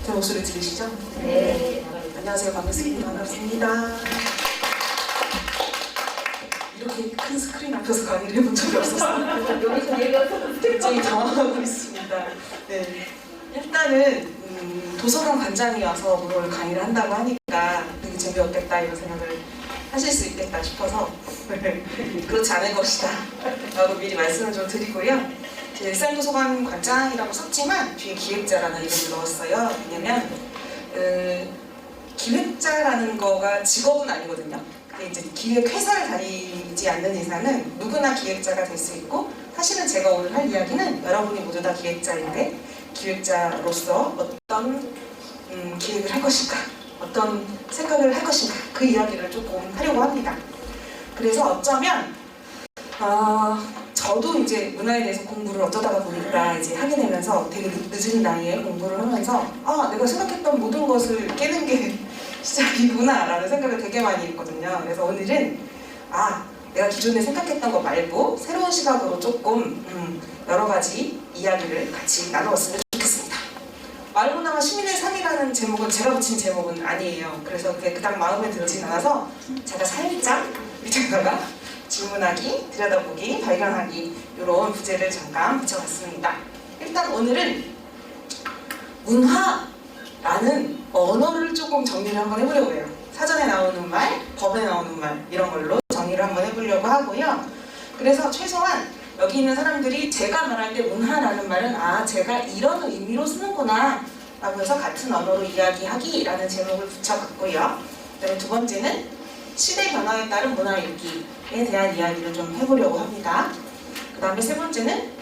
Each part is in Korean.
제 목소리 들리시죠? 네. 안녕하세요. 반갑습니다. 이렇게 큰 스크린 앞에서 강의를 해본 적이 없었어요. 여기서 얘기하서 굉장히 당황하고 있습니다. 네. 일단은 도서관 관장이 와서 오늘 강의를 한다고 하니까 되게 재미없겠다 이런 생각을 하실 수 있겠다 싶어서 그렇지 않을 것이다 라고 미리 말씀을 좀 드리고요. 제 일산도서관 관장이라고 썼지만 뒤에 기획자라는 이름을 넣었어요. 왜냐면 기획자라는 거가 직업은 아니거든요. 근데 이제 기획회사를 다니지 않는 이상은 누구나 기획자가 될 수 있고, 사실은 제가 오늘 할 이야기는 여러분이 모두 다 기획자인데 기획자로서 어떤 기획을 할 것인가, 어떤 생각을 할 것인가, 그 이야기를 조금 하려고 합니다. 그래서 어쩌면 저도 이제 문화에 대해서 공부를 어쩌다가 보니까 이제 하게 되면서 되게 늦은 나이에 공부를 하면서 내가 생각했던 모든 것을 깨는 게 시작이구나 라는 생각을 되게 많이 했거든요. 그래서 오늘은 내가 기존에 생각했던 거 말고 새로운 시각으로 조금 여러 가지 이야기를 같이 나누었으면 좋겠습니다. 마을문화와 시민의 삶이라는 제목은 제가 붙인 제목은 아니에요. 그래서 그게 그닥 마음에 들진 않아서 제가 살짝 밑에다가 질문하기, 들여다보기, 발견하기 이런 부제를 잠깐 붙여봤습니다. 일단 오늘은 문화라는 언어를 조금 정리를 한번 해보려고 해요. 사전에 나오는 말, 법에 나오는 말 이런 걸로 정리를 한번 해보려고 하고요. 그래서 최소한 여기 있는 사람들이 제가 말할 때 문화라는 말은 제가 이런 의미로 쓰는구나 라고 해서 같은 언어로 이야기하기라는 제목을 붙여봤고요. 그다음에 두 번째는 시대 변화에 따른 문화 읽기에 대한 이야기를 좀 해보려고 합니다. 그 다음에 세 번째는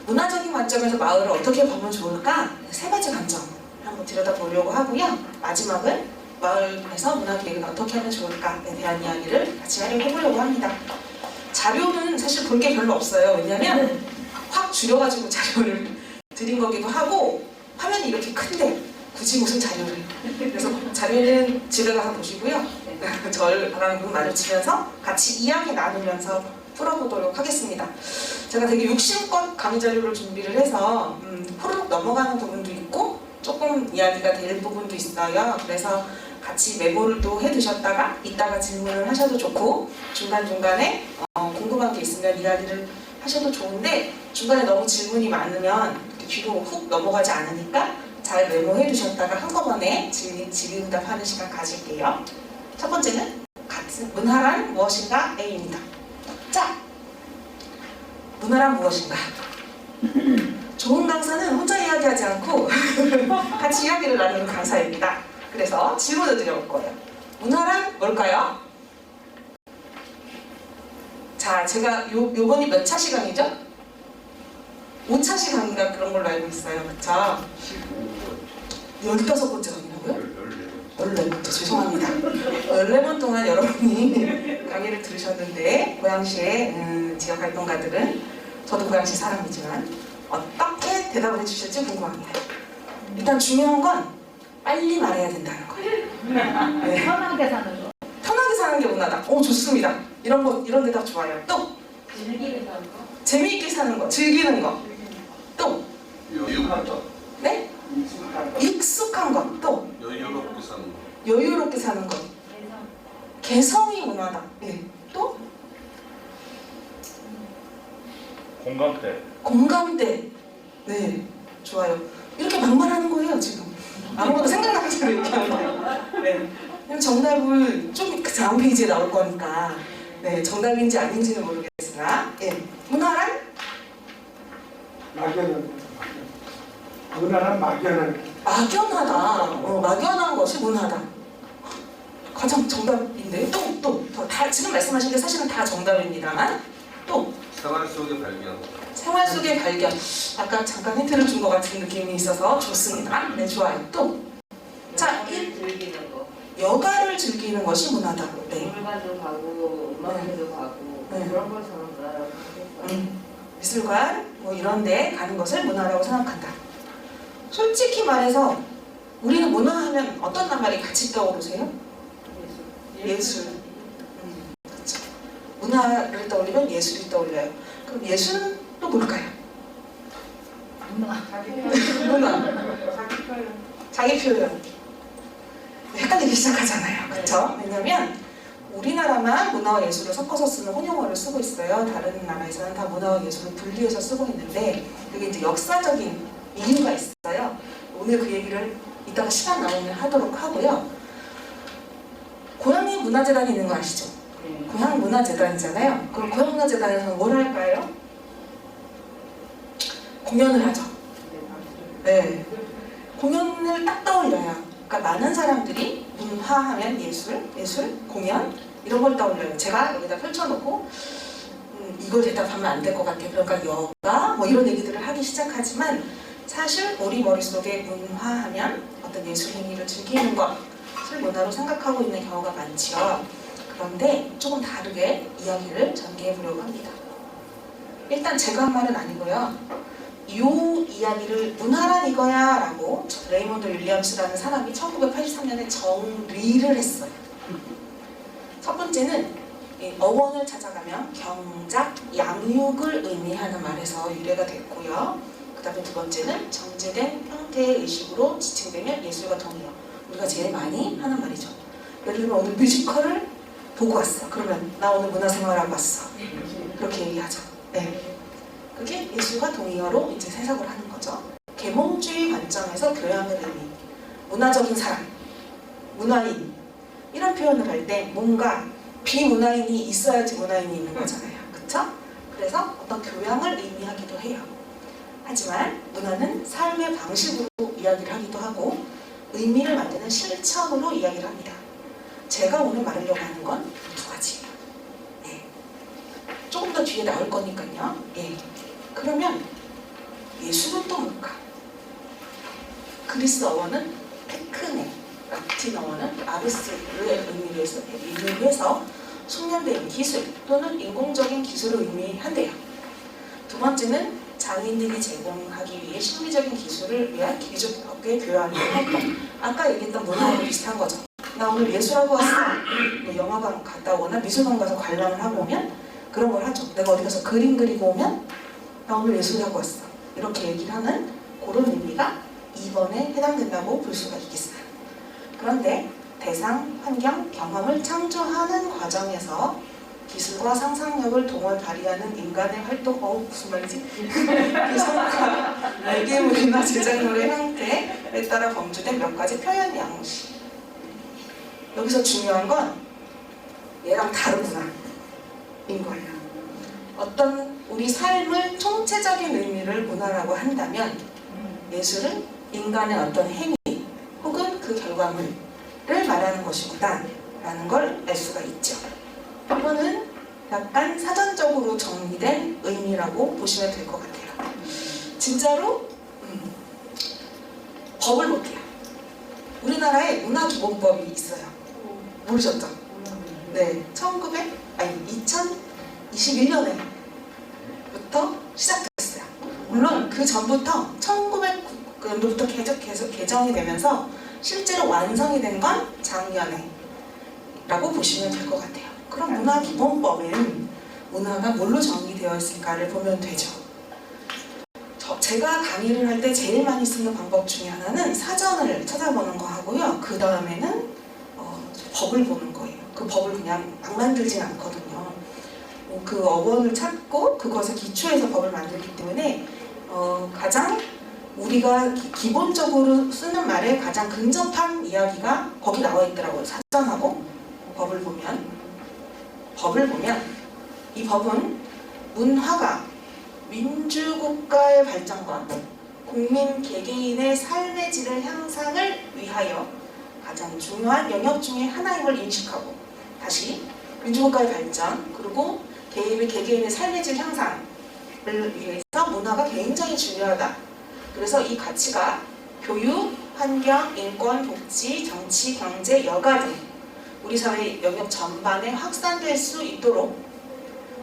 문화적인 관점에서 마을을 어떻게 보면 좋을까? 세 가지 관점 한번 들여다보려고 하고요. 마지막은 마을에서 문화 기획을 어떻게 하면 좋을까에 대한 이야기를 같이 해보려고 합니다. 자료는 사실 볼 게 별로 없어요. 왜냐면 확 줄여가지고 자료를 드린 거기도 하고 화면이 이렇게 큰데 굳이 무슨 자료를. 그래서 자료는 집에 가서 보시고요. 저랑 눈 마주치면서 같이 이야기 나누면서 풀어보도록 하겠습니다. 제가 되게 욕심껏 강의 자료를 준비를 해서 후루룩 넘어가는 부분도 있고 조금 이야기가 될 부분도 있어요. 그래서 같이 메모를 또 해두셨다가 이따가 질문을 하셔도 좋고, 중간중간에 궁금한 게 있으면 이야기를 하셔도 좋은데 중간에 너무 질문이 많으면 뒤로 훅 넘어가지 않으니까 잘 메모해 두셨다가 한꺼번에 질의응답하는 시간 가질게요. 첫 번째는 문화란 무엇인가? A입니다. 자, 문화란 무엇인가? 좋은 강사는 혼자 이야기하지 않고 같이 이야기를 나누는 강사입니다. 그래서 질문을 드려볼 거예요. 문화란 뭘까요? 자, 제가 요번이 몇 차 시간이죠? 5차 시간인가 그런 걸로 알고 있어요. 그쵸? 15번째 강의라고요? 14번, 죄송합니다. 14번 동안 여러분이 강의를 들으셨는데 고양시의 지역활동가들은, 저도 고양시 사람이지만 어떻게 대답을 해주실지 궁금합니다. 일단 중요한 건 빨리 말해야 된다는 거예요. 네. 편하게 사는 거. 편하게 사는 게 문화다. 좋습니다. 이런 대답 좋아요. 또 즐기게 사는 거. 재미있게 사는 거, 즐기는 거. 또 여유한 것. 네? 익숙한 것. 또 여유롭게 사는 것. 여유롭게 사는 것. 개성이 문화다. 네. 또 공감대. 공감대. 네, 좋아요. 이렇게 막말하는 거예요 지금. 아무것도 생각나는 대로 얘기하는 거예요. 네. 그럼 정답을 좀 그 다음 페이지에 나올 거니까 정답인지 아닌지는 모르겠으나 문화란? 막연한. 문화란 막연한. 막연하다. 막연한 것이 문화다. 가장 정답인데요. 또 지금 말씀하신 게 사실은 다 정답입니다만 또 생활 속의 발견. 생활 속의 발견. 아까 잠깐 힌트를 준 것 같은 느낌이 있어서 좋습니다. 네, 좋아요. 또 자, 즐기는 거. 여가를 즐기는 것이 문화다. 네. 박물관도 가고 음악회도 가고 그런 걸 저는 문화라고 생각해요. 미술관 뭐 이런 데 가는 것을 문화라고 생각한다. 솔직히 말해서 우리는 문화하면 어떤 말이 같이 떠오르세요? 예술. 그렇죠. 문화를 떠올리면 예술이 떠올려요. 그럼 예술은 또 뭘까요? 문화. 자기 표현. 헷갈리기 시작하잖아요. 그쵸? 왜냐면 우리나라만 문화와 예술을 섞어서 쓰는 혼용어를 쓰고 있어요. 다른 나라에서는 다 문화와 예술을 분리해서 쓰고 있는데 그게 이제 역사적인 이유가 있어요. 오늘 그 얘기를 이따가 시간 나오면 하도록 하고요. 고양이 문화재단이 있는 거 아시죠? 고향 문화재단이잖아요. 그럼 고향 문화재단에서는 뭘 할까요? 공연을 하죠. 네. 공연을 딱 떠올려요. 그러니까 많은 사람들이 문화하면 예술, 공연 이런 걸 떠올려요. 제가 여기다 펼쳐놓고 이걸 대답하면 안 될 것 같아요. 그러니까 여가 뭐 이런 얘기들을 하기 시작하지만 사실 우리 머릿속에 문화하면 어떤 예술 행위를 즐기는 것을 문화로 생각하고 있는 경우가 많죠. 그런데 조금 다르게 이야기를 전개해 보려고 합니다. 일단 제가 한 말은 아니고요. 이 이야기를 문화란 이거야 라고 레이먼드 윌리엄스라는 사람이 1983년에 정리를 했어요. 첫 번째는 어원을 찾아가면 경작, 양육을 의미하는 말에서 유래가 됐고요. 그 다음에 두 번째는 정제된 형태의 의식으로 지칭되면 예술과 동의어. 우리가 제일 많이 하는 말이죠. 예를 들면 오늘 뮤지컬을 보고 왔어. 그러면 나 오늘 문화생활하고 왔어. 그렇게 얘기하죠. 네. 그게 예술과 동의어로 이제 해석을 하는 거죠. 계몽주의 관점에서 교양을 의미, 문화적인 사람, 문화인 이런 표현을 할 때 뭔가 비문화인이 있어야지 문화인이 있는 거잖아요. 그쵸? 그래서 어떤 교양을 의미하기도 해요. 하지만 문화는 삶의 방식으로 이야기를 하기도 하고 의미를 만드는 실천으로 이야기를 합니다. 제가 오늘 말하려고 하는 건 두 가지예요. 네. 조금 더 뒤에 나올 거니까요. 네. 그러면 예술은 또 뭘까? 그리스 어원은 테크네, 라틴 어원은 아르스를 의미해서 숙련된 기술 또는 인공적인 기술을 의미한대요. 두 번째는 장인들이 제공하기 위해 심리적인 기술을 위한 기술학의 교환을 활동. 아까 얘기했던 문화랑 비슷한 거죠. 나 오늘 예술하고 왔어. 뭐 영화관 갔다 오거나 미술관 가서 관람을 하고 오면 그런 걸 하죠. 내가 어디 가서 그림 그리고 오면 나 오늘 예술하고 왔어. 이렇게 얘기를 하는 그런 의미가 2번에 해당된다고 볼 수가 있겠어요. 그런데 대상, 환경, 경험을 창조하는 과정에서 기술과 상상력을 동원 발휘하는 인간의 활동, 무슨 말이지? 기술과 외계물이나 제작물의 형태에 따라 범주된 몇 가지 표현 양식. 여기서 중요한 건 얘랑 다르구나 인 거예요. 어떤 우리 삶을 총체적인 의미를 문화라고 한다면 예술은 인간의 어떤 행위 혹은 그 결과물을 말하는 것이구나 라는 걸 알 수가 있죠. 이거는 약간 사전적으로 정리된 의미라고 보시면 될 것 같아요. 진짜로 법을 볼게요. 우리나라에 문화기본법이 있어요. 모르셨죠? 네, 2021년에부터 시작됐어요. 물론 그 전부터 1900년도부터 계속 개정이 되면서 실제로 완성이 된 건 작년에 라고 보시면 될 것 같아요. 그럼 문화기본법에는 문화가 뭘로 정의되어 있을까를 보면 되죠. 제가 강의를 할 때 제일 많이 쓰는 방법 중에 하나는 사전을 찾아보는 거 하고요. 그 다음에는 법을 보는 거예요. 그 법을 그냥 막 만들진 않거든요. 그 어원을 찾고 그것에 기초해서 법을 만들기 때문에 가장 우리가 기본적으로 쓰는 말에 가장 근접한 이야기가 거기 나와 있더라고요. 사전하고 법을 보면 이 법은 문화가 민주국가의 발전과 국민 개개인의 삶의 질의 향상을 위하여 가장 중요한 영역 중에 하나임을 인식하고 다시 민주국가의 발전 그리고 개개인의 삶의 질 향상을 위해서 문화가 굉장히 중요하다. 그래서 이 가치가 교육, 환경, 인권, 복지, 정치, 경제, 여가 등 우리 사회 영역 전반에 확산될 수 있도록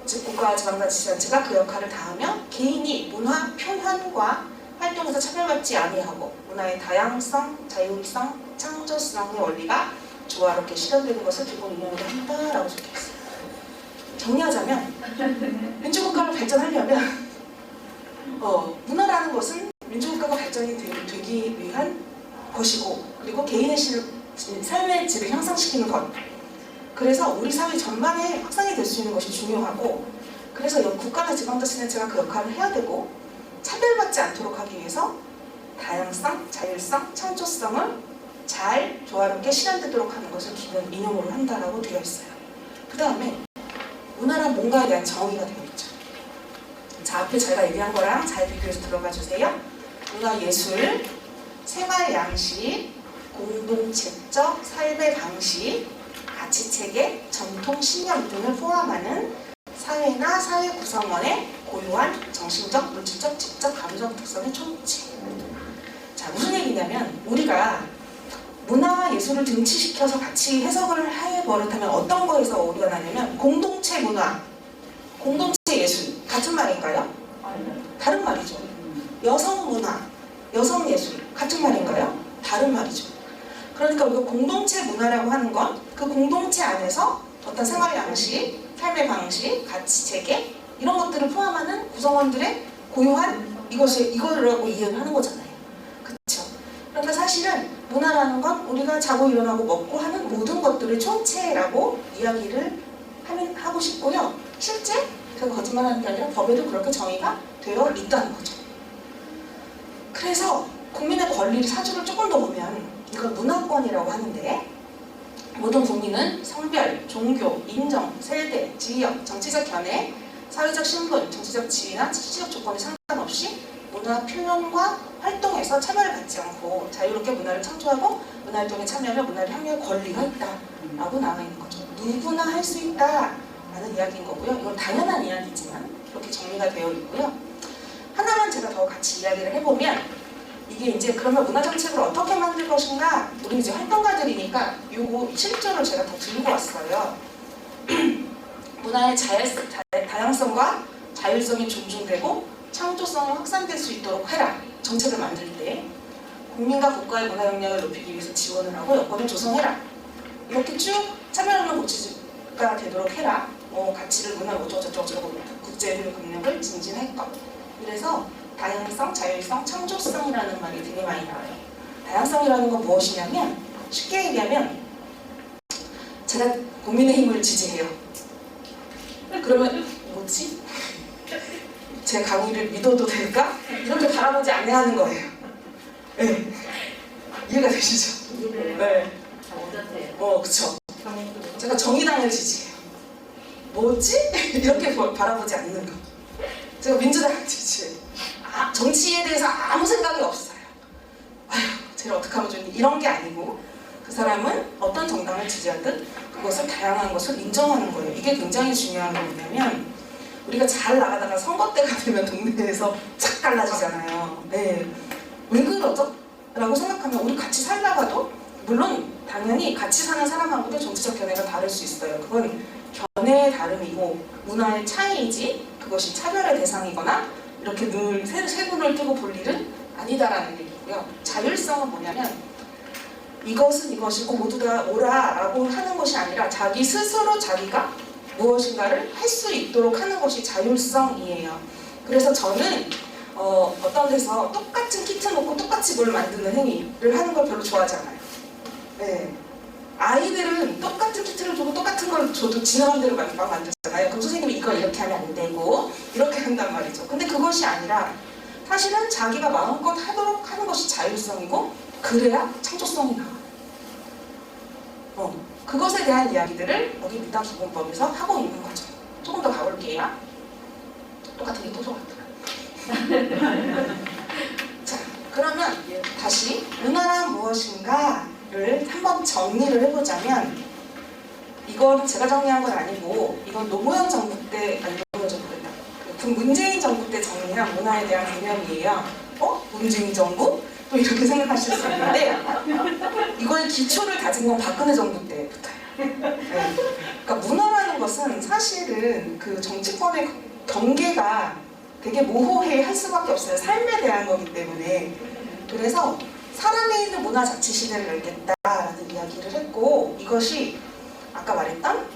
즉 국가와 지방자치단체가 그 역할을 다하며 개인이 문화 표현과 활동에서 차별받지 아니하고 문화의 다양성, 자율성, 창조성의 원리가 조화롭게 실현되는 것을 기본 이념으로 한다라고 적혀있어요. 정리하자면 민주국가를 발전하려면 문화라는 것은 민주국가가 발전이 되기 위한 것이고, 그리고 개인의 삶의 질을 향상시키는 것. 그래서 우리 사회 전반에 확산이 될 수 있는 것이 중요하고, 그래서 국가나 지방자치단체가 그 역할을 해야 되고, 차별받지 않도록 하기 위해서 다양성, 자율성, 창조성을 잘 조화롭게 실현되도록 하는 것을 기본 이념으로 한다라고 되어 있어요. 그 다음에 문화란 뭔가에 대한 정의가 되어 있죠. 자, 앞에 제가 얘기한 거랑 잘 비교해서 들어가 주세요. 문화 예술, 생활 양식, 공동체적 삶의 방식, 가치 체계, 전통 신념 등을 포함하는 사회나 사회 구성원의 고유한 정신적, 물질적, 지적, 감정 특성의 총체. 자, 무슨 얘기냐면 우리가 문화와 예술을 등치시켜서 같이 해석을 해 버릇하면 어떤 거에서 오류가 나냐면 공동체 문화, 공동체 예술 같은 말인가요? 다른 말이죠. 여성 문화, 여성 예술 같은 말인가요? 다른 말이죠. 그러니까 우리가 공동체 문화라고 하는 건 그 공동체 안에서 어떤 생활 양식, 삶의 방식, 가치 체계 이런 것들을 포함하는 구성원들의 고유한 이거라고 이해를 하는 거잖아요. 그렇죠? 그러니까 사실은 문화라는 건 우리가 자고 일어나고 먹고 하는 모든 것들의 총체라고 이야기를 하고 싶고요. 실제 제가 거짓말하는 게 아니라 법에도 그렇게 정의가 되어 있다는 거죠. 그래서 국민의 권리를 사주를 조금 더 보면 이걸 문화권이라고 하는데, 모든 국민은 성별, 종교, 인종, 세대, 지역, 정치적 견해, 사회적 신분, 정치적 지위나 지적 조건에 상관없이 문화 표현과 활동에서 차별을 받지 않고 자유롭게 문화를 창조하고 문화활동에 참여하며 문화를 향유할 권리가 있다라고 나와 있는 거죠. 누구나 할 수 있다라는 이야기인 거고요. 이건 당연한 이야기지만 이렇게 정리가 되어 있고요. 하나만 제가 더 같이 이야기를 해보면, 이게 이제 그러면 문화정책을 어떻게 만들 것인가, 우리 이제 활동가들이니까 요거 실조를 제가 더 들고 왔어요. 문화의 다양성과 자율성이 존중되고 창조성이 확산될 수 있도록 해라. 정책을 만들 때 국민과 국가의 문화 역량을 높이기 위해서 지원을 하고 여건을 조성해라. 이렇게 쭉 참여하는 고치가 되도록 해라. 가치를 문화 어쩌고저쩌고 국제적인 능력을 증진할 것. 그래서 다양성, 자율성, 창조성이라는 말이 되게 많이 나와요. 다양성이라는 건 무엇이냐면, 쉽게 얘기하면 제가 국민의힘을 지지해요. 그러면 뭐지? 제 강의를 믿어도 될까? 이렇게 바라보지 않아야 하는 거예요. 네. 이해가 되시죠? 네. 그쵸. 제가 정의당을 지지해요. 뭐지? 이렇게 바라보지 않는 거. 제가 민주당을 지지해요. 정치에 대해서 아무 생각이 없어요. 아휴, 쟤를 어떻게 하면 좋니? 이런 게 아니고, 그 사람은 어떤 정당을 지지하든 그것을 다양한 것을 인정하는 거예요. 이게 굉장히 중요한 게 뭐냐면, 우리가 잘 나가다가 선거 때가 되면 동네에서 착 달라지잖아요. 네. 왜 그러죠? 라고 생각하면 우리 같이 살다가도, 물론 당연히 같이 사는 사람하고도 정치적 견해가 다를 수 있어요. 그건 견해의 다름이고 문화의 차이이지 그것이 차별의 대상이거나 이렇게 늘 세분을 뜨고 볼 일은 아니다라는 얘기고요. 자율성은 뭐냐면 이것은 이것이고 모두 다 옳아라고 하는 것이 아니라 자기 스스로 자기가 무엇인가를 할 수 있도록 하는 것이 자율성이에요. 그래서 저는 어떤 데서 똑같은 키트 놓고 똑같이 뭘 만드는 행위를 하는 걸 별로 좋아하지 않아요. 네. 아이들은 똑같은 키트를 주고 똑같은 걸 줘도 지네 맘대로 막 만들잖아요. 그럼 선생님이 이걸 이렇게 하면 안 되고 이렇게 한단 말이죠. 근데 그것이 아니라 사실은 자기가 마음껏 하도록 하는 것이 자율성이고, 그래야 창조성이 나와요. 그것에 대한 이야기들을 여기 문화기본법에서 하고 있는 거죠. 조금 더 가볼게요. 똑같은 게 또 똑같더라. 자, 그러면 다시 문화란 무엇인가를 한번 정리를 해보자면, 이건 제가 정리한 건 아니고 이건 노무현 정부 때, 아니 노무현 정부 때다. 문재인 정부 때 정리한 문화에 대한 개념이에요. 문재인 정부? 또 이렇게 생각하실 수 있는데, 이거의 기초를 다진 건 박근혜 정부 때부터예요. 네. 그러니까 문화라는 것은 사실은 그 정치권의 경계가 되게 모호해할 수밖에 없어요. 삶에 대한 거기 때문에. 그래서 사람에 있는 문화 자치 시대를 열겠다라는 이야기를 했고, 이것이 아까 말했던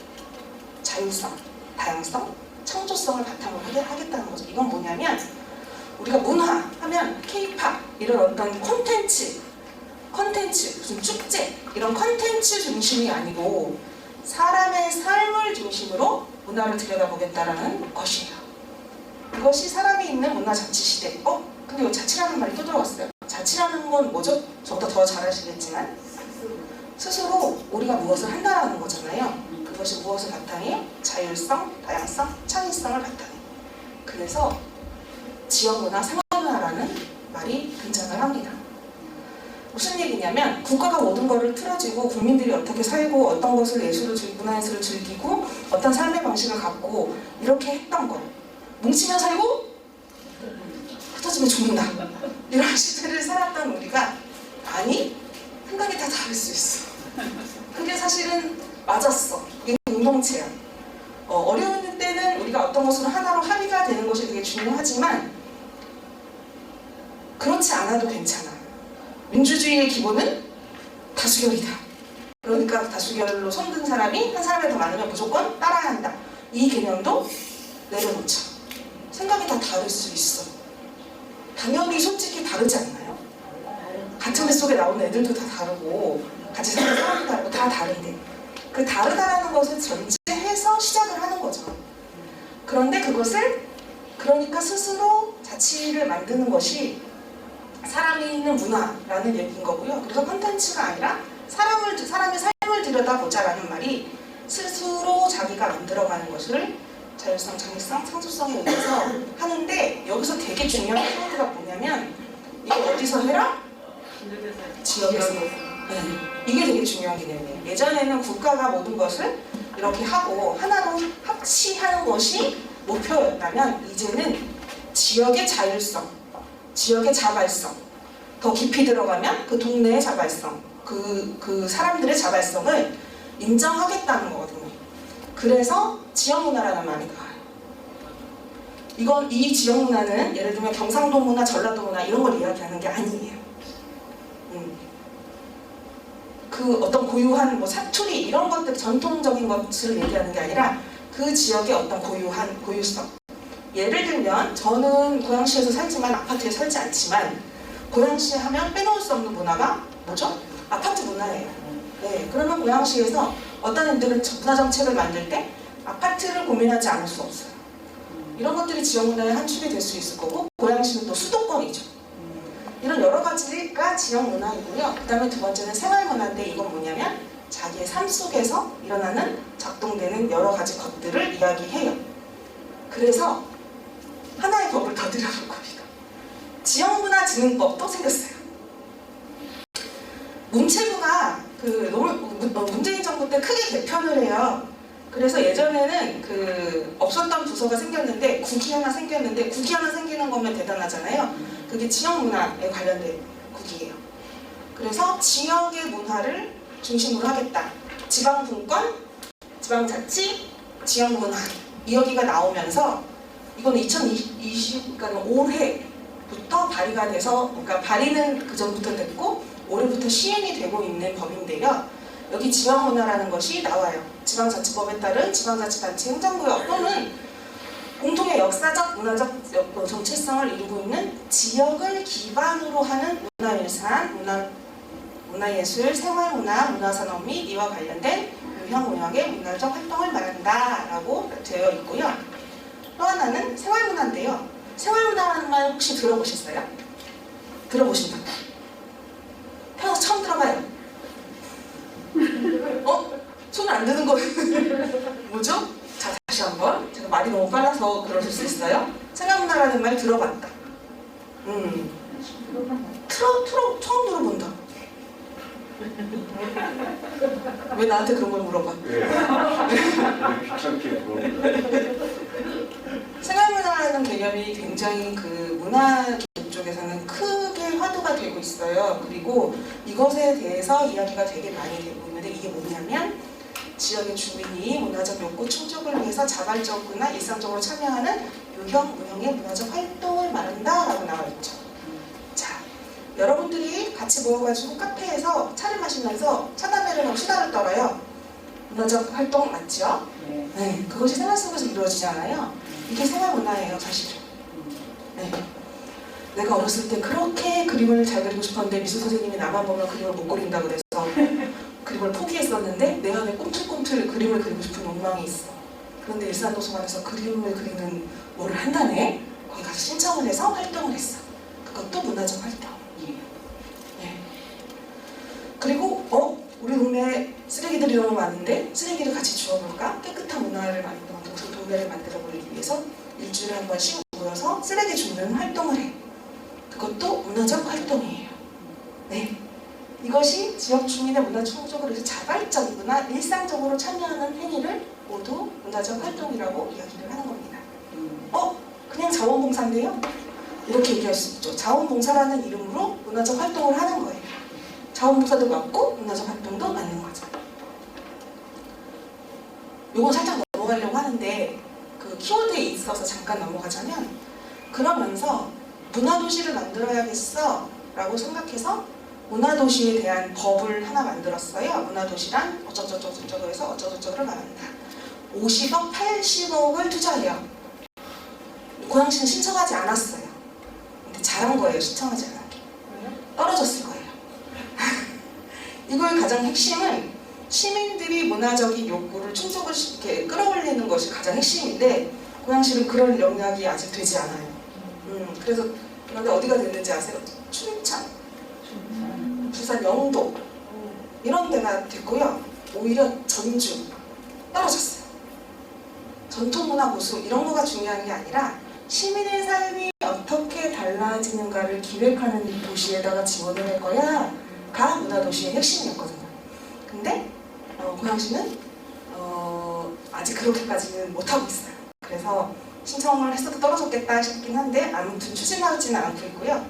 자율성, 다양성, 창조성을 바탕으로 하겠다는 거죠. 이건 뭐냐면 우리가 문화 하면 K-팝 이런 어떤 콘텐츠, 무슨 축제 이런 콘텐츠 중심이 아니고 사람의 삶을 중심으로 문화를 들여다보겠다라는 것이에요. 이것이 사람이 있는 문화 자치 시대. 근데 이 자치라는 말이 또 들어왔어요. 자치라는 건 뭐죠? 저보다 더 잘 아시겠지만 스스로 우리가 무엇을 한다라는 거잖아요. 그것이 무엇을 바탕이에요? 자율성, 다양성, 창의성을 바탕이에요. 그래서 지역문화, 생활문화라는 말이 등장을 합니다. 무슨 얘기냐면 국가가 모든 것을 틀어지고 국민들이 어떻게 살고 어떤 것을 문화예술을 즐기고 어떤 삶의 방식을 갖고 이렇게 했던 것. 뭉치면 살고 흩어지면 죽는다. 이런 시대를 살았던 우리가 아니 생각이 다 다를 수 있어. 그게 사실은 맞았어. 이게 공동체야. 어려운 때는 우리가 어떤 것으로 하나로 합의가 되는 것이 되게 중요하지만 그렇지 않아도 괜찮아. 민주주의의 기본은 다수결이다. 그러니까 다수결로 손든 사람이 한 사람이 더 많으면 무조건 따라야 한다. 이 개념도 내려놓자. 생각이 다 다를 수 있어. 당연히 솔직히 다르지 않나요? 같은 뱃속에 나온 애들도 다 다르고 같이 사는 사람도 다르고 다 다른데 그 다르다라는 것을 전제해서 시작을 하는 거죠. 그런데 그것을 그러니까 스스로 자치를 만드는 것이 사람이 있는 문화라는 얘기인 거고요. 그래서 콘텐츠가 아니라 사람의 삶을 들여다보자라는 말이 스스로 자기가 만들어가는 것을 자율성, 창의성, 창조성에 의해서 하는데 여기서 되게 중요한 포인트가 뭐냐면 이게 어디서 해라? 지역에서. 네. 이게 되게 중요한 개념이에요. 예전에는 국가가 모든 것을 이렇게 하고 하나로 합치하는 것이 목표였다면 이제는 지역의 자율성, 지역의 자발성, 더 깊이 들어가면 그 동네의 자발성, 그 사람들의 자발성을 인정하겠다는 거거든요. 그래서 지역문화라는 말이 나와요. 이 지역문화는 예를 들면 경상도 문화, 전라도 문화 이런 걸 이야기하는 게 아니에요. 그 어떤 고유한 사투리 이런 것들 전통적인 것을 얘기하는 게 아니라 그 지역의 어떤 고유성. 예를 들면 저는 고양시에서 살지만 아파트에 살지 않지만 고양시 하면 빼놓을 수 없는 문화가 뭐죠? 아파트 문화예요. 네, 그러면 고양시에서 어떤 애들은 문화정책을 만들 때 아파트를 고민하지 않을 수 없어요. 이런 것들이 지역문화의 한 축이 될 수 있을 거고 고양시는 또 수도권이죠. 이런 여러 가지가 지역문화이고요. 그 다음에 두 번째는 생활문화인데 이건 뭐냐면 자기의 삶 속에서 일어나는 작동되는 여러 가지 것들을 이야기해요. 그래서 하나의 법을 더 들여볼 겁니다. 지역문화진흥법도 생겼어요. 문체부가 문재인 정부 때 크게 개편을 해요. 그래서 예전에는 없었던 부서가 생겼는데 국이 하나 생기는 거면 대단하잖아요. 그게 지역문화에 관련된 국이에요. 그래서 지역의 문화를 중심으로 하겠다. 지방분권, 지방자치, 지역문화 이 여기가 나오면서 이거는 2020, 그러니까 올해부터 발의가 돼서, 그러니까 발의는 그 전부터 됐고 올해부터 시행이 되고 있는 법인데요. 여기 지역문화라는 것이 나와요. 지방자치법에 따른 지방자치단체 행정구역 또는 공통의 역사적, 문화적 정체성을 이루고 있는 지역을 기반으로 하는 문화유산, 문화예술, 생활문화, 문화산업 및 이와 관련된 유형 문역의 문화적 활동을 말한다라고 되어 있고요. 또 하나는 생활문화인데요. 생활문화라는 말 혹시 들어보셨어요? 들어보신다. 태어나서 처음 들어봐요. 손을 안 드는 거 뭐죠? 자, 다시 한번. 제가 말이 너무 빨라서 그러실 수 있어요. 생활문화라는 말 들어봤다. 처음 들어본다. 왜 나한테 그런 걸 물어봐? 귀찮게 물어본다. 생활문화라는 개념이 굉장히 문화 쪽에서는 크게 화두가 되고 있어요. 그리고 이것에 대해서 이야기가 되게 많이 되고 있는데 이게 뭐냐면 지역의 주민이 문화적 욕구 충족을 위해서 자발적이나 일상적으로 참여하는 유형, 무형의 문화적 활동을 말한다라고 나와 있죠. 자, 여러분들이 같이 모여가지고 카페에서 차를 마시면서 차담배를 하고 수다를 떨어요. 문화적 활동 맞죠? 네, 그것이 생활 속에서 이루어지잖아요. 이게 생활문화예요, 사실은. 네. 내가 어렸을 때 그렇게 그림을 잘 그리고 싶었는데 미술 선생님이 나만 보면 그림을 못 그린다 그래서 그림을 포기했었는데 내 안에 꿈틀꿈틀 그림을 그리고 싶은 욕망이 있어. 그런데 일산도서관에서 그림을 그리는 뭐를 한다네? 거기 가서 신청을 해서 활동을 했어. 그것도 문화적 활동이에요. 네. 그리고 우리 동네에 쓰레기들이 너무 많은데 쓰레기를 같이 주워볼까? 깨끗한 문화를 만들어 동네를 만들어 보이기 위해서 일주일에 한 번씩 모여서 쓰레기 줍는 활동을 해. 그것도 문화적 활동이에요. 네. 이것이 지역 주민의 문화 충족을 위해서 자발적 문화, 일상적으로 참여하는 행위를 모두 문화적 활동이라고 이야기를 하는 겁니다. 그냥 자원봉사인데요? 이렇게 얘기할 수 있죠. 자원봉사라는 이름으로 문화적 활동을 하는 거예요. 자원봉사도 맞고 문화적 활동도 맞는 거죠. 요건 살짝 넘어가려고 하는데 그 키워드에 있어서 잠깐 넘어가자면 그러면서 문화도시를 만들어야겠어 라고 생각해서 문화도시에 대한 법을 하나 만들었어요. 문화도시란 어쩌고저쩌고 해서 어쩌고저쩌고를 말한다. 50억, 80억을 투자해요. 고양시는 신청하지 않았어요. 근데 잘한 거예요. 신청하지 않았게. 떨어졌을 거예요. 이거의 가장 핵심은 시민들이 문화적인 욕구를 충족을 이렇게 끌어올리는 것이 가장 핵심인데 고양시는 그런 영역이 아직 되지 않아요. 그래서 그런데 어디가 됐는지 아세요? 춘천, 부산 영도 이런 데가 됐고요. 오히려 전주 떨어졌어요. 전통문화 보수 이런 거가 중요한 게 아니라 시민의 삶이 어떻게 달라지는가를 기획하는 도시에다가 지원을 할 거야 가 문화도시의 핵심이었거든요. 근데 고양시는 아직 그렇게까지는 못하고 있어요. 그래서 신청을 했어도 떨어졌겠다 싶긴 한데 아무튼 추진하지는 않고 있고요.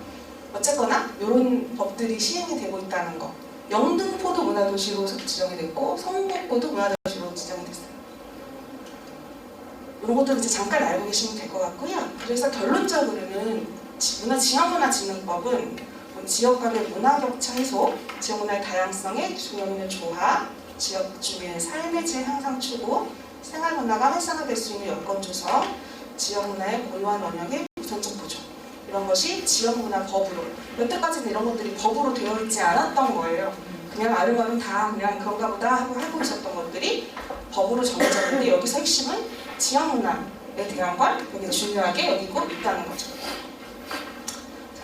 어쨌거나 이런 법들이 시행이 되고 있다는 거. 영등포도 문화도시로 지정이 됐고 성북구도 문화도시로 지정이 됐어요. 이런 것도 이제 잠깐 알고 계시면 될 것 같고요. 그래서 결론적으로는 지역문화진흥법은 지역 간의 문화 격차 해소, 지역 문화의 다양성에 중요 있는 조화, 지역 주민의 삶의 질 향상 추구, 생활 문화가 활성화될 수 있는 여건 조성, 지역 문화의 고유한 원역의 우선적 보존 이런 것이 지역 문화 법으로 여태까지는 이런 것들이 법으로 되어 있지 않았던 거예요. 그냥 아름아름 다 그냥 그런가 보다 하고 있었던 것들이 법으로 정해졌는데 여기서 핵심은 지역 문화에 대한 걸 되게 중요하게 여기고 있다는 거죠.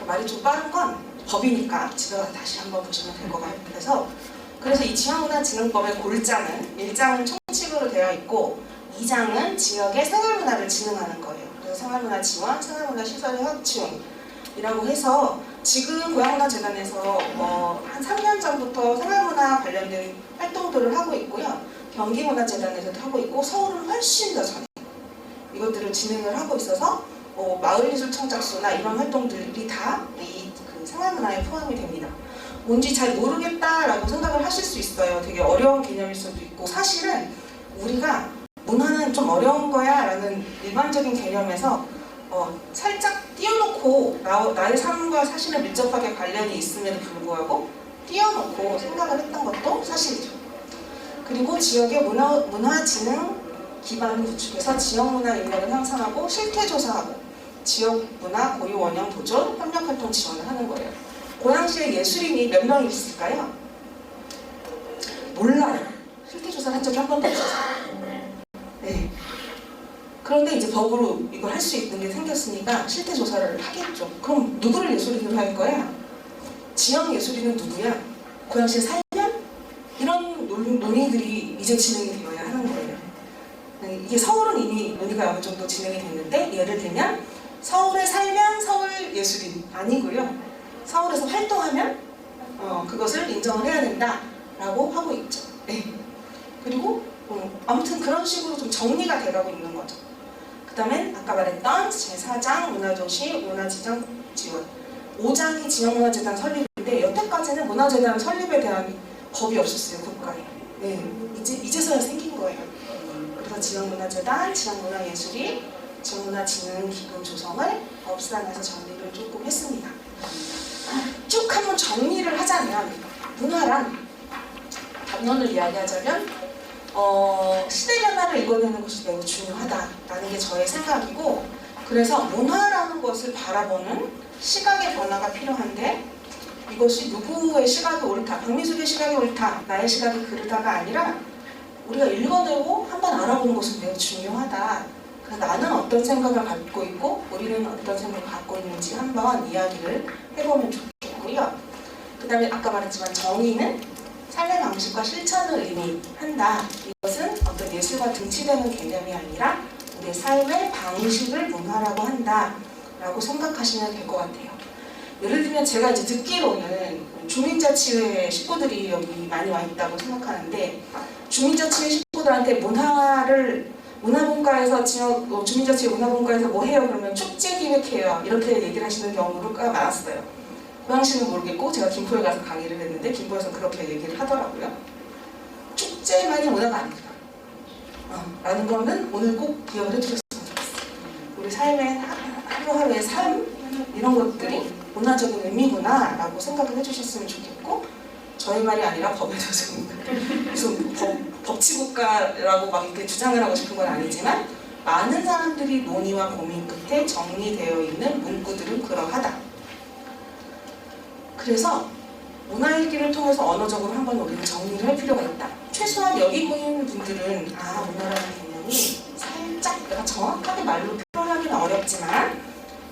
말이 좀 빠른 건 법이니까 집에 가서 다시 한번 보시면 될 것 같아서 그래서 이 지역문화진흥법의 골자는 1장은 총칙으로 되어 있고 2장은 지역의 생활문화를 진흥하는 거예요. 그래서 생활문화 지원, 생활문화 시설의 확충이라고 해서 지금 고향문화재단에서 한 3년 전부터 생활문화 관련된 활동들을 하고 있고요. 경기문화재단에서도 하고 있고 서울은 훨씬 더 전에 이것들을 진행을 하고 있어서 마을예술청작소나 이런 활동들이 다 이 생활문화에 포함이 됩니다. 뭔지 잘 모르겠다라고 생각을 하실 수 있어요. 되게 어려운 개념일 수도 있고 사실은 우리가 문화는 좀 어려운 거야 라는 일반적인 개념에서 살짝 띄워놓고 나의 삶과 사실은 밀접하게 관련이 있음에도 불구하고 띄워놓고 생각을 했던 것도 사실이죠. 그리고 지역의 문화진흥 기반을 구축해서 지역문화 인력을 향상하고 실태조사하고 지역문화 고유 원형 보존, 협력활동 지원을 하는 거예요. 고양시에 예술인이 몇 명 있을까요? 몰라요. 실태조사를 한 적이 한 번도 없어요. 네. 그런데 이제 법으로 이걸 할 수 있는 게 생겼으니까 실태조사를 하겠죠. 그럼 누구를 예술인으로 할 거야? 지역 예술인은 누구야? 고양시에 살면? 이런 논의들이 이제 진행이 되어야 하는 거예요. 이게 서울은 이미 논의가 어느 정도 진행이 됐는데 예를 들면 서울에 살면 서울 예술인 아니고요. 서울에서 활동하면 그것을 인정을 해야 된다라고 하고 있죠. 네. 그리고 아무튼 그런 식으로 좀 정리가 돼가고 있는 거죠. 그 다음에 아까 말했던 제4장 문화도시 문화지정 지원 5장이 지역문화재단 설립인데 여태까지는 문화재단 설립에 대한 법이 없었어요. 국가에. 네. 이제서야 생긴 거예요. 그래서 지역문화재단, 지역문화예술이 지역문화진흥기금 조성을 법상에서 정리를 조금 했습니다. 쭉 한번 정리를 하자면 문화란 담론을 이야기하자면 시대 변화를 읽어내는 것이 매우 중요하다라는 게 저의 생각이고 그래서 문화라는 것을 바라보는 시각의 변화가 필요한데 이것이 누구의 시각이 옳다, 박미숙의 시각이 옳다, 나의 시각이 그르다가 아니라 우리가 읽어내고 한번 알아보는 것은 매우 중요하다. 그래서 나는 어떤 생각을 갖고 있고 우리는 어떤 생각을 갖고 있는지 한번 이야기를 해보면 좋겠고요. 그 다음에 아까 말했지만 정의는 삶의 방식과 실천을 의미한다. 이것은 어떤 예술과 등치되는 개념이 아니라 우리의 삶의 방식을 문화라고 한다 라고 생각하시면 될 것 같아요. 예를 들면 제가 이제 듣기로는 주민자치회 식구들이 여기 많이 와 있다고 생각하는데 주민자치회 식구들한테 문화본가에서 주민자치회 문화본가에서 뭐 해요? 그러면 축제 기획해요. 이렇게 얘기를 하시는 경우가 많았어요. 고양시는 모르겠고 제가 김포에 가서 강의를 했는데 김포에서 그렇게 얘기를 하더라고요. 축제만이 문화가 아니다. 라는 거는 오늘 꼭 기억을 해주셨으면 좋겠어요. 우리 삶의 하루하루의 삶 이런 것들이 문화적인 의미구나 라고 생각을 해주셨으면 좋겠고 저희 말이 아니라 법에도 무슨 법치국가라고 막 이렇게 주장을 하고 싶은 건 아니지만 많은 사람들이 논의와 고민 끝에 정리되어 있는 문구들은 그러하다. 그래서 문화일기를 통해서 언어적으로 한번 우리는 정리를 할 필요가 있다. 최소한 여기 모인 분들은 문화라는 개념이 살짝 내가 정확하게 말로 표현하기는 어렵지만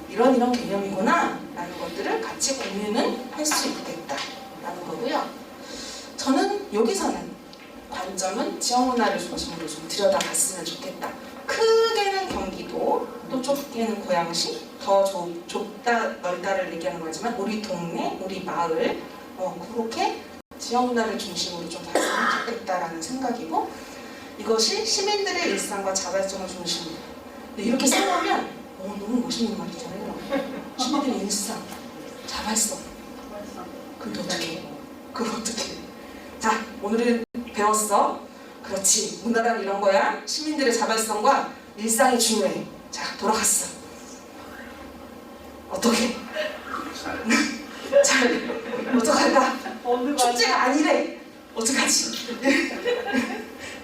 이런 개념이구나 라는 것들을 같이 공유는 할 수 있겠다 라는 거고요. 저는 여기서는 관점은 지역문화를 중심으로 좀 들여다봤으면 좋겠다. 크게는 경기도, 또 좁게는 고양시, 더 좁다 넓다를 얘기하는 거지만 우리 동네, 우리 마을 그렇게 지역문화를 중심으로 좀 봤으면 좋겠다라는 생각이고 이것이 시민들의 일상과 자발성을 중심으로 이렇게 생각하면 너무 멋있는 말이잖아요. 시민들의 일상, 자발성 그걸 어떻게 자 오늘은 배웠어. 그렇지 문화란 이런 거야. 시민들의 자발성과 일상이 중요해. 자 돌아갔어. 어떻게? 잘 어떡할까? 축제가 아니래. 어떡하지?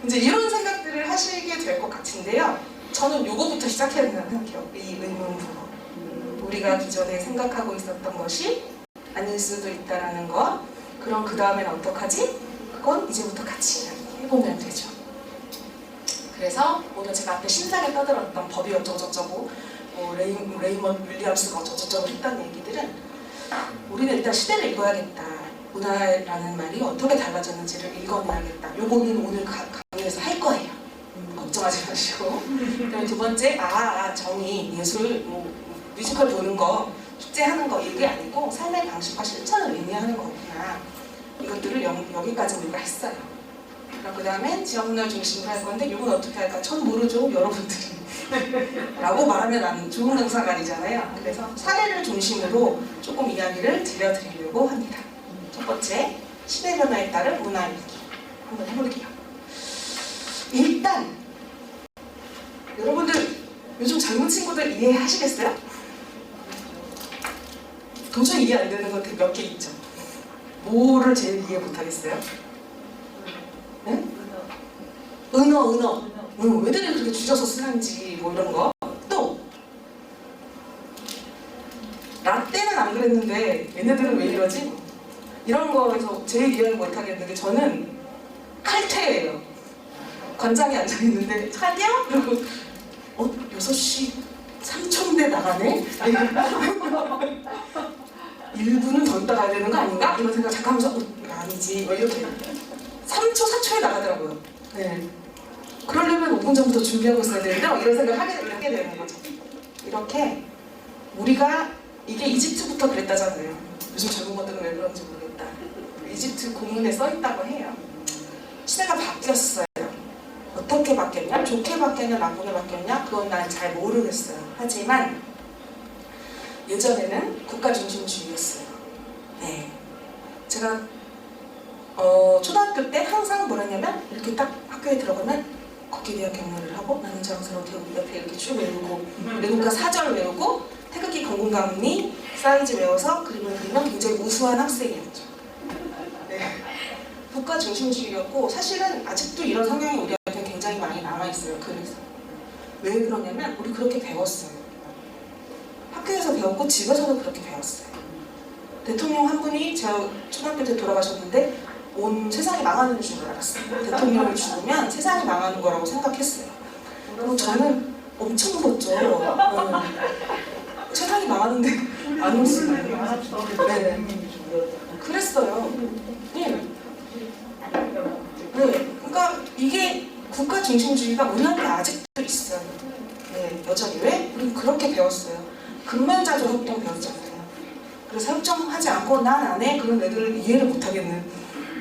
이제 이런 생각들을 하시게 될 것 같은데요. 저는 요거부터 시작해야 된다고 생각해요. 이 의문부로. 우리가 기존에 생각하고 있었던 것이 아닐 수도 있다라는 거. 그럼 그 다음엔 어떡하지? 그건 이제부터 같이 해보면 되죠. 그래서 오늘 제가 앞에 신나게 떠들었던 법이 어쩌고저쩌고 레이먼 윌리엄스가 어쩌고저쩌고 했던 얘기들은 우리는 일단 시대를 읽어야겠다. 문화라는 말이 어떻게 달라졌는지를 읽어내야겠다. 요거는 오늘 강의에서 할 거예요. 걱정하지 마시고. 그다음에 두 번째, 정의, 예술, 뮤지컬 보는 거, 축제하는 거 이게 아니고 삶의 방식과 실천을 의미하는 거구나. 이것들을 여기까지 우리가 했어요. 그 다음에 지역문화 중심으로 할 건데 이건 어떻게 할까? 전 모르죠, 여러분들이. 라고 말하면 안 좋은 강사가 아니잖아요. 그래서 사례를 중심으로 조금 이야기를 들려드리려고 합니다. 첫 번째, 시대 변화에 따른 문화일기 한번 해볼게요. 일단 여러분들 요즘 젊은 친구들 이해하시겠어요? 도저히 이해 안 되는 것들 몇 개 있죠. 뭐를 제일 이해 못하겠어요? 네? 은어. 왜들 그렇게 줄여서 쓰는지 뭐 이런 거. 또 라떼는 안 그랬는데 얘네들은 왜 이러지? 이런 거에서 제일 이해를 못하겠는데 저는 칼퇴예요. 관장이 앉아있는데 차냐? 그리고 6시 3초인데 나가네? 1분은 더 있다 가야 되는 거 아닌가? 이런 생각 잠깐 하면서 아니지 이렇게 3초, 4초에 나가더라고요. 네. 그러려면 5분 전부터 준비하고 있어야 되는데 이런 생각을 하게 되는 거죠. 이렇게 우리가 이게 이집트부터 그랬다잖아요. 요즘 젊은 것들은 왜 그런지 모르겠다. 이집트 고문에 써있다고 해요. 시대가 바뀌었어요. 어떻게 바뀌었냐? 좋게 바뀌었냐? 나쁘게 바뀌었냐? 그건 난 잘 모르겠어요. 하지만 예전에는 국가 중심주의였어요. 네. 제가 초등학교 때 항상 뭐랬냐면 이렇게 딱 학교에 들어가면 걷기 대학 경례를 하고 나는 자랑스러운 태국 옆에 이렇게 쭉 외우고 외국가 사절 외우고 태극기 건공감리 사이즈 외워서 그림을 그리면 굉장히 우수한 학생이었죠. 네. 국가 중심주의였고 사실은 아직도 이런 성향이 우리한테 굉장히 많이 남아있어요. 그래서 왜 그러냐면 우리 그렇게 배웠어요. 학교에서 배웠고 집에서도 그렇게 배웠어요. 대통령 한 분이 제가 초등학교 때 돌아가셨는데 온 세상이 망하는 줄 알았어요. 대통령이 죽으면 세상이 망하는 거라고 생각했어요. 그럼 저는 엄청 웃었죠. 세상이 망하는데 안 웃으면. 네. 그랬어요. 네. 네. 그러니까 이게 국가 중심주의가 우리한테 아직도 있어요. 네, 여전히. 왜? 우린 그렇게 배웠어요. 근면자조 협동 배웠잖아요. 그래서 협정하지 않고 난 안 해? 그런 애들을 이해를 못 하겠는.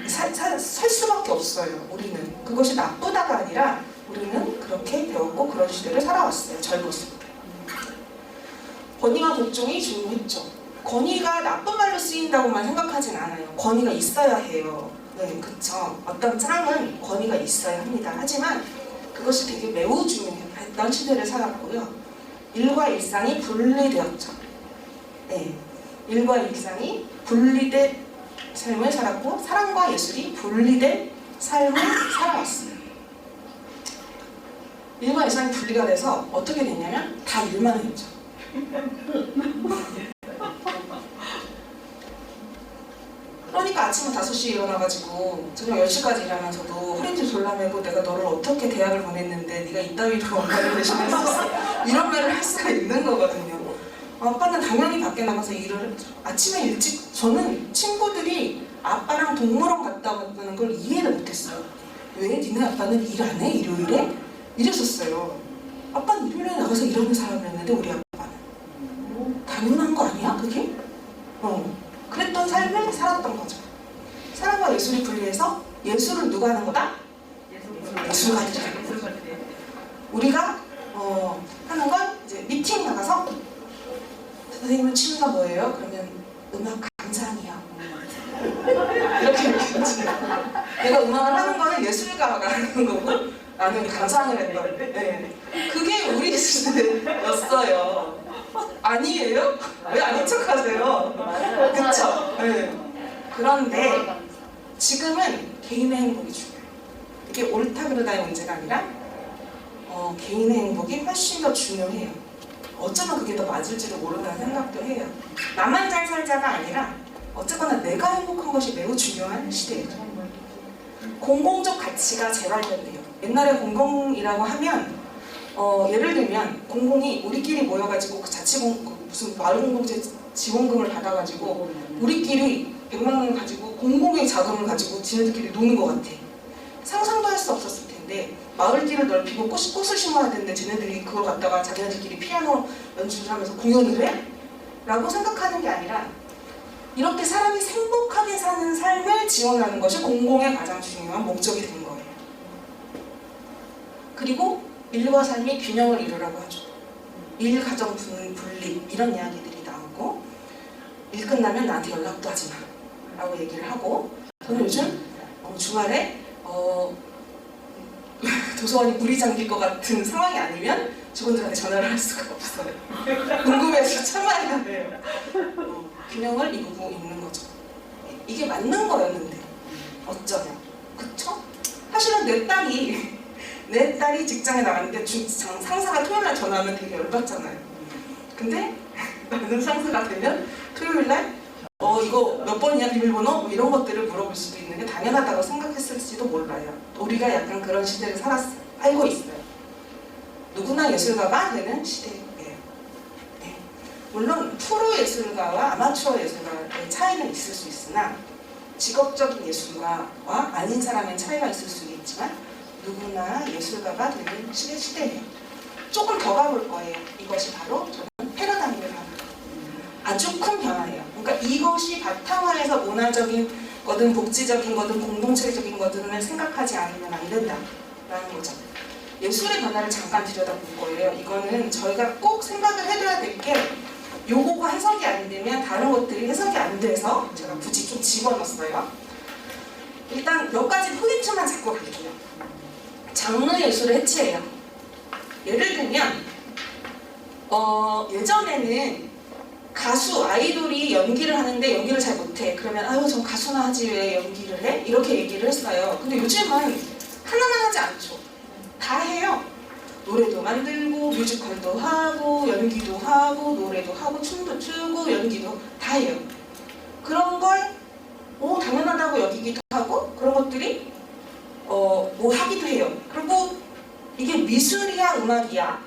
살 수밖에 없어요. 우리는. 그것이 나쁘다가 아니라 우리는 그렇게 배웠고 그런 시대를 살아왔어요. 젊었을 때. 권위와 복종이 중요했죠. 권위가 나쁜 말로 쓰인다고만 생각하진 않아요. 권위가 있어야 해요. 네, 그쵸. 어떤 짱은 권위가 있어야 합니다. 하지만 그것이 되게 매우 중요했던 시대를 살았고요. 일과 일상이 분리되었죠. 네, 일과 일상이 분리된 삶을 살았고 사랑과 예술이 분리된 삶을 살아왔어요. 일과 일상이 분리가 돼서 어떻게 됐냐면 다 일만 했죠. 그러니까 아침에 5시에 일어나가지고 저녁 10시까지 일하면서도 허리띠 졸라매고 내가 너를 어떻게 대학을 보냈는데 네가 이따위로 엄마를 대신할 수 있어? 이런 말을 할 수가 있는 거거든요. 아빠는 당연히 밖에 나가서 일을 아침에 일찍 저는 친구들이 아빠랑 동물원 갔다 왔다는 걸 이해를 못했어요. 왜? 니네 아빠는 일 안 해? 일요일에? 이랬었어요. 아빠는 일요일에 나가서 일하는 사람이었는데 우리 아빠는 당연한 거 아니야? 그게? 그랬던 삶을 살았던 거죠. 사랑과 예술이 분리해서 예술을 누가 하는 거다? 예술가들이. 우리가 하는 건 이제 미팅 나가서 선생님은 취미가 뭐예요? 그러면 음악 감상이야. 이렇게 얘기하지. 내가 음악을 하는 거는 예술가가 하는 거고 나는 감상을 했던. 네. 그게 우리 시대였어요. 아니에요? 왜 아닌 척하세요? 그쵸? 네. 그런데 지금은 개인의 행복이 중요해요. 이게 옳다 그르다의 문제가 아니라 개인의 행복이 훨씬 더 중요해요. 어쩌면 그게 더 맞을지도 모른다는 생각도 해요. 나만 잘 살자가 아니라 어쨌거나 내가 행복한 것이 매우 중요한 시대예요. 공공적 가치가 재발견돼요. 옛날에 공공이라고 하면 예를 들면 공공이 우리끼리 모여가지고 그 무슨 마을 공동체 지원금을 받아가지고 우리끼리 100만 원을 가지고 공공의 자금을 가지고 지네들끼리 노는 것 같아. 상상도 할 수 없었을 텐데 마을길을 넓히고 꽃을 심어야 되는데 쟤네들이 그걸 갖다가 자기네들끼리 피아노 연주를 하면서 공연을 해? 라고 생각하는 게 아니라 이렇게 사람이 행복하게 사는 삶을 지원하는 것이 공공의 가장 중요한 목적이 된 거예요. 그리고 일과 삶이 균형을 이루라고 하죠. 일, 가정, 분립 이런 이야기들이 나오고 일 끝나면 나한테 연락도 하지 마 라고 얘기를 하고 저는 요즘 주말에 도서관이 물이 잠길 것 같은 상황이 아니면 직원들한테 전화를 할 수가 없어요. 궁금해서 참아야 돼요. 균형을 이루고 있는 거죠. 이게 맞는 거였는데 어쩌면. 그쵸? 사실은 내 딸이 직장에 나갔는데 상사가 토요일날 전화하면 되게 열받잖아요. 근데 나는 상사가 되면 토요일날 이거 몇 번이냐 비밀번호? 뭐 이런 것들을 물어볼 수도 있는 게 당연하다고 생각했을지도 몰라요. 우리가 약간 그런 시대를 알고 있어요. 누구나 예술가가 되는 시대예요. 네. 물론 프로 예술가와 아마추어 예술가의 차이는 있을 수 있으나 직업적인 예술가와 아닌 사람의 차이가 있을 수 있지만 누구나 예술가가 되는 시대예요. 조금 더 가볼 거예요. 이것이 바로 저는 패러다임의 변화. 아주 큰 변화예요. 그러니까 이것이 바탕화해서 문화적인 거든 복지적인 거든 공동체적인 거든을 생각하지 않으면 안 된다라는 거죠. 예술의 변화를 잠깐 들여다볼 거예요. 이거는 저희가 꼭 생각을 해둬야 될 게 요거가 해석이 안 되면 다른 것들이 해석이 안 돼서 제가 굳이 좀 집어넣었어요. 일단 몇 가지 포인트만 잡고 갈게요. 장르 예술의 해체예요. 예를 들면 예전에는 가수, 아이돌이 연기를 하는데 연기를 잘 못해. 그러면 아유 전 가수나 하지 왜 연기를 해? 이렇게 얘기를 했어요. 근데 요즘은 하나만 하지 않죠. 다 해요. 노래도 만들고 뮤지컬도 하고 연기도 하고 노래도 하고 춤도 추고 연기도 다 해요. 그런 걸 당연하다고 여기기도 하고 그런 것들이 뭐 하기도 해요. 그리고 이게 미술이야 음악이야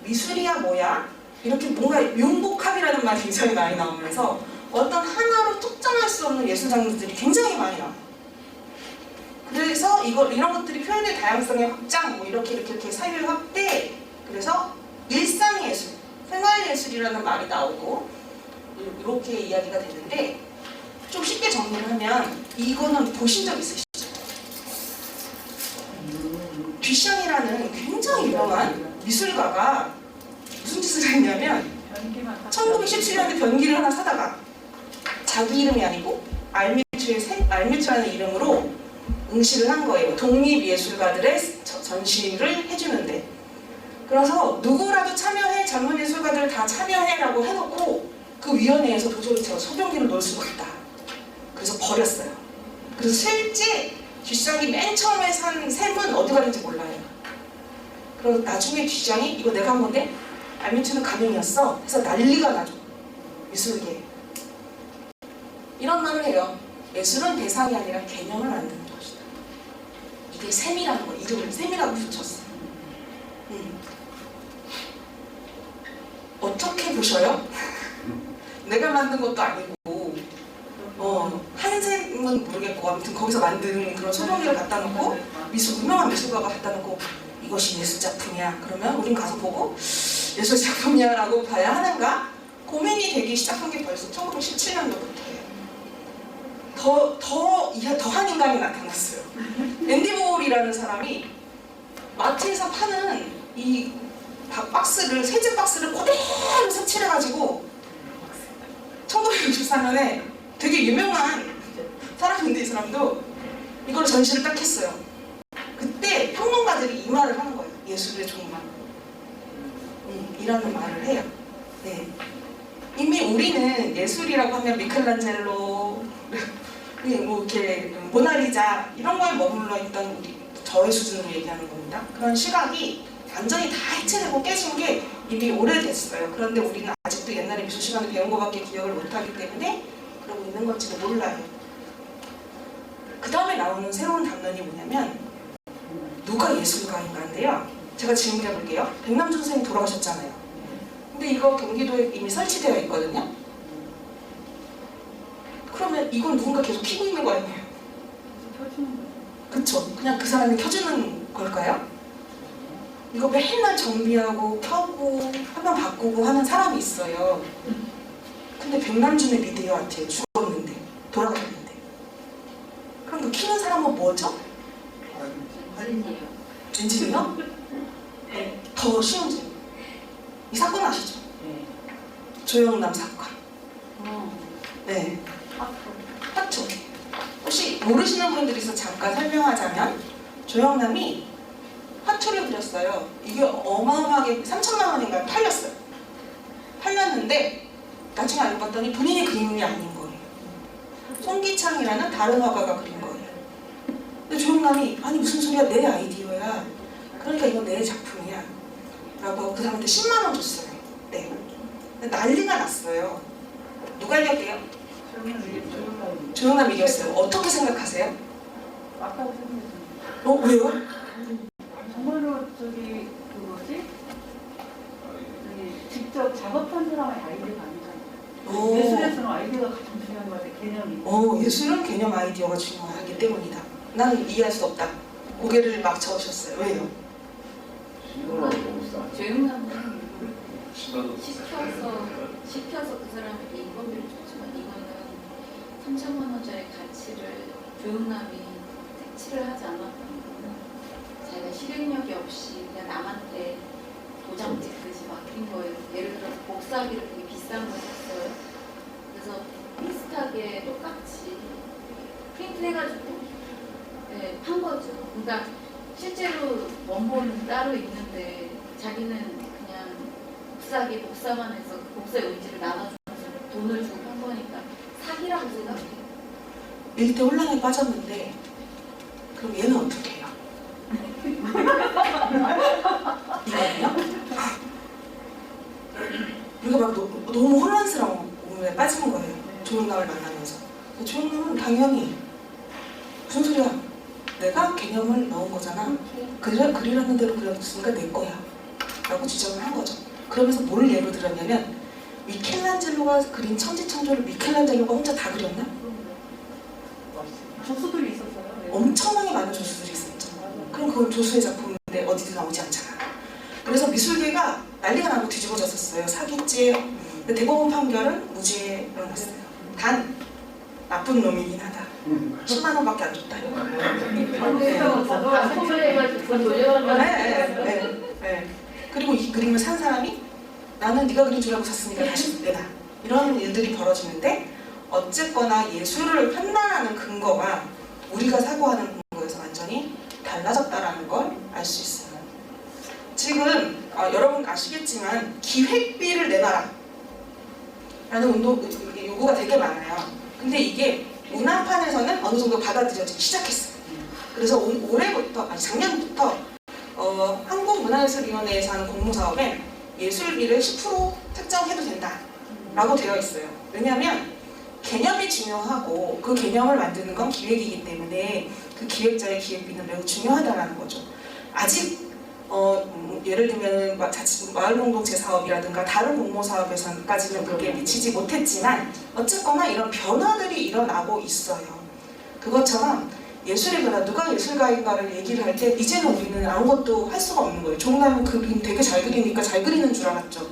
미술이야 뭐야 이렇게 뭔가 융복합이라는 말이 굉장히 많이 나오면서 어떤 하나로 특정할 수 없는 예술 장르들이 굉장히 많이 나와요. 그래서 이런 것들이 표현의 다양성의 확장 뭐 이렇게 사유의 확대 그래서 일상예술, 생활예술이라는 말이 나오고 이렇게 이야기가 되는데 좀 쉽게 정리를 하면 이거는 보신 적 있으시죠? 듀샹이라는 굉장히 유명한 미술가가 무슨 짓을 했냐면 1917년에 변기를 하나 사다가 자기 이름이 아니고 알미추라는 이름으로 응시를 한 거예요. 독립예술가들의 전시를 해주는데 그래서 누구라도 참여해 젊은 예술가들 다 참여해라고 해놓고 그 위원회에서 도저히 저 소변기를 놓을 수가 없다. 그래서 버렸어요. 그래서 실제 듀샹이 맨 처음에 산 샘은 어디 가는지 몰라요. 그리고 나중에 듀샹이 이거 내가 한 건데 알미추는 가명이었어. 해서 난리가 나죠. 미술계. 이런 말을 해요. 예술은 대상이 아니라 개념을 만드는 것이다. 이게 샘이라는 거, 이름을 샘이라고 붙였어요. 어떻게 보셔요? 내가 만든 것도 아니고 한 샘은 모르겠고 아무튼 거기서 만든 그런 소정기를 갖다 놓고 유명한 미술가가 갖다 놓고 이것이 예술작품이야. 그러면 우린 가서 보고 예술작품이야 라고 봐야 하는가? 고민이 되기 시작한 게 벌써 1917년도부터예요. 더한 인간이 나타났어요. 앤디 보홀이라는 사람이 마트에서 파는 이 박스를 세제 박스를 그대로 색칠해가지고 1964년에 되게 유명한 사람인데 이 사람도 이걸 전시를 딱 했어요. 그때 평론가들이 이 말을 하는 거예요. 예술의 종말. 이라는 말을 해요. 네. 이미 우리는 예술이라고 하면 미켈란젤로 뭐 이렇게 모나리자 이런 거에 머물러 있던 우리 저의 수준으로 얘기하는 겁니다. 그런 시각이 완전히 다 해체되고 깨진 게 이미 오래됐어요. 그런데 우리는 아직도 옛날에 미술 시간에 배운 것밖에 기억을 못하기 때문에 그러고 있는 건지도 몰라요. 그 다음에 나오는 새로운 담론이 뭐냐면 누가 예술가인가인데요. 제가 질문해 볼게요. 백남준 선생님 돌아가셨잖아요. 근데 이거 경기도에 이미 설치되어 있거든요. 그러면 이건 누군가 계속 켜고 있는 거 아니에요? 그쵸? 그냥 그 사람이 켜주는 걸까요? 이거 맨날 정비하고 켜고 화면 바꾸고 하는 사람이 있어요. 근데 백남준의 미디어 아트에 죽었는데 돌아가셨는데 그럼 그 키는 사람은 뭐죠? 관리예요. 엔지니어? 네. 더 쉬운 질문. 이 사건 아시죠? 네. 조영남 사건. 네. 화초. 혹시 모르시는 분들이 있어 잠깐 설명하자면 조영남이 화초를 그렸어요. 이게 어마어마하게 3천만 원인가 팔렸어요. 팔렸는데 나중에 알고 봤더니 본인이 그림이 아닌 거예요. 송기창이라는 다른 화가가 그린 거예요. 근데 조영남이 아니 무슨 소리야 내 아이디어야. 그러니까 이건 내 작품이야. 라고 그 사람한테 10만 원 줬어요. 네. 근데 난리가 났어요. 누가 이겼대요? 조영남이 이겼어요. 어떻게 생각하세요? 맞다고 생각했어요. 왜요? 정말로 저기 직접 작업한 사람의 아이디어가 아니잖아요. 예술에서는 아이디어가 가장 중요한 것 같아요. 개념이. 예술은 개념 아이디어가 중요하기 때문이다. 나는 이해할 수 없다. 고개를 막 저으셨어요. 왜요? 조영남은 신나도 시켜서 그 사람에게 인건비를 줬지만 이거는 3천만 원짜리 가치를 조영남이 색칠을 하지 않았다는 거는 자기가 실행력이 없이 그냥 남한테 도장 찍듯이 맡긴 거예요. 예를 들어서 복사기를 되게 비싼 걸 샀어요. 그래서 비슷하게 똑같이 프린트해가지고 판 거죠. 그러니까 실제로 원본은 따로 있는데 자기는 그냥 복사기 복사만 해서 그 복사 용지를 나눠주면서 돈을 주고 판 거니까 사기라고 생각해요. 일대 혼란에 빠졌는데 그럼 얘는 어떻게 해요? 우리가 막 너무 혼란스러움에 빠지는 거예요. 조용남을 만나면서. 조용남은 당연히 무슨 소리야? 내가 개념을 넣은 거잖아. 그리라는 대로 그렸으니까 내 거야. 라고 주장을 한 거죠. 그러면서 뭘 예로 들었냐면 미켈란젤로가 그린 천지창조를 미켈란젤로가 혼자 다 그렸나? 조수들이 있었어요. 네. 엄청나게 많은 조수들이 있었죠. 그럼 그건 조수의 작품인데 어디도 나오지 않잖아. 그래서 미술계가 난리가 나고 뒤집어졌었어요. 사기죄. 근데 대법원 판결은 무죄에 일어났어요. 단 나쁜 놈이긴 하다. 10만 원밖에 안 줬다. 한국에서 자동화 소멸해가지고 그건 돌려가는 네. 그리고 이 그림을 산 사람이 나는 네가 그린 줄 알고 샀으니까 다시 내놔. 이런 일들이 벌어지는데 어쨌거나 예술을 판단하는 근거가 우리가 사고하는 근거에서 완전히 달라졌다는 걸 알 수 있어요. 지금 여러분 아시겠지만 기획비를 내놔라 라는 요구가 되게 많아요. 근데 이게 문화판에서는 어느 정도 받아들여지기 시작했어요. 그래서 작년부터 한국문화예술위원회에서 하는 공모사업에 예술비를 10% 책정해도 된다라고 되어 있어요. 왜냐하면 개념이 중요하고 그 개념을 만드는 건 기획이기 때문에 그 기획자의 기획비는 매우 중요하다는 거죠. 아직 예를 들면 마을공동체 사업이라든가 다른 공모사업에서까지는 그게 미치지 못했지만 어쨌거나 이런 변화들이 일어나고 있어요. 그것처럼 예술의 변화, 누가 예술가인가를 얘기를 할 때 이제는 우리는 아무것도 할 수가 없는 거예요. 종남은 그림 되게 잘 그리니까 잘 그리는 줄 알았죠.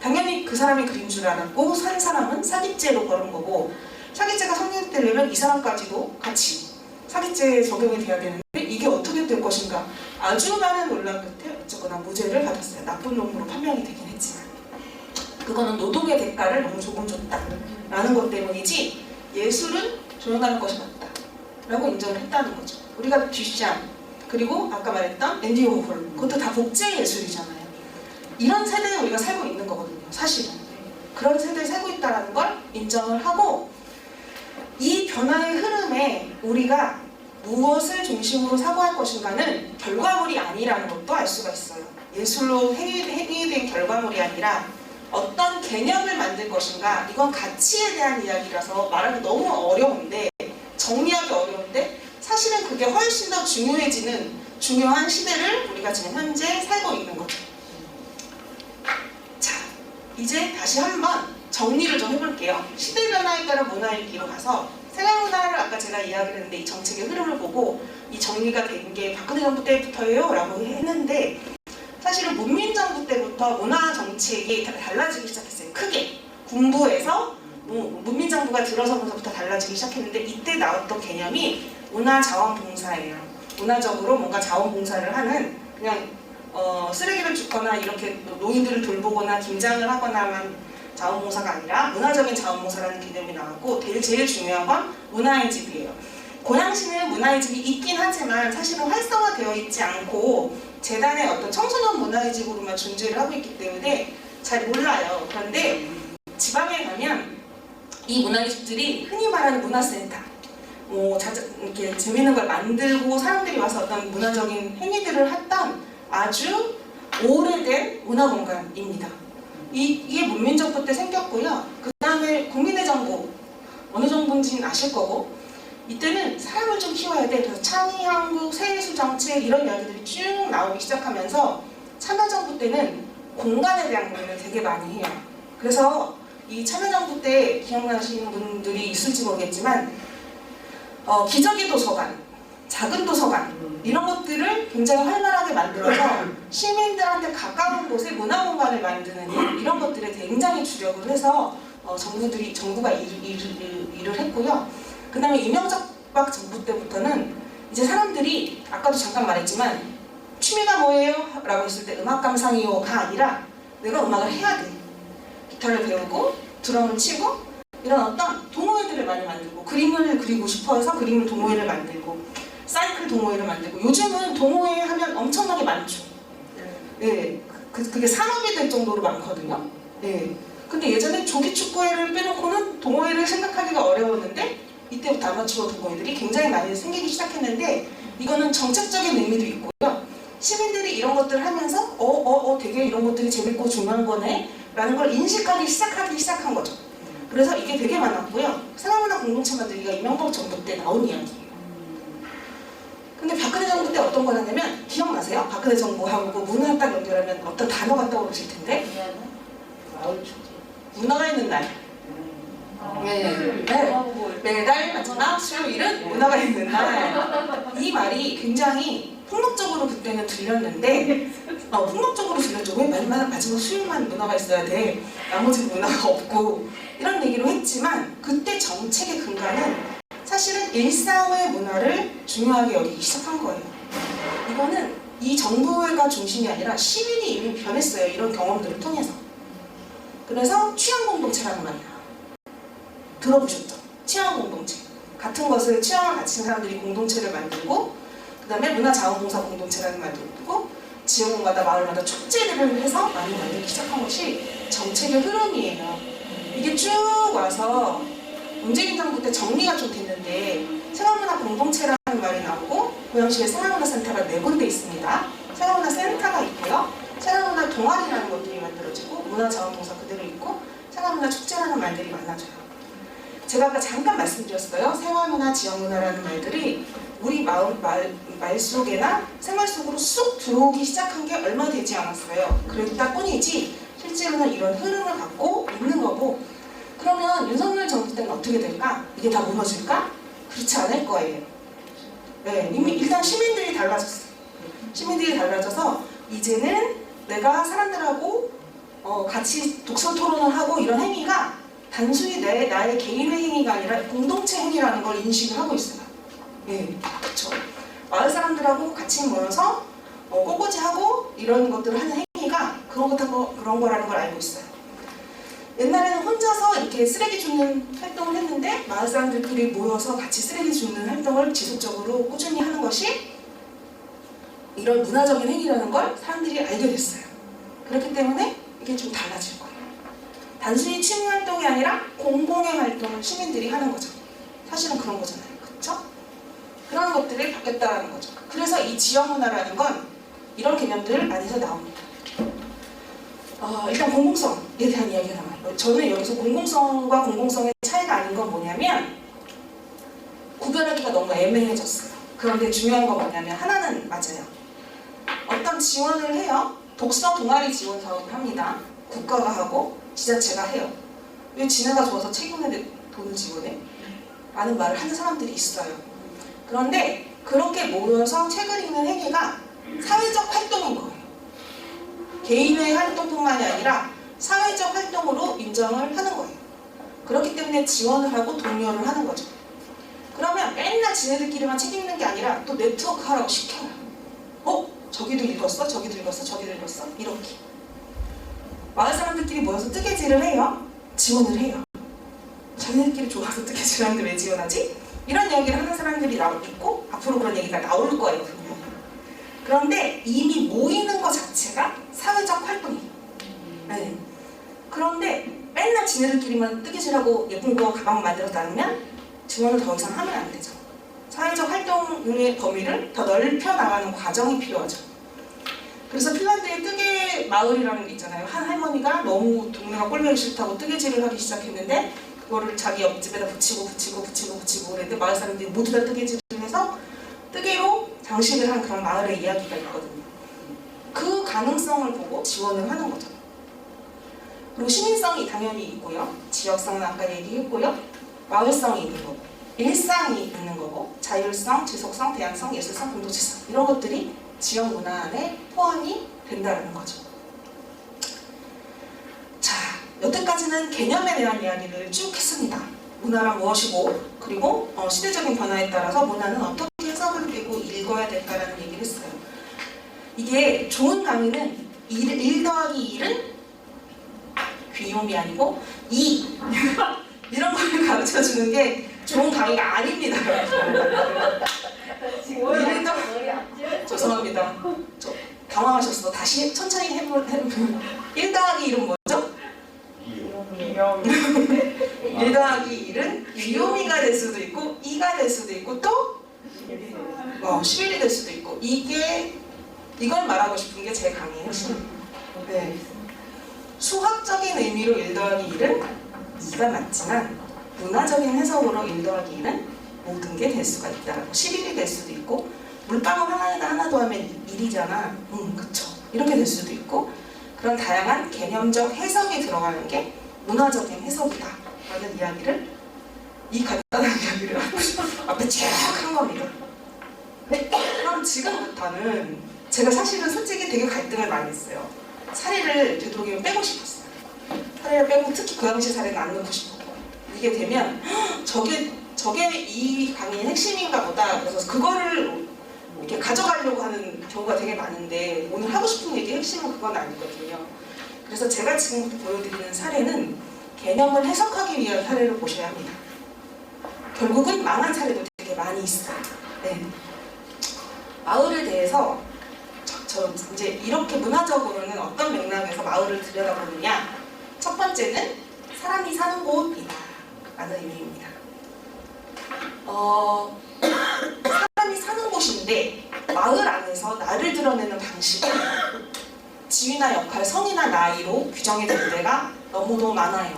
당연히 그 사람이 그린 줄 알았고 산 사람은 사기죄로 걸은 거고 사기죄가 성립되려면 이 사람까지도 같이 사기죄에 적용이 돼야 되는데 이게 어떻게 될 것인가 아주 많은 논란 끝에 어쨌거나 무죄를 받았어요. 나쁜 놈으로 판명이 되긴 했지만 그거는 노동의 대가를 너무 조금 줬다라는 것 때문이지 예술은 조용하는 것이 맞다 라고 인정을 했다는 거죠. 우리가 듀샴 그리고 아까 말했던 앤디 워홀 그것도 다 복제 예술이잖아요. 이런 세대에 우리가 살고 있는 거거든요. 사실은 그런 세대에 살고 있다는 걸 인정을 하고 이 변화의 흐름에 우리가 무엇을 중심으로 사고할 것인가는 결과물이 아니라는 것도 알 수가 있어요. 예술로 행위된 결과물이 아니라 어떤 개념을 만들 것인가 이건 가치에 대한 이야기라서 말하기 너무 어려운데 정리하기 어려운데 사실은 그게 훨씬 더 중요해지는 중요한 시대를 우리가 지금 현재 살고 있는 거죠. 자, 이제 다시 한번 정리를 좀 해볼게요. 시대 변화에 따른 문화읽기로 가서 생활문화를 아까 제가 이야기를 했는데 이 정책의 흐름을 보고 이 정리가 된 게 박근혜 정부 때부터예요 라고 했는데 사실은 문민정부 때부터 문화 정책이 달라지기 시작했어요. 크게 군부에서 문민정부가 들어서면서부터 달라지기 시작했는데 이때 나왔던 개념이 문화자원봉사예요. 문화적으로 뭔가 자원봉사를 하는 그냥 쓰레기를 줍거나 이렇게 노인들을 돌보거나 김장을 하거나만 자원봉사가 아니라 문화적인 자원봉사라는 개념이 나왔고 제일 중요한 건 문화의 집이에요. 고양시는 문화의 집이 있긴 하지만 사실은 활성화되어 있지 않고 재단의 어떤 청소년 문화의 집으로만 존재를 하고 있기 때문에 잘 몰라요. 그런데 지방에 가면 이 문화의 집들이 흔히 말하는 문화센터 이렇게 재밌는 걸 만들고 사람들이 와서 어떤 문화적인 행위들을 했던 아주 오래된 문화공간입니다. 이게 문민정부 때 생겼고요. 그 다음에 국민의 정부, 어느 정부인지는 아실 거고 이때는 사람을 좀 키워야 돼. 그래서 창의한국, 새예술정책 이런 이야기들이 쭉 나오기 시작하면서 참여정부 때는 공간에 대한 고민을 되게 많이 해요. 그래서 이 참여정부 때 기억나시는 분들이 있을지 모르겠지만 기저귀 도서관, 작은 도서관 이런 것들을 굉장히 활발하게 만들어서 시민들한테 가까운 곳에 문화공간을 만드는 이런 것들에 굉장히 주력을 해서 정부가 일을 했고요. 그 다음에 이명박 정부 때부터는 이제 사람들이 아까도 잠깐 말했지만 취미가 뭐예요? 라고 했을 때 음악 감상이요가 아니라 내가 음악을 해야 돼. 기타를 배우고 드럼을 치고 이런 어떤 동호회들을 많이 만들고 그림을 그리고 싶어서 그림을 동호회를 만들고 사이클 동호회를 만들고 요즘은 동호회 하면 엄청나게 많죠. 네, 그게 산업이 될 정도로 많거든요. 네. 근데 예전에 조기축구회를 빼놓고는 동호회를 생각하기가 어려웠는데 이때부터 아마추어 동호회들이 굉장히 많이 생기기 시작했는데 이거는 정책적인 의미도 있고요. 시민들이 이런 것들을 하면서 되게 이런 것들이 재밌고 중요한 거네 라는 걸 인식하기 시작한 거죠. 그래서 이게 되게 많았고요. 생활문화 공동체 만들기가 이명박 정부 때 나온 이야기예요. 근데 박근혜 정부 때 어떤 거냐면 기억나세요? 박근혜 정부하고 문화 딱 연결하면 어떤 단어가 떠오르실 텐데 문화가 있는 날. 네. 매달 마지막 수요일은 문화가 있는 날. 이 말이 굉장히 폭력적으로 그때는 들렸는데 폭력적으로 들렸죠. 왜 마지막 수요일만 문화가 있어야 돼? 나머지 문화가 없고 이런 얘기로 했지만 그때 정책의 근간은 사실은 일상의 문화를 중요하게 여기기 시작한 거예요. 이거는 이 정부가 중심이 아니라 시민이 이미 변했어요. 이런 경험들을 통해서. 그래서 취향 공동체라는 말이야. 들어보셨죠? 취향 공동체. 같은 것을 취향을 가진 사람들이 공동체를 만들고 그 다음에 문화자원봉사 공동체라는 말도 있고 지역마다 마을마다 축제를 해서 많이 만들기 시작한 것이 정책의 흐름이에요. 이게 쭉 와서 문재인 정부 때 정리가 좀 됐는데 생활문화 공동체라는 말이 나오고 고양시에 생활문화센터가 4군데 있습니다. 생활문화센터가 있고요. 생활문화 동아리라는 것들이 만들어지고 문화자원봉사 그대로 있고 생활문화 축제라는 말들이 많아져요. 제가 아까 잠깐 말씀드렸어요. 생활문화, 지역문화라는 말들이 우리 말 속에나 생활 속으로 쑥 들어오기 시작한 게 얼마 되지 않았어요. 그랬다 뿐이지 실제로는 이런 흐름을 갖고 있는 거고 그러면 윤석열 정부 때는 어떻게 될까? 이게 다 무너질까? 그렇지 않을 거예요. 네, 이미 일단 시민들이 달라졌어요. 시민들이 달라져서 이제는 내가 사람들하고 같이 독서 토론을 하고 이런 행위가 단순히 나의 개인의 행위가 아니라 공동체 행위라는 걸 인식을 하고 있어요. 네, 그렇죠. 마을 사람들하고 같이 모여서 꽃꽂이하고 이런 것들을 하는 행위가 그런 거라는 걸 알고 있어요. 옛날에는 혼자서 이렇게 쓰레기 줍는 활동을 했는데 마을 사람들끼리 모여서 같이 쓰레기 줍는 활동을 지속적으로 꾸준히 하는 것이 이런 문화적인 행위라는 걸 사람들이 알게 됐어요. 그렇기 때문에 이게 좀 달라질 거예요. 단순히 취미 활동이 아니라 공공의 활동을 시민들이 하는 거죠. 사실은 그런 거잖아요. 그렇죠? 그런 것들이 바뀌었다는 거죠. 그래서 이 지역문화라는 건 이런 개념들 안에서 나옵니다. 일단 공공성에 대한 이야기가 나와요. 저는 여기서 공공성과 공공성의 차이가 아닌 건 뭐냐면 구별하기가 너무 애매해졌어요. 그런데 중요한 건 뭐냐면 하나는 맞아요. 어떤 지원을 해요. 독서 동아리 지원 사업을 합니다. 국가가 하고 지자체가 해요. 왜 지네가 좋아서 책임에 돈을 지원해? 라는 말을 하는 사람들이 있어요. 그런데 그렇게 모여서 책을 읽는 행위가 사회적 활동인 거예요. 개인의 활동뿐만이 아니라 사회적 활동으로 인정을 하는 거예요. 그렇기 때문에 지원을 하고 독려를 하는 거죠. 그러면 맨날 지네들끼리만 책 읽는 게 아니라 또 네트워크 하라고 시켜요. 저기도 읽었어? 저기도 읽었어? 저기도 읽었어? 이렇게. 마을 사람들끼리 모여서 뜨개질을 해요. 지원을 해요. 자기네들끼리 좋아서 뜨개질 하는데 왜 지원하지? 이런 이야기를 하는 사람들이 있고 앞으로 그런 얘기가 나올 거예요. 분명히. 그런데 이미 모이는 것 자체가 사회적 활동이에요. 네. 그런데 맨날 지네들끼리만 뜨개질하고 예쁜 거 가방 만들었다면 지원을 더 이상 하면 안 되죠. 사회적 활동의 범위를 더 넓혀 나가는 과정이 필요하죠. 그래서 핀란드의 뜨개 마을이라는 게 있잖아요. 한 할머니가 너무 동네가 꼴보기 싫다고 뜨개질을 하기 시작했는데 그거를 자기 옆집에다 붙이고 그랬는데 마을 사람들이 모두 다 뜨개질을 해서 뜨개로 장식을 한 그런 마을의 이야기가 있거든요. 그 가능성을 보고 지원을 하는 거죠. 그리고 시민성이 당연히 있고요. 지역성은 아까 얘기했고요. 마을성이 있는 거고 일상이 있는 거고 자율성, 지속성, 대안성, 예술성, 공동체성 이런 것들이 지역 문화 안에 포함이 된다는 거죠. 자, 여태까지는 개념에 대한 이야기를 쭉 했습니다. 문화란 무엇이고 그리고 시대적인 변화에 따라서 문화는 어떻게 해석을 되고 읽어야 될까라는 얘기를 했어요. 이게 좋은 강의는 1 더하기 1은 귀요미 아니고 2 이런 걸 가르쳐주는 게 좋은 강의가 아닙니다. 죄송합니다. 저 당황하셨어. 다시 천천히 해보면 1 더하기 1은 뭐죠? 1 더하기 1은 귀요미가 될 수도 있고 2가 될 수도 있고 또 11이 될 수도 있고, 이걸 말하고 싶은 게 제 강의의 핵심입니다. 네. 수학적인 의미로 1 더하기 1은 2가 맞지만 문화적인 해석으로 1 더하기 1은 모든 게 될 수가 있다라고 11이 될 수도 있고 물방울 하나에다 하나 더하면 1이잖아. 그쵸. 이렇게 될 수도 있고 그런 다양한 개념적 해석이 들어가는 게 문화적인 해석이다 라는 이야기를 이 간단한 이야기를 앞에 쫙 한 겁니다. 그럼 지금부터는 제가 사실은 솔직히 되게 갈등을 많이 했어요. 사례를 되도록이면 빼고 싶었어요. 사례를 빼고 특히 그 당시 사례는 안 넣고 싶었고 이게 되면 저게 이 강의의 핵심인가 보다. 그래서 그거를 이렇게 가져가려고 하는 경우가 되게 많은데 오늘 하고 싶은 얘기 핵심은 그건 아니거든요. 그래서 제가 지금부터 보여드리는 사례는 개념을 해석하기 위한 사례를 보셔야 합니다. 결국은 망한 사례도 되게 많이 있어요. 네. 마을에 대해서 저 이제 이렇게 문화적으로는 어떤 맥락에서 마을을 들여다보느냐. 첫 번째는 사람이 사는 곳이다 라는 의미입니다. 사람이 사는 곳인데 마을 안에서 나를 드러내는 방식은 지위나 역할, 성이나 나이로 규정이 될 때가 너무도 많아요.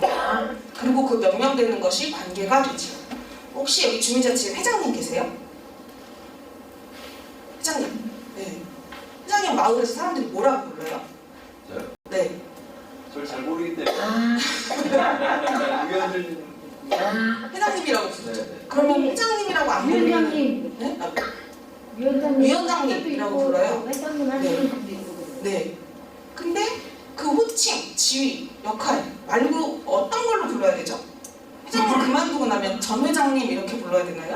그리고 그 명명되는 것이 관계가 되죠. 혹시 여기 주민자치 회장님 계세요? 회장님. 네. 회장님 마을에서 사람들이 뭐라고 불러요? 저요? 네. 저를 잘 모르기 때문에 의원들 회장님이라고 부르죠. 네. 그러면 회장님이라고 안 부르면 위원장님, 네? 위원장님이라고 불러요? 회장님 하시는 분도 있고. 네. 근데 그 호칭, 지위, 역할 말고 어떤 걸로 불러야 되죠? 회장님 그만두고 나면 전 회장님 이렇게 불러야 되나요?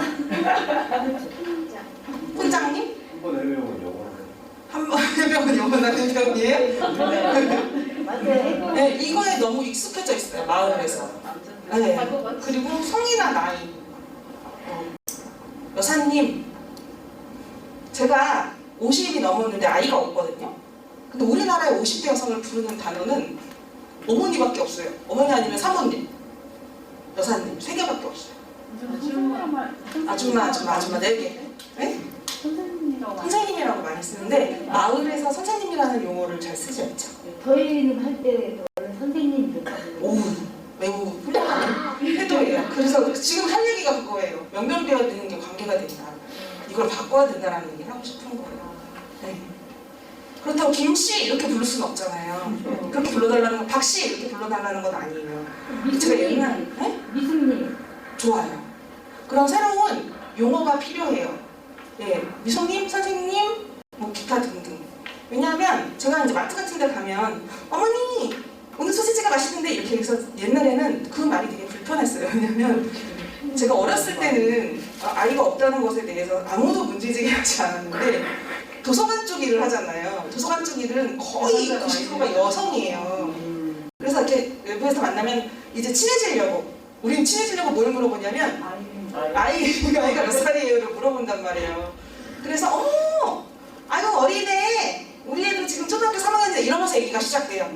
훈장님? 한번 해보면 영어로 한 번 해병은 영원한 해병이에요? 맞아요. 네, 이거에 너무 익숙해져 있어요, 마을에서. 네. 그리고 성이나 나이. 여사님, 제가 50이 넘었는데 아이가 없거든요. 근데 우리나라의 50대 여성을 부르는 단어는 어머니밖에 없어요. 어머니 아니면 사모님, 여사님 3개밖에 없어요. 아줌마, 4개. 네? 선생님이라고 많이 쓰는데 마을에서 선생님이라는 용어를 잘 쓰지 않죠. 저희는 할 때 원래 선생님이 됐거든요. 오, 매우 훌륭한 태도예요. 그래서 지금 할 얘기가 그거예요. 명명되어 있는 게 관계가 된다. 이걸 바꿔야 된다라는 얘기를 하고 싶은 거예요. 네. 그렇다고 김씨 이렇게 부를 수는 없잖아요. 그렇게 불러달라는 건 박씨 이렇게 불러달라는 건 아니에요. 제가 옛날 네? 미숙님. 좋아요. 그런 새로운 용어가 필요해요. 네, 미소님, 선생님, 뭐 기타 등등. 왜냐하면 제가 이제 마트 같은 데 가면 어머니 오늘 소시지가 맛있는데 이렇게 해서 옛날에는 그 말이 되게 불편했어요. 왜냐면 제가 어렸을 때는 아이가 없다는 것에 대해서 아무도 문제제기하지 않았는데 도서관 쪽 일을 하잖아요. 도서관 쪽 일은 거의 90%가 여성이에요. 그래서 이렇게 외부에서 만나면 이제 친해지려고 우린 친해지려고 뭘 물어보냐면 아이가 몇 살이에요를 물어본단 말이에요. 그래서 아유 어리네 우리 애들 지금 초등학교 3학년인데 이러면서 얘기가 시작돼요.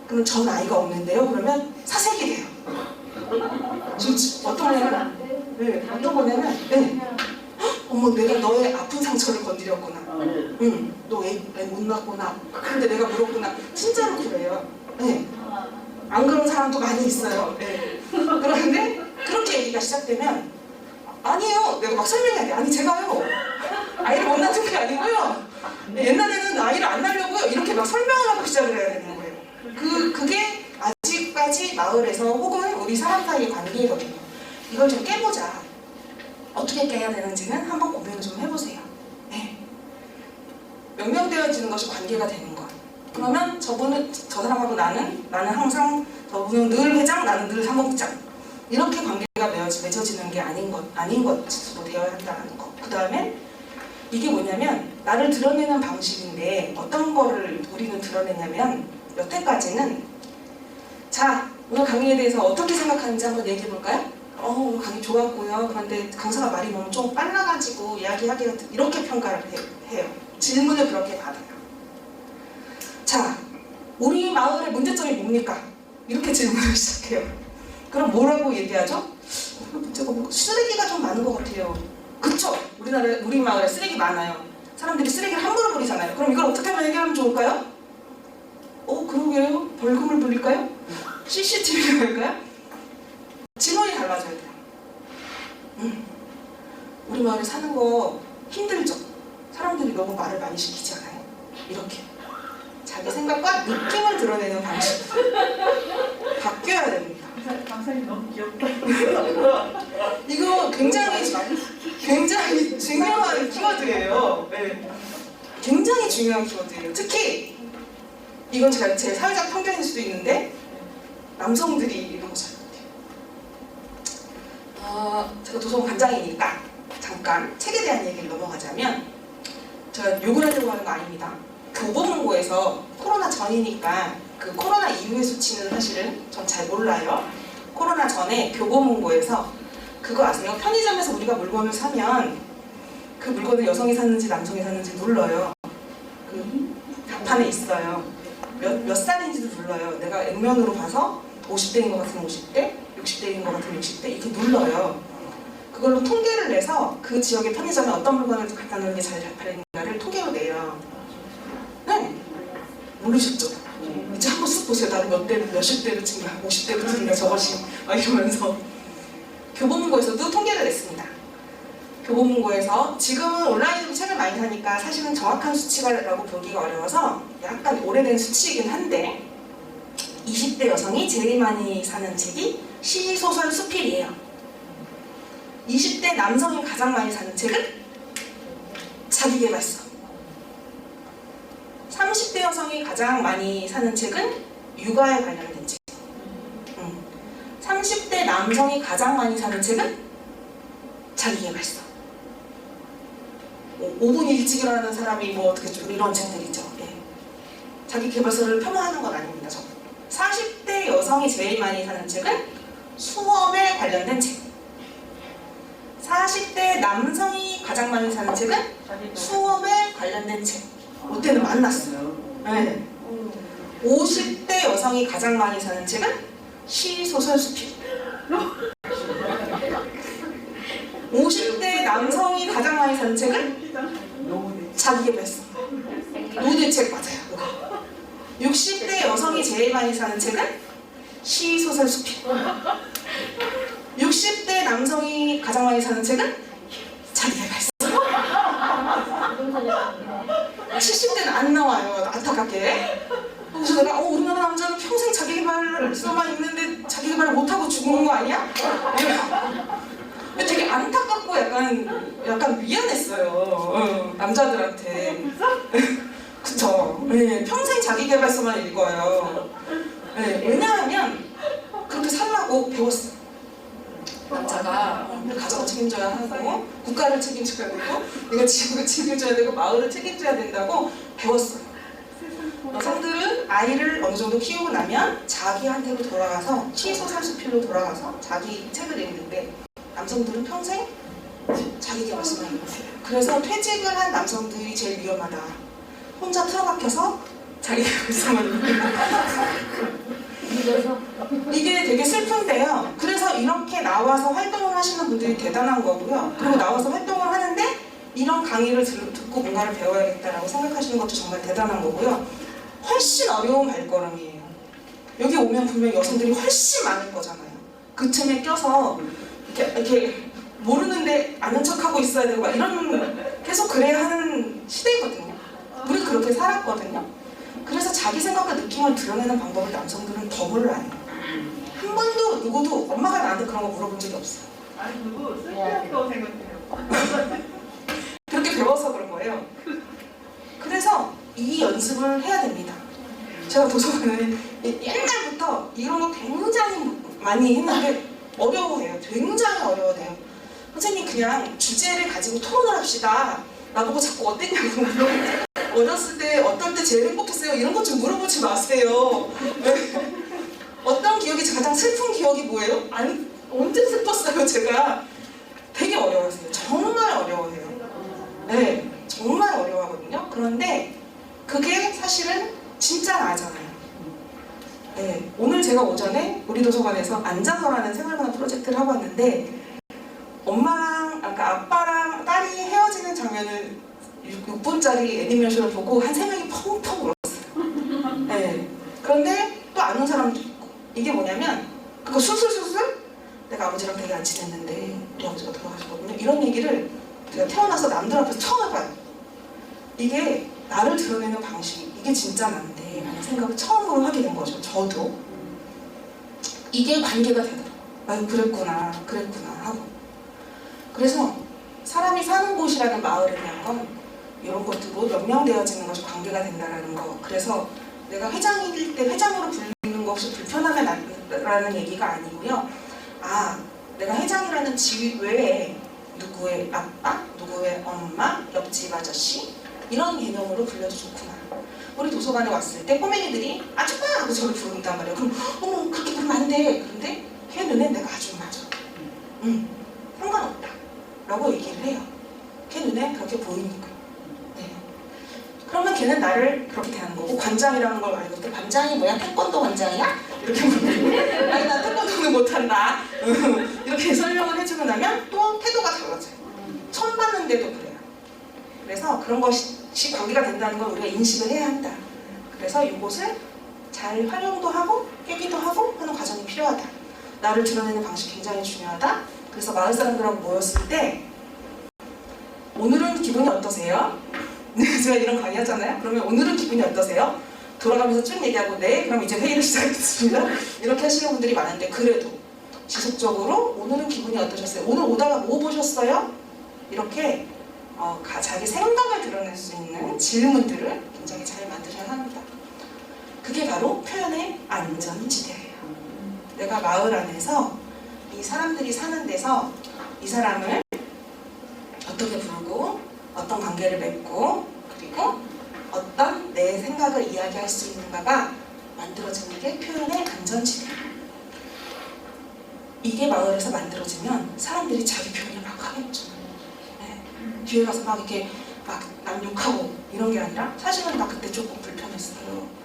그럼 전 아이가 없는데요? 그러면 사색이 돼요. 어떤 거냐면 네. 어머 내가 너의 아픈 상처를 건드렸구나. 응, 너 애 못 낳았구나. 근데 내가 물었구나. 진짜로 그래요. 네. 안 그런 사람도 많이 있어요. 네. 그런데 그렇게 얘기가 시작되면 아니에요. 내가 막 설명해야 돼. 아니 제가요. 아이를 못 낳은 게 아니고요. 옛날에는 아이를 안 낳으려고요. 이렇게 막 설명을 하고 시작을 해야 되는 거예요. 그게 아직까지 마을에서 혹은 우리 사람 사이의 관계거든요. 이걸 좀 깨보자. 어떻게 깨야 되는지는 한번 고민을 좀 해보세요. 네. 명명되어지는 것이 관계가 되는 것. 그러면 저 사람하고 나는 항상 저분은 늘 회장, 나는 늘 사무국장. 이렇게 관계가 맺어지는 게 아닌 것으로 되어야 한다는 것. 그 다음에 이게 뭐냐면 나를 드러내는 방식인데 어떤 거를 우리는 드러내냐면 여태까지는 자 오늘 강의에 대해서 어떻게 생각하는지 한번 얘기해 볼까요? 오늘 강의 좋았고요. 그런데 강사가 말이 너무 좀 빨라가지고 이야기하기가 이렇게 평가를 해요. 질문을 그렇게 받아요. 자 우리 마을의 문제점이 뭡니까? 이렇게 질문을 시작해요. 그럼 뭐라고 얘기하죠? 문제가 뭐 쓰레기가 좀 많은 것 같아요. 그쵸? 우리 마을에 쓰레기 많아요. 사람들이 쓰레기를 함부로 버리잖아요. 그럼 이걸 어떻게 하면 해결하면 좋을까요? 그러게요. 벌금을 불릴까요? CCTV를 할까요? 진원이 달라져야 돼요. 우리 마을에 사는 거 힘들죠? 사람들이 너무 말을 많이 시키지 않아요? 이렇게 자기 생각과 느낌을 드러내는 방식 바뀌어야 됩니다. 강사님 너무 귀엽다. 이거 굉장히 중요한 키워드예요. 네. 굉장히 중요한 키워드예요. 특히 이건 제 사회적 편견일 수도 있는데 남성들이 이런 거 잘 못해요. 제가 도서관 관장이니까 잠깐 책에 대한 얘기를 넘어가자면, 제가 욕을 하려고 하는 거 아닙니다. 교보문고에서 코로나 전이니까 그 코로나 이후의 수치는 사실은 전 잘 몰라요. 코로나 전에 교보문고에서 그거 아세요? 편의점에서 우리가 물건을 사면 그 물건을 여성이 샀는지 남성이 샀는지 눌러요. 그 답판에 있어요. 몇 살인지도 눌러요. 내가 액면으로 봐서 50대인 것 같으면 50대, 60대인 것 같으면 60대 이렇게 눌러요. 그걸로 통계를 내서 그 지역의 편의점에 어떤 물건을 갖다 놓는 게 잘 팔리는가를 통계로 내요. 네, 모르셨죠? 이제 한번 쓱 보세요. 나는 몇십 대로 찍나, 50대로 찍나 저것이 막 이러면서. 교보문고에서도 통계를 냈습니다. 교보문고에서 지금은 온라인으로 책을 많이 사니까 사실은 정확한 수치라고 보기가 어려워서 약간 오래된 수치이긴 한데, 20대 여성이 제일 많이 사는 책이 시소설 수필이에요. 20대 남성이 가장 많이 사는 책은 자기계발서. 30대 여성이 가장 많이 사는 책은 육아에 관련된 책. 30대 남성이 가장 많이 사는 책은 자기계발서. 5분 일찍 일어나는 사람이 뭐 어떻게 좀 이런 책들이죠. 예. 자기계발서를 폄하하는 건 아닙니다. 40대 여성이 제일 많이 사는 책은 수업에 관련된 책. 40대 남성이 가장 많이 사는 책은 수업에 관련된 책. 이때는 만났어요. 네. 50대 여성이 가장 많이 사는 책은 시, 소설, 수필. 50대 남성이 가장 많이 사는 책은 자기계발서. 노드책 맞아요. 60대 여성이 제일 많이 사는 책은 시, 소설, 수필. 60대 남성이 가장 많이 사는 책은 자기계발서. 70대는 안 나와요. 안타깝게. 그래서 내가 우리나라 남자는 평생 자기계발서만 있는데 자기계발을 못하고 죽는 거 아니야? 되게 안타깝고 약간 미안했어요. 남자들한테. 그쵸. 네, 평생 자기계발서만 읽어요. 네, 왜냐하면 그렇게 살라고 배웠어요. 남자가 가정을 책임져야 하고 국가를 책임져야 되고 내가 지역을 책임져야 되고 마을을 책임져야 된다고 배웠어요. 여성들은 아이를 어느 정도 키우고 나면 자기한테로 돌아가서 시소설 수필로 돌아가서 자기 책을 읽는데, 남성들은 평생 자기계발서만 읽었어요. 그래서 퇴직을 한 남성들이 제일 위험하다. 혼자 틀어박혀서 자기계발서만 읽고. 이게 되게 슬픈데요. 그래서 이렇게 나와서 활동을 하시는 분들이 대단한 거고요. 그리고 나와서 활동을 하는데 이런 강의를 듣고 뭔가를 배워야겠다라고 생각하시는 것도 정말 대단한 거고요. 훨씬 어려운 발걸음이에요. 여기 오면 분명 여성들이 훨씬 많을 거잖아요. 그 틈에 껴서 이렇게 모르는데 아는 척하고 있어야 되고 막 이런, 계속 그래야 하는 시대거든요. 우리 그렇게 살았거든요. 그래서 자기 생각과 느낌을 드러내는 방법을 남성들은 더 몰라요. 한 번도 누구도 엄마가 나한테 그런 거 물어본 적이 없어요. 아니 누구 쓸데없다고 생각해요. 그렇게 배워서 그런 거예요. 그래서 이 연습을 해야 됩니다. 제가 도서관을 옛날부터 이런 거 굉장히 많이 했는데 어려워해요. 굉장히 어려워해요. 선생님 그냥 주제를 가지고 토론을 합시다. 나보고 자꾸 어땠냐고 물어보는데, 어렸을 때 어떨 때 제일 행복했어요? 이런 것 좀 물어보지 마세요. 어떤 기억이 가장 슬픈 기억이 뭐예요? 언제 슬펐어요? 제가 되게 어려워했어요. 정말 어려워해요. 네, 정말 어려워하거든요. 그런데 그게 사실은 진짜 나잖아요. 네, 오늘 제가 오전에 우리 도서관에서 앉아서라는 생활문화 프로젝트를 하고 왔는데, 아빠랑 딸이 헤어지는 장면을 6분짜리 애니메이션을 보고 한 3명이 펑펑 울었어요. 네. 그런데 또 아는 사람도 있고. 이게 뭐냐면 그거 술술술술 내가 아버지랑 되게 안 친했는데 우리 아버지가 돌아가셨거든요. 이런 얘기를 제가 태어나서 남들 앞에서 처음 해봐요. 이게 나를 드러내는 방식, 이게 진짜 난데 라는 생각을 처음으로 하게 된 거죠. 저도. 이게 관계가 되더라고요. 아유 그랬구나 하고. 그래서 사람이 사는 곳이라는 마을이라는 건 이런 것들로 명명되어지는 것이 관계가 된다는 거. 그래서 내가 회장일 때 회장으로 불리는 것이 불편하다라는 얘기가 아니고요. 아, 내가 회장이라는 지위 외에 누구의 아빠, 누구의 엄마, 옆집 아저씨 이런 개념으로 불려도 좋구나. 우리 도서관에 왔을 때 꼬맹이들이 아줌마 하고 저를 부른단 말이에요. 그럼 어머 그렇게 부르면 안 돼. 그런데 걔 눈엔 내가 아줌마죠. 상관없다 라고 얘기를 해요. 걔 눈에 그렇게 보이니까. 네. 그러면 걔는 나를 그렇게 대하는 거고. 관장이라는 걸 알고 때 관장이 뭐야? 태권도 관장이야? 이렇게 물어보고 아니 나 태권도는 못한다. 이렇게 설명을 해주고 나면 또 태도가 달라져요. 처음 봤는데도 그래요. 그래서 그런 것이 관계가 된다는 걸 우리가 인식을 해야 한다. 그래서 이곳을 잘 활용도 하고 깨기도 하고 하는 과정이 필요하다. 나를 드러내는 방식이 굉장히 중요하다. 그래서 마을 사람들하고 모였을 때 오늘은 기분이 어떠세요? 제가 이런 강의하잖아요. 그러면 오늘은 기분이 어떠세요? 돌아가면서 쭉 얘기하고 네 그럼 이제 회의를 시작하겠습니다. 이렇게 하시는 분들이 많은데 그래도 지속적으로 오늘은 기분이 어떠셨어요? 오늘 오다가 뭐 보셨어요? 이렇게 자기 생각을 드러낼 수 있는 질문들을 굉장히 잘 만드셔야 합니다. 그게 바로 표현의 안전지대예요. 내가 마을 안에서 이 사람들이 사는 데서 이 사람을 어떻게 부르고 어떤 관계를 맺고 그리고 어떤 내 생각을 이야기할 수 있는가가 만들어지는 게 표현의 안전지대예요. 이게 마을에서 만들어지면 사람들이 자기 표현을 막 하겠죠. 네. 뒤에 가서 막 이렇게 막 남 욕하고 이런 게 아니라 사실은 나 그때 조금 불편했어요.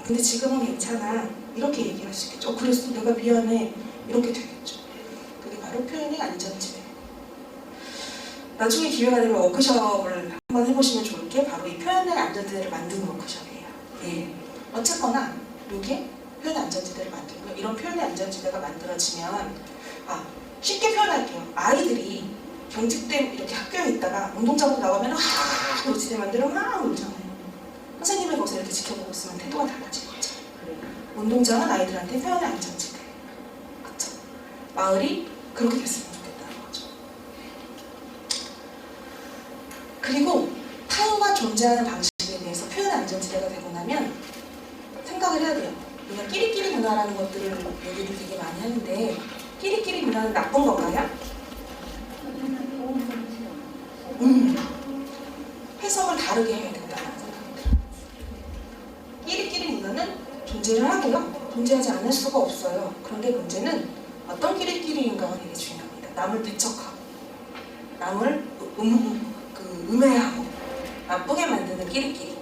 근데 지금은 괜찮아. 이렇게 얘기할 수 있겠죠. 그래서 내가 미안해. 이렇게 되겠죠. 그게 바로 표현의 안전지대. 나중에 기회가 되면 워크숍을 한번 해보시면 좋을 게 바로 이 표현의 안전지대를 만드는 워크숍이에요. 예. 어쨌거나 이게 표현의 안전지대를 만들고요. 이런 표현의 안전지대가 만들어지면 쉽게 표현할게요. 아이들이 경직된 이렇게 학교에 있다가 운동장으로 나가면 놀지대 만들면 막 울잖아요. 선생님이 거기서 이렇게 지켜보고 있으면 태도가 달라지는 거죠. 운동장은 아이들한테 표현의 안전지대. 그쵸? 마을이 그렇게 됐으면 좋겠다는 거죠. 그리고 타인과 존재하는 방식에 대해서 표현의 안전지대가 되고 나면 생각을 해야 돼요. 우리가 끼리끼리 문화라는 것들을 얘기를 되게 많이 하는데 끼리끼리 문화는 나쁜 건가요? 해석을 다르게 해야 된다는 생각이 들어요. 끼리끼리 문화는 존재를 하고요. 존재하지 않을 수가 없어요. 그런데 문제는 어떤 끼리끼리인가가 되게 중요합니다. 남을 배척하고 남을 음해하고 나쁘게 만드는 끼리끼리.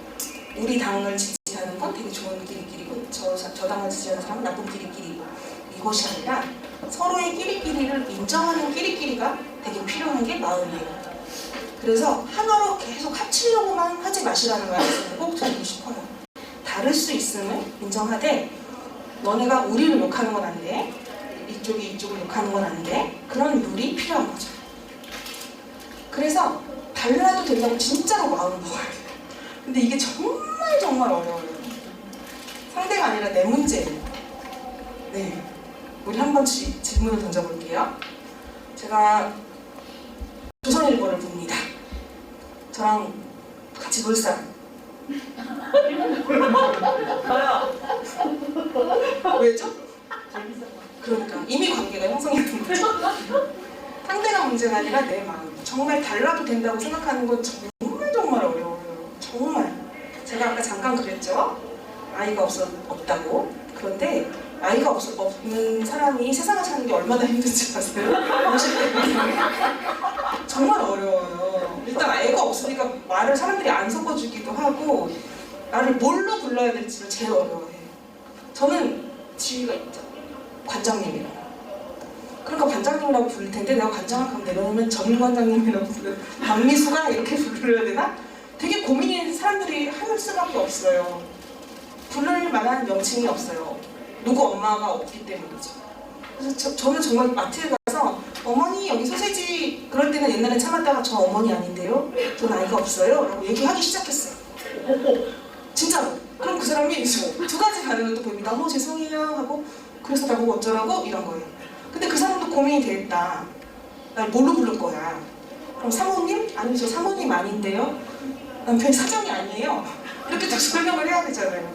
우리 당을 지지하는 건 되게 좋은 끼리끼리고 저 당을 지지하는 사람은 나쁜 끼리끼리고 이것이 아니라 서로의 끼리끼리를 인정하는 끼리끼리가 되게 필요한 게 마을이에요. 그래서 하나로 계속 합치려고만 하지 마시라는 말씀을 꼭 드리고 싶어요. 다를 수 있음을 인정하되 너네가 우리를 욕하는 건 안 돼. 이쪽이 이쪽을 욕하는 건 안 돼. 그런 룰이 필요한 거죠. 그래서 달라도 된다고 진짜로 마음을 먹어야 돼요. 근데 이게 정말 어려워요. 상대가 아니라 내 문제예요. 네, 우리 한번 질문을 던져볼게요. 제가 조선일보를 봅니다. 저랑 같이 놀 사람. 저요. 왜죠? 그러니까 이미 관계가 형성이 된 거죠. 상대가 문제가 아니라 내 마음. 정말 달라도 된다고 생각하는 건 정말 어려워요. 정말. 제가 아까 잠깐 그랬죠. 아이가 없다고. 그런데 아이가 없는 사람이 세상을 사는 게 얼마나 힘든지 아세요? 50대 때문에. 정말 어려워요. 일단 애가 없으니까 말을 사람들이 안 섞어주기도 하고 나를 뭘로 불러야 될지를 제일 어려워해요. 저는 지위가 있죠. 관장님이라고. 그러니까 관장님이라고 부를 텐데 내가 관장을 그럼 내려놓으면 전관장님이라고 부르 박미수가 이렇게 부르야 되나? 되게 고민이 사람들이 할 수밖에 없어요. 부를 만한 명칭이 없어요. 누구 엄마가 없기 때문이죠. 그래서 저는 정말 마트에 가서 어머니 여기 소세지, 그럴 때는 옛날에 참았다가 저 어머니 아닌데요? 저 나이가 없어요? 라고 얘기하기 시작했어요. 진짜로. 그럼 그 사람이 두 가지 반응을 또 보입니다. 죄송해요 하고, 그래서 나보고 어쩌라고? 이런 거예요. 근데 그 사람도 고민이 되겠다. 날 뭘로 부를 거야? 그럼 사모님? 아니 저 사모님 아닌데요? 남편이 사장이 아니에요? 이렇게 딱 설명을 해야 되잖아요.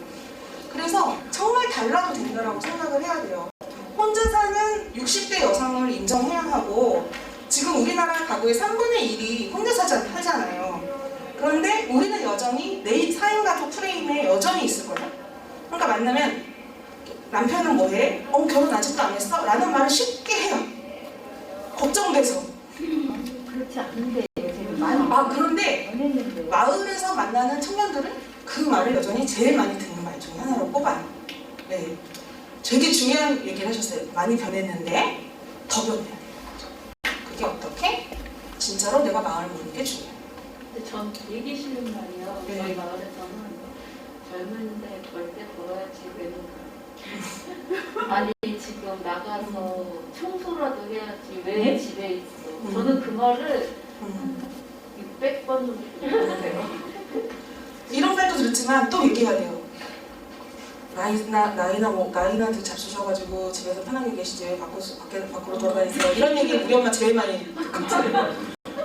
그래서 정말 달라도 된다라고 생각을 해야 돼요. 혼자 사는 60대 여성을 인정해야 하고, 지금 우리나라 가구의 3분의 1이 혼자 살잖아요. 그런데 우리는 여전히 내 4인 가족 프레임에 여전히 있을 거예요. 그러니까 만나면 남편은 뭐해? 결혼 아직도 안 했어? 라는 말을 쉽게 해요. 걱정돼서. 그렇지 않은데 요새는 많이 그런데 변했는데. 마을에서 만나는 청년들은 그 말을 여전히 제일 많이 듣는 말 중에 하나로 꼽아요. 네. 되게 중요한 얘기를 하셨어요. 많이 변했는데 더 변해야 돼요. 그게 어떻게? 진짜로 내가 마음을 모르는 게 중요해요. 근데 전 되게 싫은 말이요. 네. 저희 마을에서는 젊은데 벌 때 벌어야지 왜는 아니 지금 나가서 청소라도 해야지 왜 네? 집에 있어. 저는 그 말을 600번 정도 들었어요. 이런 말도 들었지만 또 얘기해야 돼요. 나이나 잡수셔가지고 집에서 편하게 계시지 왜 밖으로 돌아다니세요. 이런 얘기 우리 엄마 제일 많이 듣거든요.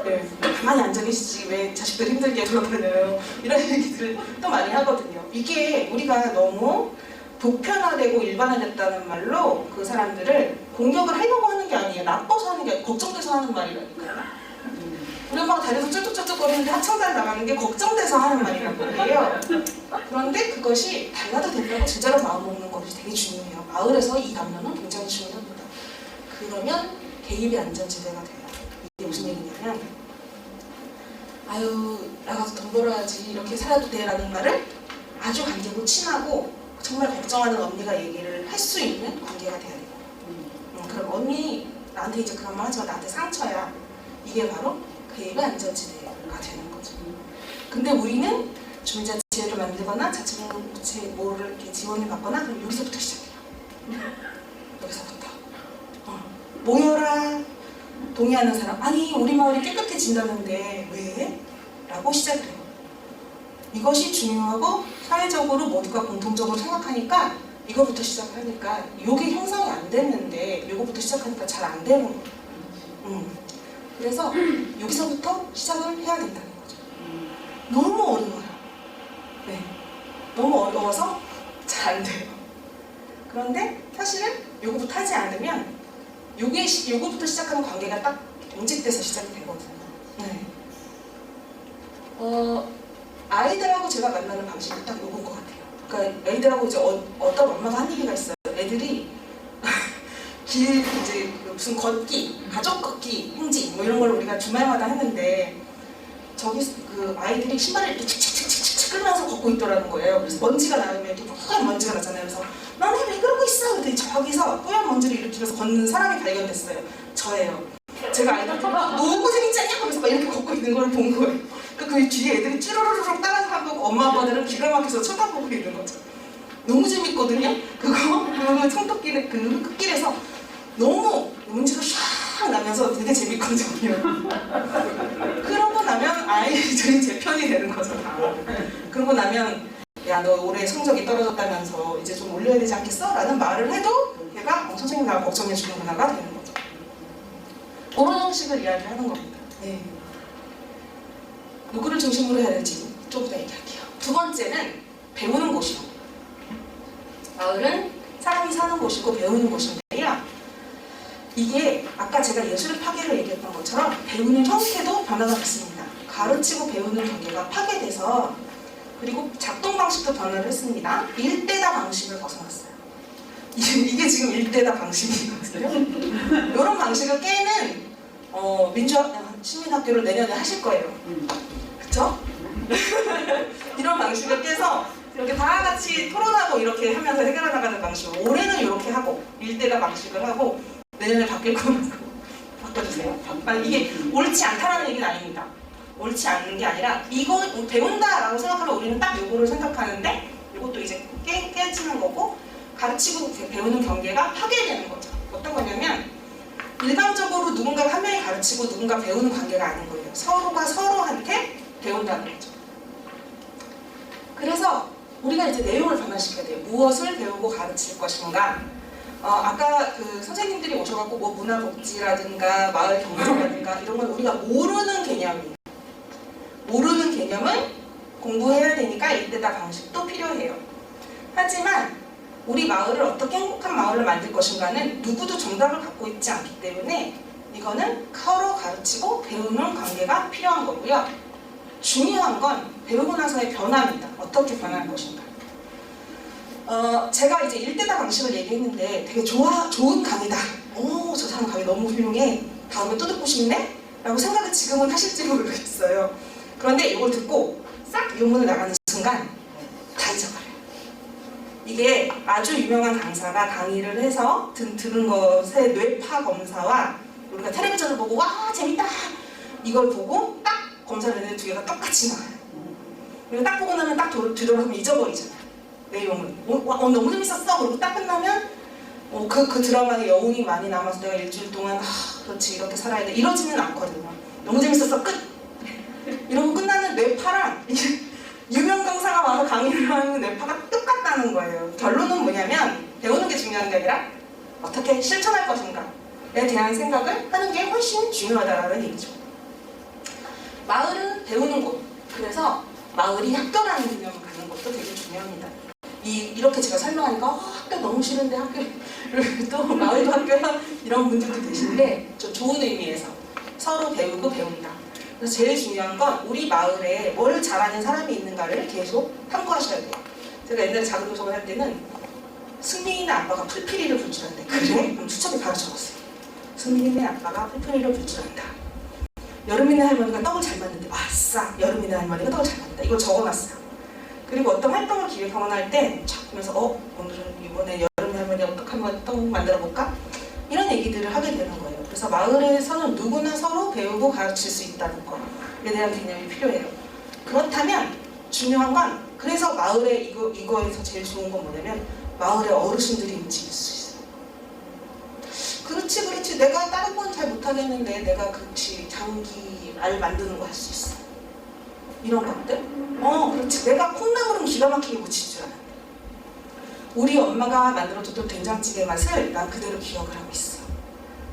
네, 가만히 앉아 계시지 왜 자식들 힘들게 돌아다녀요. 이런 얘기들을 또 많이 하거든요. 이게 우리가 너무 보편화되고 일반화됐다는 말로 그 사람들을 공격을 하려고 하는 게 아니에요. 나빠서 하는 게 아니에요. 걱정돼서 하는 말이라니까요. 우리 엄마가 다리에서 쩔뚝쩔뚝거리는데 하청단 나가는 게 걱정돼서 하는 말이란 말이에요. 그런데 그것이 달라도 된다고 제대로 마음먹는 것이 되게 중요해요. 마을에서 이 담론은 굉장히 중요합니다. 그러면 개입의 안전지대가 돼요. 이게 무슨 얘기냐면 나가서 돈 벌어야지 이렇게 살아도 돼 라는 말을 아주 관계고 친하고 정말 걱정하는 언니가 얘기를 할 수 있는 관계가 돼야 돼요. 그럼 언니 나한테 이제 그런 말 하지 마. 나한테 상처야. 이게 바로 개입의 안전지대가 되는 거죠. 근데 우리는 주민자치회를 만들거나 자치단체 뭐를 이렇게 지원을 받거나 그럼 여기서부터 시작해요. 여기서부터 모여라. 동의하는 사람. 아니 우리 마을이 깨끗해진다는데 왜? 라고 시작을 해요. 이것이 중요하고 사회적으로 모두가 공통적으로 생각하니까 이거부터 시작을 하니까 이게 형성이 안 됐는데 이거부터 시작하니까 잘 안 되는 거예요. 그래서 여기서부터 시작을 해야 된다는 거죠. 너무 어려워요. 네, 너무 어려워서 잘 안 돼요. 그런데 사실은 요거부터 하지 않으면 요거부터 시작하는 관계가 딱 경직돼서 시작이 되거든요. 네. 아이들하고 제가 만나는 방식이 딱 요건 것 같아요. 그러니까 애들하고 이제 어떤 엄마가 한 얘기가 있어요. 애들이 이제 무슨 걷기, 가족 걷기, 행진 뭐 이런 걸 우리가 주말마다 했는데 저기 그 아이들이 신발을 이렇게 칙칙칙칙칙 끌면서 걷고 있더라는 거예요. 그래서 먼지가 나면 이렇게 뿌연 먼지가 나잖아요. 그래서 너네 왜 그러고 있어? 그랬더니 저기서 뿌연 먼지를 일으키면서 걷는 사람이 발견됐어요. 저예요. 제가 아이들한테 너무 재밌지 않냐? 하면서 막 이렇게 걷고 있는 걸 본 거예요. 그 뒤에 애들이 쭈루루룩 따라서 하고 엄마 아빠들은 기가 막혀서 쳐다보고 있는 거죠. 너무 재밌거든요. 그 손톱길에 그 흙길에서 너무 먼지가 샥 나면서 되게 재밌거든요. 그러고 나면 아이들이 제 편이 되는 거죠. 그러고 나면 야 너 올해 성적이 떨어졌다면서 이제 좀 올려야 되지 않겠어? 라는 말을 해도 걔가 선생님 나 걱정해 주는구나가 되는 거죠. 그런 형식을 이야기하는 겁니다. 네. 누구를 중심으로 해야 될지 좀 이따 얘기할게요. 두 번째는 배우는 곳이요. 마을은 사람이 사는 곳이고 배우는 곳인데요. 이게 아까 제가 예술의 파괴를 얘기했던 것처럼 배우는 형태도 변화가 됐습니다. 가르치고 배우는 경계가 파괴돼서 그리고 작동 방식도 변화를 했습니다. 일대다 방식을 벗어났어요. 이게 지금 일대다 방식이거든요. 이런 방식을 깨는 시민학교를 내년에 하실 거예요. 그쵸? 이런 방식을 깨서 이렇게 다 같이 토론하고 이렇게 하면서 해결해 나가는 방식으로 올해는 이렇게 하고 일대다 방식을 하고 내년에 바뀔 거면 바꿔주세요. 아니, 이게 옳지 않다라는 얘기는 아닙니다. 옳지 않는 게 아니라 이거 배운다라고 생각하면 우리는 딱 요거를 생각하는데 이것도 이제 깨지는 거고 가르치고 배우는 경계가 파괴되는 거죠. 어떤 거냐면 일방적으로 누군가 한 명이 가르치고 누군가 배우는 관계가 아닌 거예요. 서로가 서로한테 배운다는 거죠. 그래서 우리가 이제 내용을 변화시켜야 돼요. 무엇을 배우고 가르칠 것인가. 아까 그 선생님들이 오셔갖고 뭐 문화복지라든가 마을 경제라든가 이런 건 우리가 모르는 개념이에요. 모르는 개념은 공부해야 되니까 이때다 방식도 필요해요. 하지만 우리 마을을 어떻게 행복한 마을을 만들 것인가는 누구도 정답을 갖고 있지 않기 때문에 이거는 서로 가르치고 배우는 관계가 필요한 거고요. 중요한 건 배우고 나서의 변화입니다. 어떻게 변할 것인가. 제가 이제 일대다 방식을 얘기했는데 되게 좋은 강의다. 저 사람 강의 너무 훌륭해. 다음에 또 듣고 싶네? 라고 생각을 지금은 하실지 모르겠어요. 그런데 이걸 듣고 싹 유문을 나가는 순간 다 잊어버려요. 이게 아주 유명한 강사가 강의를 해서 들은 것의 뇌파 검사와 우리가 텔레비전을 보고 와 재밌다 이걸 보고 딱 검사를 했는데 두 개가 똑같이 나와요. 그리고 딱 보고 나면 딱 뒤돌아서면 잊어버리잖아요. 내용을. 너무 재밌었어. 그리고 딱 끝나면 그 드라마의 여운이 많이 남아서 내가 일주일 동안 그렇지 이렇게 살아야 돼 이러지는 않거든요. 너무 재밌었어 끝. 이러고 끝나는 뇌파랑 유명 강사가 와서 강의를 하는 뇌파가 똑같다는 거예요. 결론은 뭐냐면 배우는 게 중요한 게 아니라 어떻게 실천할 것인가에 대한 생각을 하는 게 훨씬 중요하다는 얘기죠. 마을은 배우는 곳. 그래서 마을이 학교라는 개념을 갖는 것도 되게 중요합니다. 이렇게 제가 설명하니까 학교 너무 싫은데 학교를 또 마을도 학교야 이런 분들도 계신데 좀 좋은 의미에서 서로 배우고 배운다. 그래서 제일 중요한 건 우리 마을에 뭘 잘하는 사람이 있는가를 계속 탐구하셔야 돼요. 제가 옛날에 자기도서관 할 때는 승민이네 아빠가 풀피리를 불 줄 안대. 그래? 그럼 추첨이 바로 적었어요. 승민이네 아빠가 풀피리를 불 줄 안다. 여름이네 할머니가 떡을 잘 만든대. 아싸! 여름이네 할머니가 떡을 잘 만든다. 이걸 적어놨어요. 그리고 어떤 활동을 기획하거나 할 때 촥 보면서 오늘은 이번에 여름이네 할머니 어떻게 한번 떡 만들어볼까? 이런 얘기들을 하게 되는 거예요. 그래서 마을에서는 누구나 서로 배우고 가르칠 수 있다는 것에 대한 개념이 필요해요. 그렇다면 중요한 건 그래서 마을에 이거에서 제일 좋은 건 뭐냐면 마을에 어르신들이 움직일 수 있어요. 그렇지 내가 다른 건 잘 못하겠는데 내가 그렇지 장기 알 만드는 거 할 수 있어. 이런 것들 그렇지 내가 콩나물은 기가 막히게 무칠 줄 아는데 우리 엄마가 만들어줬던 된장찌개 맛을 난 그대로 기억을 하고 있어.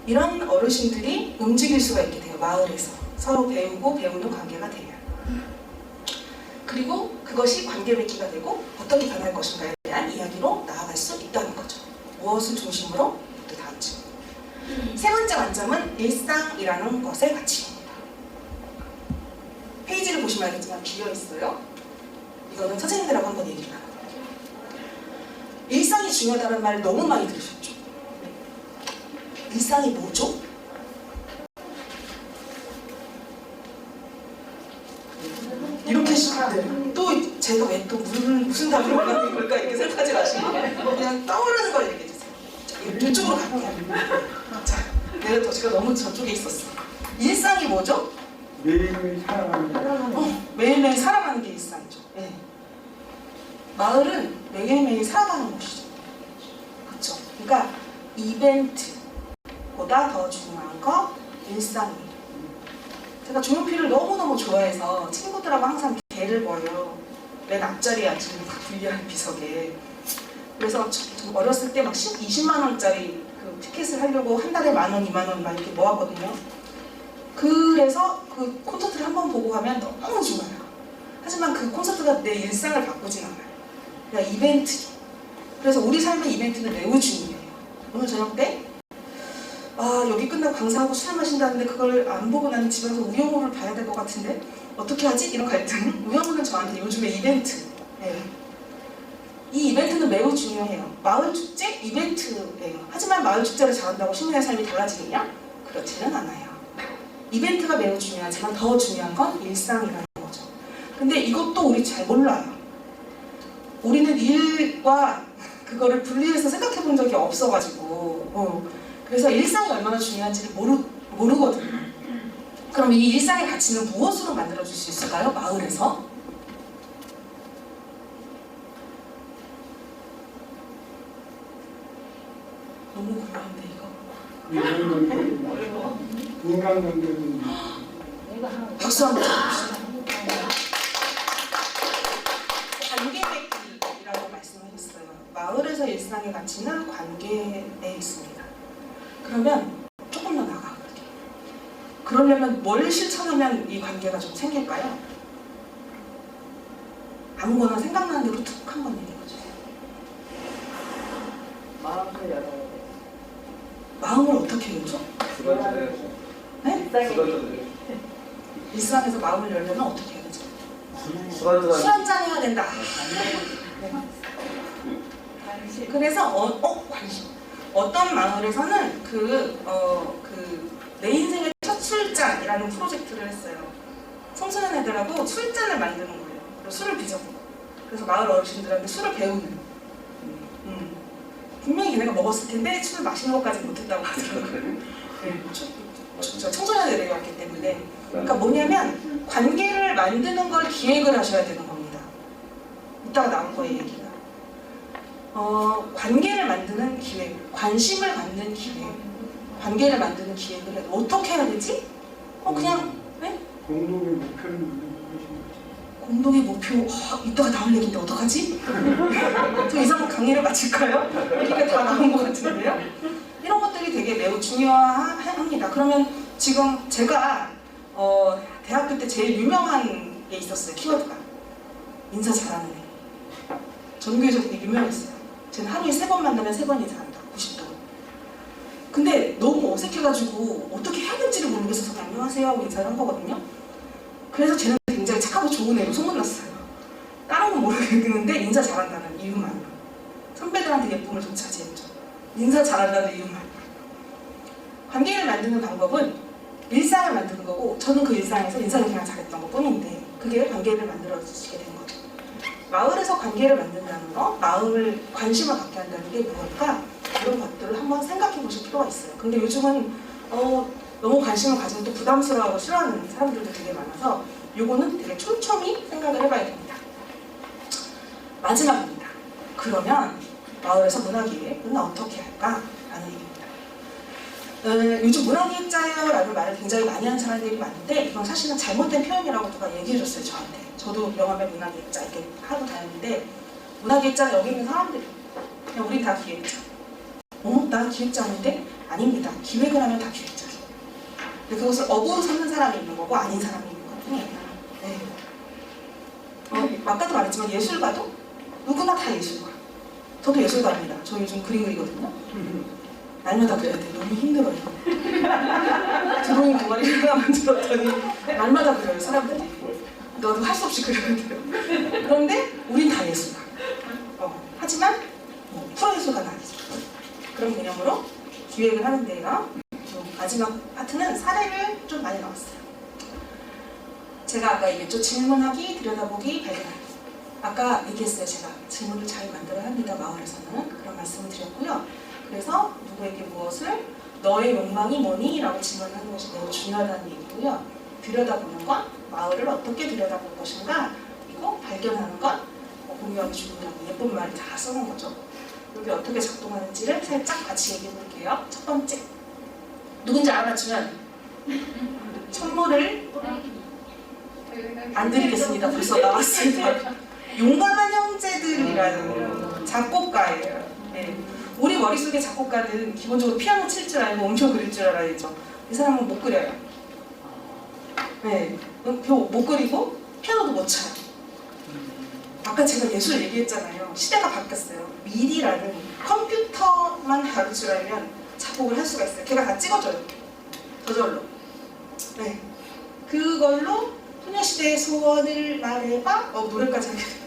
이런 어르신들이 움직일 수가 있게 돼요. 마을에서 서로 배우고 배우는 관계가 돼요. 그리고 그것이 관계 맺기가 되고 어떻게 변할 것인가에 대한 이야기로 나아갈 수 있다는 거죠. 무엇을 중심으로? 또 다음 주. 세 번째 관점은 일상이라는 것의 가치입니다. 페이지를 보시면 알겠지만 비어있어요. 이거는 선생님들하고 한번 얘기를 나눠요. 일상이 중요하다는 말 너무 많이 들으셨죠? 일상이 뭐죠? 이렇게 또 제가 왜 또 무슨 답을 원하는 걸까 이렇게 생각하지 마시고 그냥 떠오르는 걸 얘기해 주세요. 자, 이쪽으로 갈게요. 자, 내가 제가 너무 저쪽에 있었어. 일상이 뭐죠? 매일매일 살아가는 매일매일 살아가는 게 일상이죠. 네. 마을은 매일매일 살아가는 곳이죠. 그렇죠? 그러니까 이벤트보다 더 중요한 거 일상이에요. 제가 조용필을 너무너무 좋아해서 친구들하고 항상 개를 버요. 맨 앞자리에 앉은 VR 비석에. 그래서 좀 어렸을 때 막 20만 원짜리 그 티켓을 하려고 한 달에 10,000원, 20,000원 막 이렇게 모았거든요. 그래서 그 콘서트를 한번 보고 가면 너무 좋아요. 하지만 그 콘서트가 내 일상을 바꾸진 않아요. 그냥 이벤트죠. 그래서 우리 삶의 이벤트는 매우 중요해요. 오늘 저녁 때 여기 끝나고 강사하고 술 마신다는데 그걸 안 보고 나는 집에서 우영우를 봐야 될 것 같은데 어떻게 하지? 이런 갈등. 우영우는 저한테 요즘의 이벤트. 네. 이 이벤트는 매우 중요해요. 마을 축제 이벤트예요. 하지만 마을 축제를 잘한다고 시민의 삶이 달라지느냐? 그렇지는 않아요. 이벤트가 매우 중요하지만 더 중요한 건 일상이라는 거죠. 근데 이것도 우리 잘 몰라요. 우리는 일과 그거를 분리해서 생각해 본 적이 없어가지고 그래서 일상이 얼마나 중요한지를 모르거든요. 그럼 이 일상의 가치는 무엇으로 만들어줄 수 있을까요? 마을에서? 너무 고마운데 이거. 인간관계는 내가 하는 박수 한번 쳐봅시다. 관계맺기라고 말씀하셨어요. 마을에서 일상의 가치는 관계에 있습니다. 그러면 조금 더 나아가볼게요. 그러려면 뭘 실천하면 이 관계가 좀 생길까요? 아무거나 생각나는 대로 툭 한번 얘기해보세요. 마음을 열어야 돼. 마음을 어떻게 열죠? 수단전해야죠. 네? 수단전해야죠. 일상에서 마음을 열려면 어떻게 해야 되죠? 술 수단전. 한잔 해야 된다. 그래서 관심. 어떤 마을에서는 내 인생의 첫 술잔이라는 프로젝트를 했어요. 청소년 애들하고 술잔을 만드는 거예요. 그리고 술을 빚어보고. 그래서 마을 어르신들한테 술을 배우는. 분명히 걔네가 먹었을 텐데 술을 마시는 것까지 못했다고 하더라고요. 네, 청소년 애들이 왔기 때문에. 그러니까 뭐냐면 관계를 만드는 걸 기획을 하셔야 되는 겁니다. 이따가 나올 거예요, 얘기가. 관계를 만드는 기획, 관심을 갖는 기획, 관계를 만드는 기획을 해야 돼. 어떻게 해야 되지? 그냥 네? 공동의 목표를 만드는 것이 공동의 목표, 이따가 나올 얘기인데 어떡하지? 더 이상한 강의를 마칠까요? 이렇게 다 나온 것 같은데요? 이런 것들이 되게 매우 중요합니다. 그러면 지금 제가 대학교 때 제일 유명한 게 있었어요. 키워드가 인사 잘하는 애. 전교에서 되게 유명했어요. 쟤는 하루에 3번 만나면 3번이 잘한다. 90도. 근데 너무 어색해가지고 어떻게 해야 될지를 모르겠어서 그냥 안녕하세요 하고 인사를 한 거거든요. 그래서 쟤는 굉장히 착하고 좋은 애로 소문났어요. 다른 건 모르겠는데 인사 잘한다는 이유만. 선배들한테 예쁨을 독차지했죠. 인사 잘한다는 이유만. 관계를 만드는 방법은 일상을 만드는 거고, 저는 그 일상에서 인사를 그냥 잘했던 것 뿐인데 그게 관계를 만들어주시게 된 거죠. 마을에서 관계를 만든다는 거, 마을 관심을 갖게 한다는 게 무엇일까? 이런 것들을 한번 생각해 보실 필요가 있어요. 근데 요즘은 너무 관심을 가지면 또 부담스러워하고 싫어하는 사람들도 되게 많아서 요거는 되게 촘촘히 생각을 해봐야 됩니다. 마지막입니다. 그러면 마을에서 문화기획은 어떻게 할까? 라는 얘기입니다. 요즘 문화기획자예요 라는 말을 굉장히 많이 하는 사람들이 많은데 이건 사실은 잘못된 표현이라고 누가 얘기해줬어요, 저한테. 저도 영화배 문화기획자 이렇게 하고 다녔는데, 문화기획자는 여기 있는 사람들이 그냥 우리 다 기획자. 나 기획자 아닌데? 아닙니다. 기획을 하면 다 기획자죠. 근데 그것을 업으로 삼는 사람이 있는 거고 아닌 사람이 있는 거거든요. 네. 아까도 말했지만 예술가도 누구나 다 예술가. 저도 예술가입니다. 저 요즘 그림 그리거든요. 날마다 그려야 돼요. 너무 힘들어요. 드로잉 동아리를 하나 만들었더니 날마다 그려요, 사람들이. 너도 할 수 없이 그려야 돼요. 그런데 우린 다 예술가. 하지만 프로예술가는 아니죠. 그런 개념으로 기획을 하는데요. 마지막 파트는 사례를 좀 많이 나왔어요. 제가 아까 얘기했죠. 질문하기, 들여다보기, 발견하기. 아까 얘기했어요. 제가 질문을 잘 만들어야 합니다. 마을에서는. 그런 말씀을 드렸고요. 그래서 누구에게 무엇을, 너의 욕망이 뭐니? 라고 질문하는 것이 매우 중요하다는 얘기고요. 들여다보는 것, 마을을 어떻게 들여다볼 것인가, 그리고 발견하는 것, 공유하기 중요하고 예쁜 말을 다 써놓은 거죠. 이게 어떻게 작동하는지를 살짝 같이 얘기해 볼게요. 첫 번째, 누군지 알아맞추면 선물을 안 드리겠습니다. 벌써 나왔습니다. 용감한 형제들이라는 작곡가예요. 네. 우리 머릿속에 작곡가는 기본적으로 피아노 칠 줄 알고 음표 그릴 줄 알아야죠. 이 사람은 못 그려요. 네. 못 그리고 피아노도 못 쳐요. 아까 제가 예술 얘기했잖아요. 시대가 바뀌었어요. 미디라는 컴퓨터만 다룰 줄 알면 작곡을 할 수가 있어요. 걔가 다 찍어줘요. 저절로. 네. 그걸로 소녀시대의 소원을 말해봐? 노래까지 하게 돼요.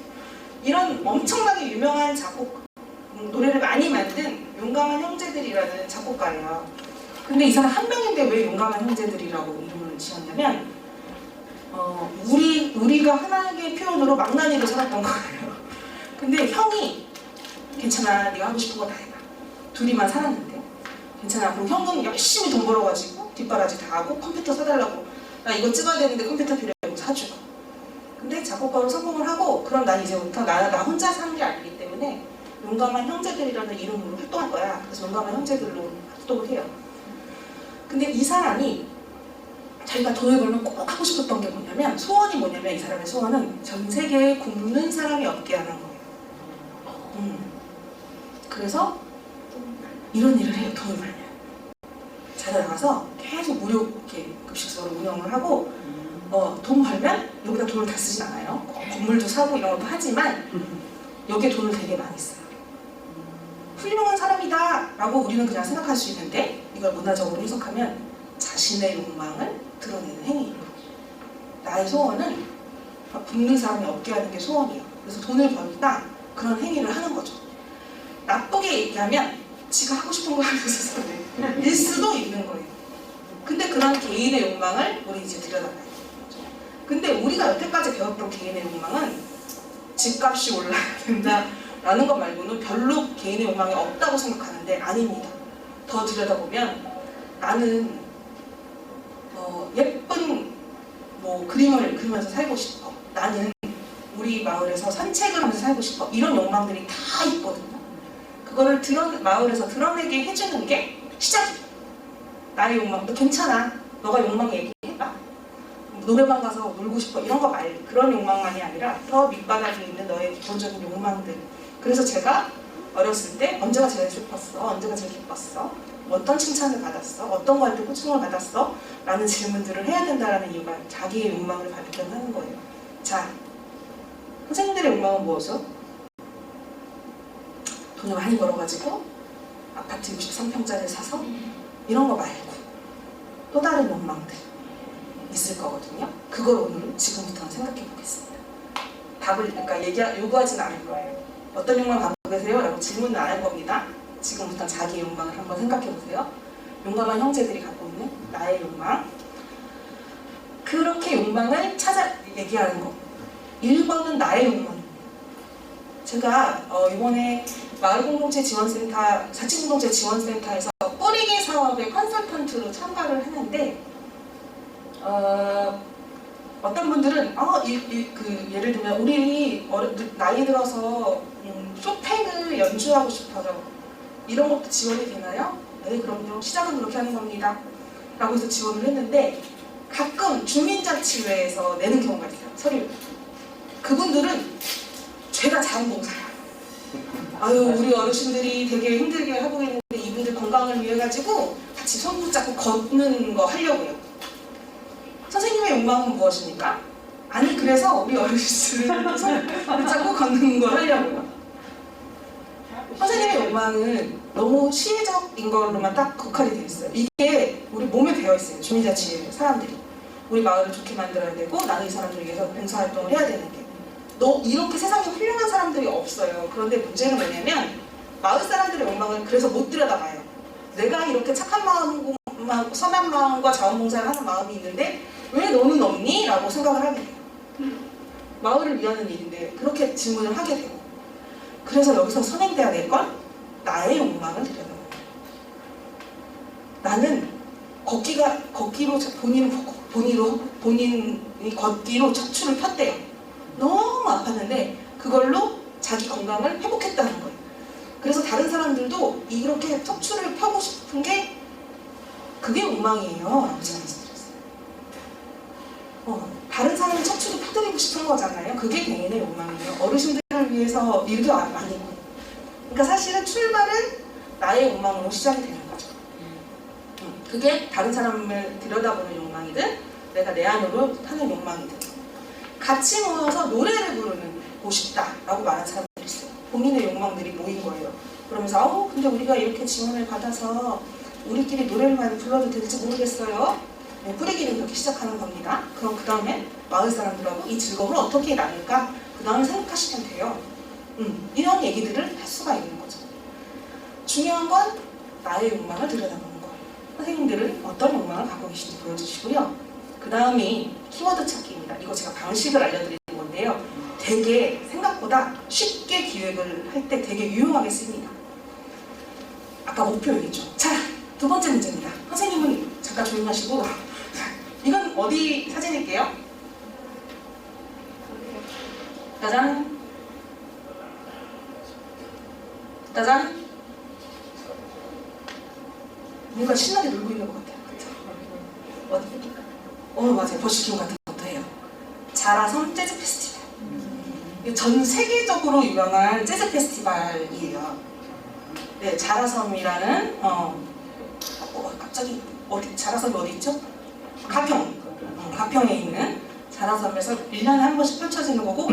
이런 엄청나게 유명한 노래를 많이 만든 용감한 형제들이라는 작곡가예요. 근데 이 사람 한 명인데 왜 용감한 형제들이라고 이름을 지었냐면 우리가 흔하게 표현으로 망나니로 살았던 거예요. 근데 형이 괜찮아, 네가 하고 싶은 거 다 해봐. 둘이만 살았는데 괜찮아. 그럼 형은 열심히 돈 벌어가지고 뒷바라지 다 하고 컴퓨터 사달라고, 나 이거 찍어야 되는데 컴퓨터 필요하고 사주고. 근데 작곡가로 성공을 하고, 그럼 난 이제부터 나 혼자 사는 게 아니기 때문에 용감한 형제들이라는 이름으로 활동할 거야. 그래서 용감한 형제들로 활동을 해요. 근데 이 사람이 자기가 돈을 벌면 꼭 하고 싶었던 게 뭐냐면, 소원이 뭐냐면, 이 사람의 소원은 전 세계에 굶는 사람이 없게 하는 거예요. 그래서 이런 일을 해요. 돈을 벌면 자기가 나가서 계속 무료 이렇게 급식소를 운영을 하고, 돈 벌면 여기다 돈을 다 쓰진 않아요. 건물도 사고 이런 것도 하지만 여기에 돈을 되게 많이 써요. 훌륭한 사람이다 라고 우리는 그냥 생각할 수 있는데, 이걸 문화적으로 해석하면 자신의 욕망을 드러내는 행위예요. 나의 소원은 굶는 사람이 없게 하는 게 소원이에요. 그래서 돈을 벌다 그런 행위를 하는 거죠. 나쁘게 얘기하면 지가 하고 싶은 거 하면서 일 수도 있는 거예요. 근데 그런 개인의 욕망을 우리 이제 들여다봐야 돼요. 근데 우리가 여태까지 배웠던 개인의 욕망은 집값이 올라야 된다라는 것 말고는 별로 개인의 욕망이 없다고 생각하는데 아닙니다. 더 들여다보면 나는 예쁜 그림을 그리면서 살고 싶어. 나는 우리 마을에서 산책을 하면서 살고 싶어. 이런 욕망들이 다 있거든요. 그거를 마을에서 드러내게 해주는 게 시작이에요. 나의 욕망, 너 괜찮아. 너가 욕망 얘기해봐. 노래방 가서 놀고 싶어. 이런 거 말고 그런 욕망만이 아니라 더 밑바닥에 있는 너의 기본적인 욕망들. 그래서 제가 어렸을 때 언제가 제일 슬펐어? 언제가 제일 기뻤어? 어떤 칭찬을 받았어? 어떤 거에 또 호칭을 받았어? 라는 질문들을 해야 된다는 이유가 자기의 욕망을 발견하는 거예요. 자, 선생님들의 욕망은 무엇이죠? 돈을 많이 벌어가지고 아파트 63평짜리를 사서 이런 거 말고 또 다른 욕망들 있을 거거든요. 그걸 오늘 지금부터 생각해 보겠습니다. 답을 그러니까 요구하진 않을 거예요. 어떤 욕망 갖고 계세요? 라고 질문은 안 할 겁니다. 지금부터 자기 욕망을 한번 생각해 보세요. 용감한 형제들이 갖고 있는 나의 욕망. 그렇게 욕망을 찾아 얘기하는 거. 1번은 나의 욕망입니다. 제가 이번에 마을공동체 지원센터, 자치공동체 지원센터에서 뿌리기 사업의 컨설턴트로 참가를 했는데, 어떤 분들은 예를 들면 우리 나이 들어서 쇼팽을 연주하고 싶어요. 이런 것도 지원이 되나요? 네, 그럼요. 시작은 그렇게 하는 겁니다. 라고 해서 지원을 했는데, 가끔 주민자치회에서 내는 경우가 있어요. 서류. 그분들은 죄다 자원봉사야. 아유, 우리 어르신들이 되게 힘들게 하고 있는데 이분들 건강을 위해 가지고 같이 손 붙잡고 걷는 거 하려고요. 선생님의 욕망은 무엇입니까? 아니, 그래서 우리 어르신들은 손 붙잡고 걷는 걸 하려고요. 선생님의 욕망은 너무 시혜적인 걸로만 딱 국한이 되어 있어요. 이게 우리 몸에 배어 있어요. 주민자치회 사람들이. 우리 마을을 좋게 만들어야 되고, 나는 이 사람들을 위해서 봉사활동을 해야 되는 게. 이렇게 세상에 훌륭한 사람들이 없어요. 그런데 문제는 뭐냐면, 마을 사람들의 욕망을 그래서 못 들여다봐요. 내가 이렇게 착한 마음, 선한 마음과 자원봉사를 하는 마음이 있는데 왜 너는 없니? 라고 생각을 하게 돼요. 마을을 위하는 일인데 그렇게 질문을 하게 되고. 그래서 여기서 선행돼야 될 건 나의 욕망을 들여다보는 거예요. 나는 걷기로 본인이 걷기로 척추를 폈대요. 너무 아팠는데 그걸로 자기 건강을 회복했다는 거예요. 그래서 다른 사람들도 이렇게 척추를 펴고 싶은 게 그게 욕망이에요. 라고 제가 말씀드렸어요. 다른 사람이 척추를 펴드리고 싶은 거잖아요. 그게 개인의 욕망이에요. 어르신들을 위해서 일도 아니고. 그러니까 사실은 출발은 나의 욕망으로 시작이 되는 거죠. 그게 다른 사람을 들여다보는 욕망이든 내가 내 안으로 하는 욕망이든. 같이 모여서 노래를 부르고 싶다라고 말하는 사람들이 있어요. 본인의 욕망들이 모인 거예요. 그러면서 근데 우리가 이렇게 지원을 받아서 우리끼리 노래를 많이 불러도 될지 모르겠어요. 뿌리기는 그렇게 시작하는 겁니다. 그럼 그 다음에 마을 사람들하고 이 즐거움을 어떻게 나눌까? 그 다음에 생각하시면 돼요. 이런 얘기들을 할 수가 있는 거죠. 중요한 건 나의 욕망을 들여다보는 거예요. 선생님들은 어떤 욕망을 갖고 계신지 보여주시고요. 그 다음이 키워드 찾기입니다. 이거 제가 방식을 알려드리는 건데요. 되게 생각보다 쉽게 기획을 할 때 되게 유용하게 씁니다. 아까 목표 얘기죠. 자, 두 번째 문제입니다. 선생님은 잠깐 조용하시고 이건 어디 사진일게요? 짜잔. 짜잔. 뭔가 신나게 놀고 있는 것 같아요. 그쵸? 맞아요. 버시킹 같은 것도 해요. 자라섬 재즈 페스티벌. 전 세계적으로 유명한 재즈 페스티벌이에요. 네, 자라섬이라는 갑자기 자라섬이 어디 있죠? 가평에 있는 자라섬에서 1년에 한 번씩 펼쳐지는 거고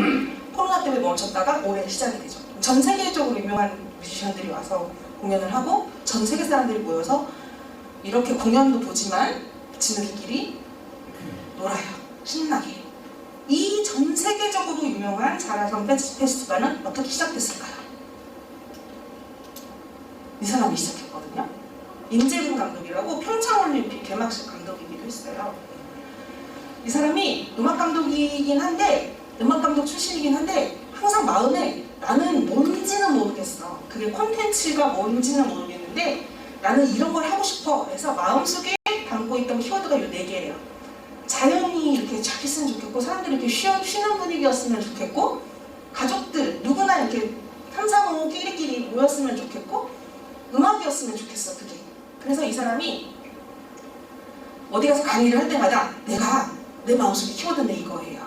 코로나 때문에 멈췄다가 올해 시작이 되죠. 전 세계적으로 유명한 뮤지션들이 와서 공연을 하고 전 세계 사람들이 모여서 이렇게 공연도 보지만 지네들끼리 놀아요. 신나게. 이 전 세계적으로 유명한 자라섬 페스티벌은 어떻게 시작됐을까요? 이 사람이 시작했거든요. 임재근 감독이라고 평창올림픽 개막식 감독이기도 했어요. 이 사람이 음악 감독 출신이긴 한데 항상 마음에 나는 뭔지는 모르겠어. 그게 콘텐츠가 뭔지는 모르겠는데 나는 이런 걸 하고 싶어. 그래서 마음속에 담고 있던 키워드가 이 4개예요. 자연이 이렇게 잘 있으면 좋겠고 사람들이 이렇게 쉬는 분위기였으면 좋겠고 가족들 누구나 이렇게 3, 4, 5 끼리끼리 모였으면 좋겠고 음악이었으면 좋겠어. 그게. 그래서 이 사람이 어디 가서 강의를 할 때마다 내가 내 마음속에 키워드는 이거예요.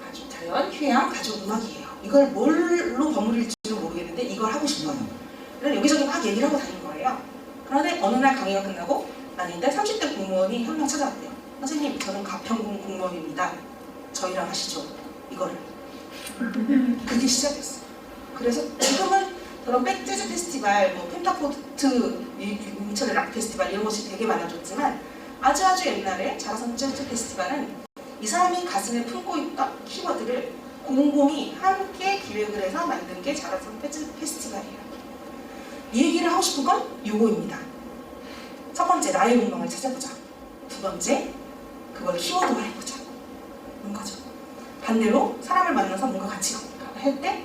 가족, 자연, 휴양, 가족, 음악이에요. 이걸 뭘로 버무릴지는 모르겠는데 이걸 하고 싶어요. 그래서 여기저기 막 얘기를 하고 다닌 거예요. 그런데 어느 날 강의가 끝나고 아닌데 30대 공무원이 한 명 찾아왔대요. 선생님, 저는 가평군 공무원입니다. 저희랑 하시죠. 이거를. 그게 시작됐어요. 그래서 지금은 그런 재즈 페스티벌, 펜타포트, 인천의 락 페스티벌 이런 것이 되게 많아졌지만 아주 옛날에 자라섬 재즈 페스티벌은 이 사람이 가슴에 품고 있던 키워드를 공공이 함께 기획을 해서 만든 게 자라섬 재즈 페스티벌이에요. 이 얘기를 하고 싶은 건 요거입니다. 첫 번째, 나의 욕망을 찾아보자. 두 번째, 그걸 키워드화 해보자. 이런 거죠. 반대로 사람을 만나서 뭔가 같이 할 때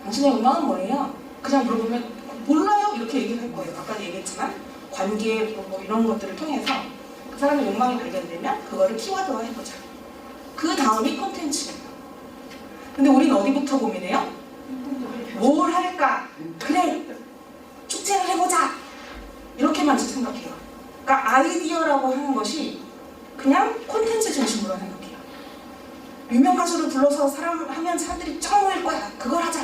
당신의 욕망은 뭐예요? 그냥 물어보면 몰라요? 이렇게 얘기를 할 거예요. 아까 얘기했지만 관계 이런 것들을 통해서 그 사람의 욕망이 발견되면 그거를 키워드화 해보자. 그 다음이 콘텐츠예요. 근데 우리는 어디부터 고민해요? 뭘 할까? 그래, 축제를 해보자. 이렇게만 생각해요. 그러니까 아이디어라고 하는 것이 그냥 콘텐츠 중심으로 생각해요. 유명 가수를 불러서 하면 사람들이 처음 올 거야. 그걸 하자.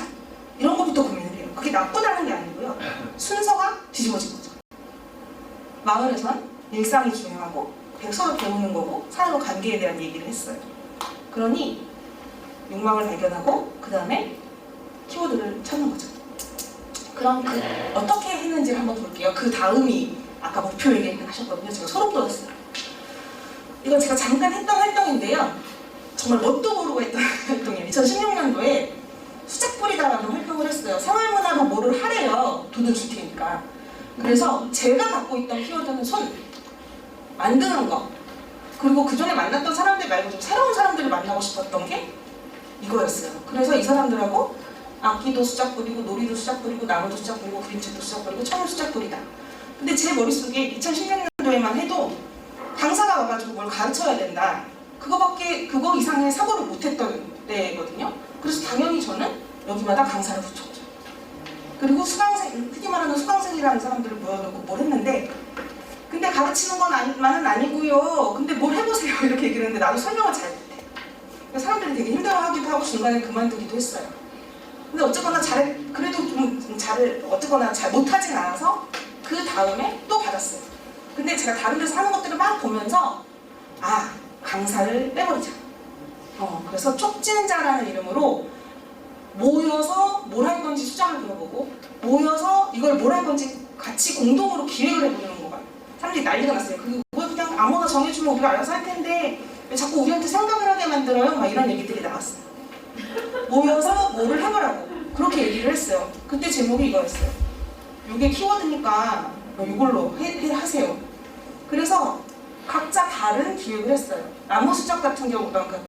이런 것부터 고민을 해요. 그게 나쁘다는 게 아니고요. 순서가 뒤집어진 거죠. 마을에선 일상이 중요하고 서로 배우는 거고 사람 관계에 대한 얘기를 했어요. 그러니 욕망을 발견하고 그 다음에 키워드를 찾는 거죠. 그럼 어떻게 했는지를 한번 볼게요. 그 다음이 아까 목표 얘기를 하셨거든요. 제가 소름 돋았어요. 이건 제가 잠깐 했던 활동인데요. 정말 뭣도 모르고 했던 활동이에요. 2016년도에 수작뿌리다라는 활동을 했어요. 생활문화로 뭐를 하래요. 돈을 줄 테니까. 그래서 제가 갖고 있던 키워드는 손, 만드는 거, 그리고 그 전에 만났던 사람들 말고 좀 새로운 사람들을 만나고 싶었던 게 이거였어요. 그래서 이 사람들하고 악기도 수작 뿌리고 놀이도 수작 뿌리고 나무도 수작 뿌리고 그림책도 수작 뿌리고 천을 수작 뿌리다. 근데 제 머릿속에 2016년도에만 해도 강사가 와가지고 뭘 가르쳐야 된다. 그거 이상의 사고를 못했던 때거든요. 그래서 당연히 저는 여기마다 강사를 붙였죠. 그리고 수강생, 흔히 말하는 수강생이라는 사람들을 모여놓고 뭘 했는데 근데 가르치는 것만은 아니고요. 근데 뭘 해보세요. 이렇게 얘기를 했는데 나도 설명을 잘 못해. 사람들이 되게 힘들어하기도 하고 중간에 그만두기도 했어요. 근데 어쨌거나 그래도 어쨌거나 잘 못하진 않아서 그 다음에 또 받았어요. 근데 제가 다른 데서 하는 것들을 막 보면서 강사를 빼버리자. 그래서 촉진자라는 이름으로 모여서 뭘 할 건지 수작을 들어보고 모여서 이걸 뭘 할 건지 같이 공동으로 기획을 해보는 거가 사람들이 난리가 났어요. 그걸 그냥 아무나 정해주면 우리가 알아서 할 텐데 왜 자꾸 우리한테 생각을 하게 만들어요? 막 이런 얘기들이 나왔어요. 모여서 뭐를 해보라고 그렇게 얘기를 했어요. 그때 제목이 이거였어요. 이게 키워드니까 이걸로 하세요. 그래서 각자 다른 기획을 했어요. 나무 수작 같은 경우, 그러니까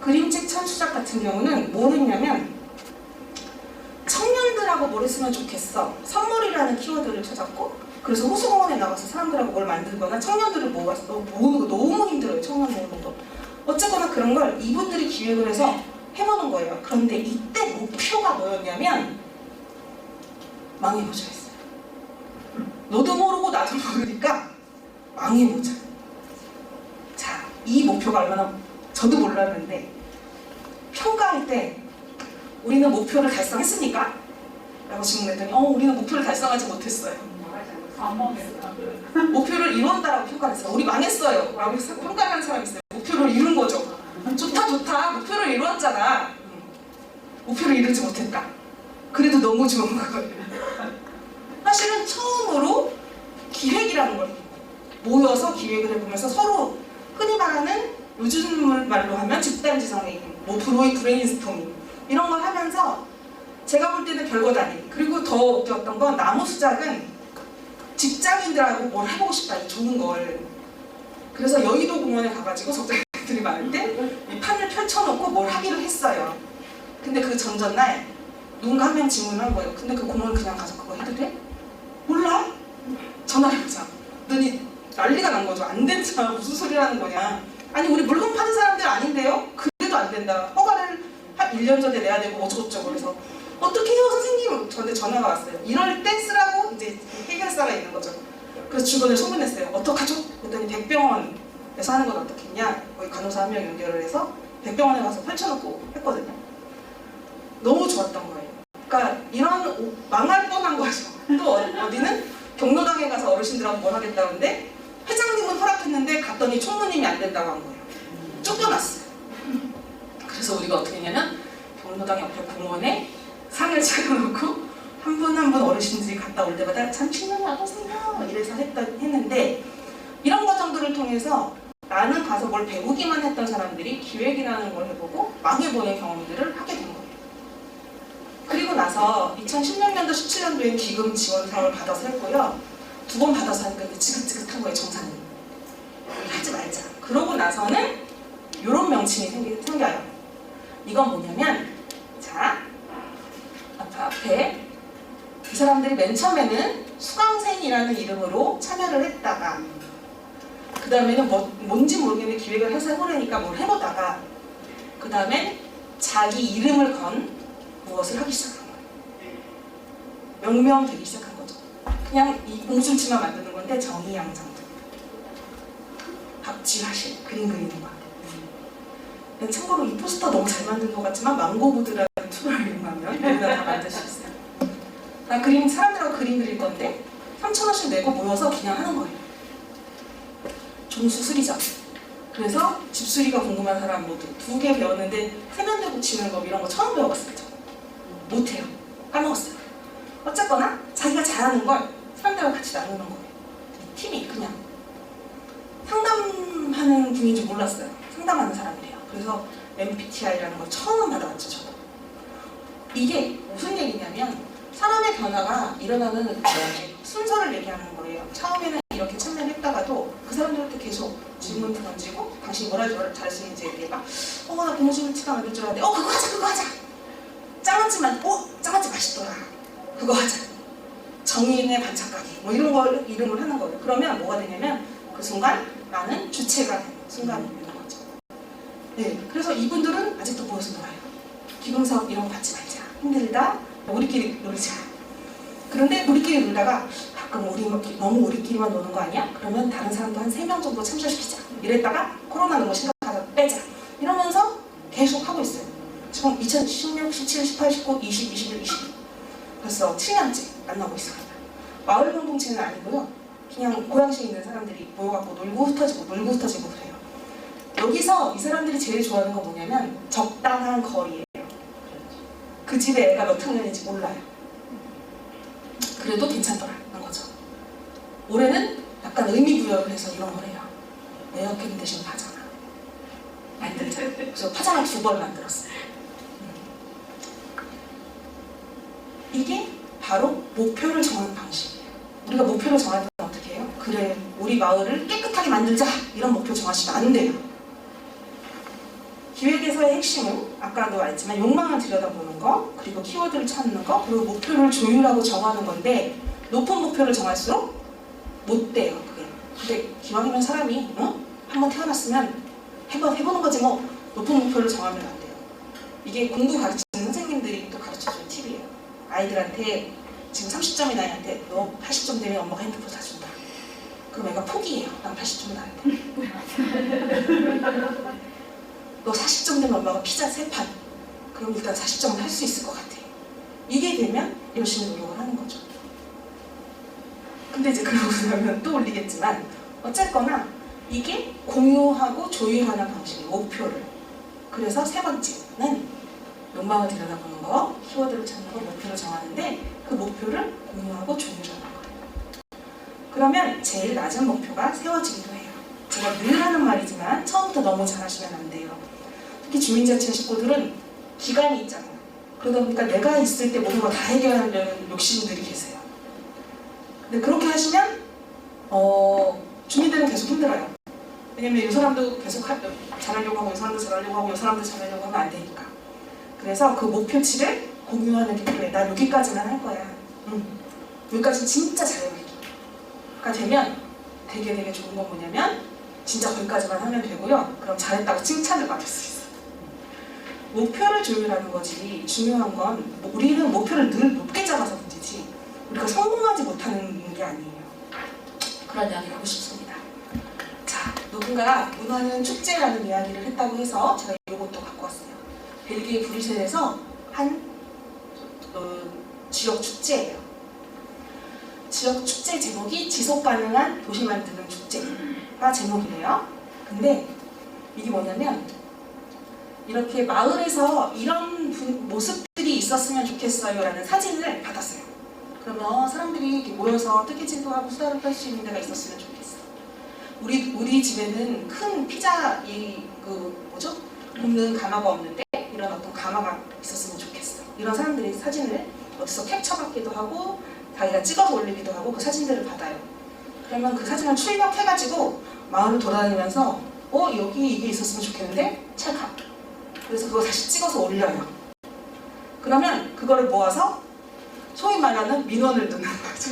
그림책 천 수작 같은 경우는 뭘 했냐면 청년들하고 뭘 했으면 좋겠어. 선물이라는 키워드를 찾았고 그래서 호수공원에 나가서 사람들하고 뭘 만들거나 청년들을 모으는 거 너무 힘들어요. 청년 모으는 거. 어쨌거나 그런 걸 이분들이 기획을 해서 해보는 거예요. 그런데 이때 목표가 뭐였냐면 망해보자 했어요. 너도 모르고 나도 모르니까 망해보자. 자, 이 목표가 얼마나 저도 몰랐는데 평가할 때 우리는 목표를 달성했습니까? 라고 질문했더니 우리는 목표를 달성하지 못했어요. 안 먹겠어. 목표를 이뤘다라고 평가를 했어요. 우리 망했어요 라고 해서 평가를 하는 사람이 있어요. 목표를 이룬 거죠. 좋다 목표를 이루었잖아. 목표를 이루지 못했다. 그래도 너무 좋은 거예요. 사실은 처음으로 기획이라는 걸 모여서 기획을 해보면서 서로 흔히 말하는 요즘 말로 하면 집단지성의 뭐 브레인스토밍 이런 걸 하면서 제가 볼 때는 별것 아닌, 그리고 더 웃겼던 건 나무 수작은 직장인들하고 뭘 해보고 싶다, 이 좋은 걸. 그래서 여의도 공원에 가가지고 적장들이 많을 때 이 판을 펼쳐놓고 뭘 하기로 했어요. 근데 그 전전날 누군가 한 명 질문을 한 거예요. 근데 그 공원 그냥 가서 그거 해도 돼? 몰라? 전화해보자. 너니 난리가 난 거죠. 안 된다. 무슨 소리라는 거냐. 아니 우리 물건 파는 사람들 아닌데요? 그래도 안 된다. 허가를 한 1년 전에 내야 되고 어쩌고저쩌고. 그래서 어떻게 해요 선생님? 저한테 전화가 왔어요. 이럴 때 쓰라고 이제 해결사가 있는 거죠. 그래서 주변에 소문냈어요. 어떡하죠? 그랬더니 백병원에서 하는 건 어떻겠냐. 거기 간호사 한 명 연결을 해서 백병원에 가서 펼쳐놓고 했거든요. 너무 좋았던 거예요. 그러니까 이런 망할 뻔한 거죠. 또 어디는 경로당에 가서 어르신들하고 뭘 하겠다는데 회장님은 허락했는데 갔더니 총무님이 안 된다고 한 거예요. 쫓겨났어요. 그래서 우리가 어떻게 했냐면 경로당 옆에 공원에 상을 차려놓고 한 분 한 분 어르신들이 갔다 올 때마다 잠시만 와보세요 이래서 했는데 이런 과정들을 통해서 나는 가서 뭘 배우기만 했던 사람들이 기획이라는 걸 해보고 망해보는 경험들을 하게 된 거예요. 그리고 나서 2016년도 17년도에 기금 지원 사업을 받아서 했고요. 2번 받아서 하니까 지긋지긋한 거예요. 정상이 하지 말자. 그러고 나서는 이런 명칭이 생겨요. 이건 뭐냐면, 자 앞에 이 사람들이 맨 처음에는 수강생이라는 이름으로 참여를 했다가 그 다음에는 뭔지 모르겠는데 기획을 해서 해보려니까 뭘 해보다가 그 다음엔 자기 이름을 건 무엇을 하기 시작한 거예요. 명명되기 시작한 거죠. 그냥 이 공술치만 만드는 건데 정의양장도 박쥐화실 그림 그리는 거. 참고로 이 포스터 너무 잘 만든 것 같지만 망고보드라는 툴을 이용하면 여기다 다 만들 수 있어요. 나 그림 사람들하고 그림 그릴 건데 3,000원씩 내고 모여서 그냥 하는 거예요. 종수술이죠. 그래서 집수리가 궁금한 사람 모두 2개 배웠는데 세면대 붙이는 거 이런 거 처음 배워봤어요. 못해요. 까먹었어요. 어쨌거나 자기가 잘하는 걸 사람들하고 같이 나누는 거예요. 팀이 그냥 상담하는 분인 줄 몰랐어요. 상담하는 사람이래요. 그래서 MBTI라는 걸 처음 받아봤죠. 저도. 이게 무슨 얘기냐면 사람의 변화가 일어나는 순서를 얘기하는 거예요. 처음에는 이렇게 참여를 했다가도 그 사람들한테 계속 질문을 던지고 당신이 뭘 잘하시는지 얘기해봐. 나 고무줄치가 만들 줄 알았는데 그거 하자. 장아찌만 장아찌 맛있더라. 그거 하자. 정인의 반찬가게 뭐 이런 걸 이름을 하는 거예요. 그러면 뭐가 되냐면 그 순간 나는 주체가 되는 순간이 있는 거죠. 네, 그래서 이분들은 아직도 모여서 놀아요. 기금사업 이런 거 받지 말자. 힘들다. 우리끼리 놀자. 그런데 우리끼리 놀다가 가끔 너무 우리끼리만 노는 거 아니야? 그러면 다른 사람도 한 3명 정도 참여시키자. 이랬다가 코로나 너무 심각하다 빼자. 이러면서 계속 하고 있어요. 지금 2016, 17, 18, 19, 20, 21, 22 벌써 7년째 만나고 있어요. 마을 공동체는 아니고요. 그냥 고양시에 있는 사람들이 모여갖고 놀고 흩어지고 그래요. 여기서 이 사람들이 제일 좋아하는 건 뭐냐면 적당한 거리예요. 그 집에 애가 몇 학년인지 몰라요. 그래도 괜찮더라는 거죠. 올해는 약간 의미부여를 해서 이런 걸 해요. 에어컨 대신 파자마 만들자. 그래서 파자마 2벌 만들었어요. 이게 바로 목표를 정하는 방식이에요. 우리가 목표를 정할 때는 어떻게 해요? 그래, 우리 마을을 깨끗하게 만들자. 이런 목표 정하시면 안 돼요. 기획에서의 핵심은 아까도 말했지만 욕망을 들여다보는 거, 그리고 키워드를 찾는 거, 그리고 목표를 조율하고 정하는 건데 높은 목표를 정할수록 못 돼요. 그게. 근데 기왕이면 사람이 한번 태어났으면 해보는 거지 뭐 높은 목표를 정하면 안 돼요. 이게 공부 가르치는 선생님들이 또 가르쳐주는 팁이에요. 아이들한테 지금 30점이 나한테 너 80점 되면 엄마가 핸드폰 사준다. 그럼 애가 포기해요. 난 80점 나한테. 너 40점 되면 엄마가 피자 3판. 그럼 일단 40점은 할 수 있을 것 같아. 이게 되면 열심히 노력을 하는 거죠. 근데 이제 그러고 나면 또 올리겠지만 어쨌거나 이게 공유하고 조율하는 방식의 목표를. 그래서 세 번째는 욕망을 들여다보는 거, 키워드를 찾는 거, 목표를 정하는데 그 목표를 공유하고 조율하는 거예요. 그러면 제일 낮은 목표가 세워지기도 해요. 제가 늘 하는 말이지만 처음부터 너무 잘하시면 안 돼요. 특히 주민자치 식구들은 기간이 있잖아요. 그러다 보니까 내가 있을 때 모든 걸 다 해결하려는 욕심들이 계세요. 근데 그렇게 하시면 주민들은 계속 힘들어요. 왜냐면 이 사람도 계속 잘하려고 하고 이 사람도 잘하려고 하고 이 사람도 잘하려고 하면 안 되니까. 그래서 그 목표치를 공유하는 게 필요해. 난 여기까지만 할 거야. 여기까지 진짜 잘해볼게.가 되면 되게 좋은 건 뭐냐면 진짜 거기까지만 하면 되고요. 그럼 잘했다고 칭찬을 받을 수 있어요. 목표를 조율하는 거지 중요한 건 우리는 목표를 늘 높게 잡아서 문제지 우리가 성공하지 못하는 게 아니에요. 그런 이야기를 하고 싶습니다. 자, 누군가 문화는 축제라는 이야기를 했다고 해서 제가 이것도 갖고 왔어요. 벨기에 브뤼셀에서 한 지역 축제예요. 지역 축제 제목이 지속가능한 도시 만드는 축제가 제목이래요. 근데 이게 뭐냐면 이렇게 마을에서 이런 모습들이 있었으면 좋겠어요 라는 사진을 받았어요. 그러면 사람들이 이렇게 모여서 뜨개질도 하고 수다를 떨 수 있는 데가 있었으면 좋겠어. 우리 집에는 큰 피자 굽는 가마가 없는데 이런 어떤 가마가 있었으면 좋겠어. 이런 사람들이 사진을 어디서 캡처받기도 하고 자기가 찍어서 올리기도 하고 그 사진들을 받아요. 그러면 그 사진을 출력해가지고 마을을 돌아다니면서 여기 이게 있었으면 좋겠는데 찰칵. 그래서 그거 다시 찍어서 올려요. 그러면 그거를 모아서 소위 말하는 민원을 넣는 거죠.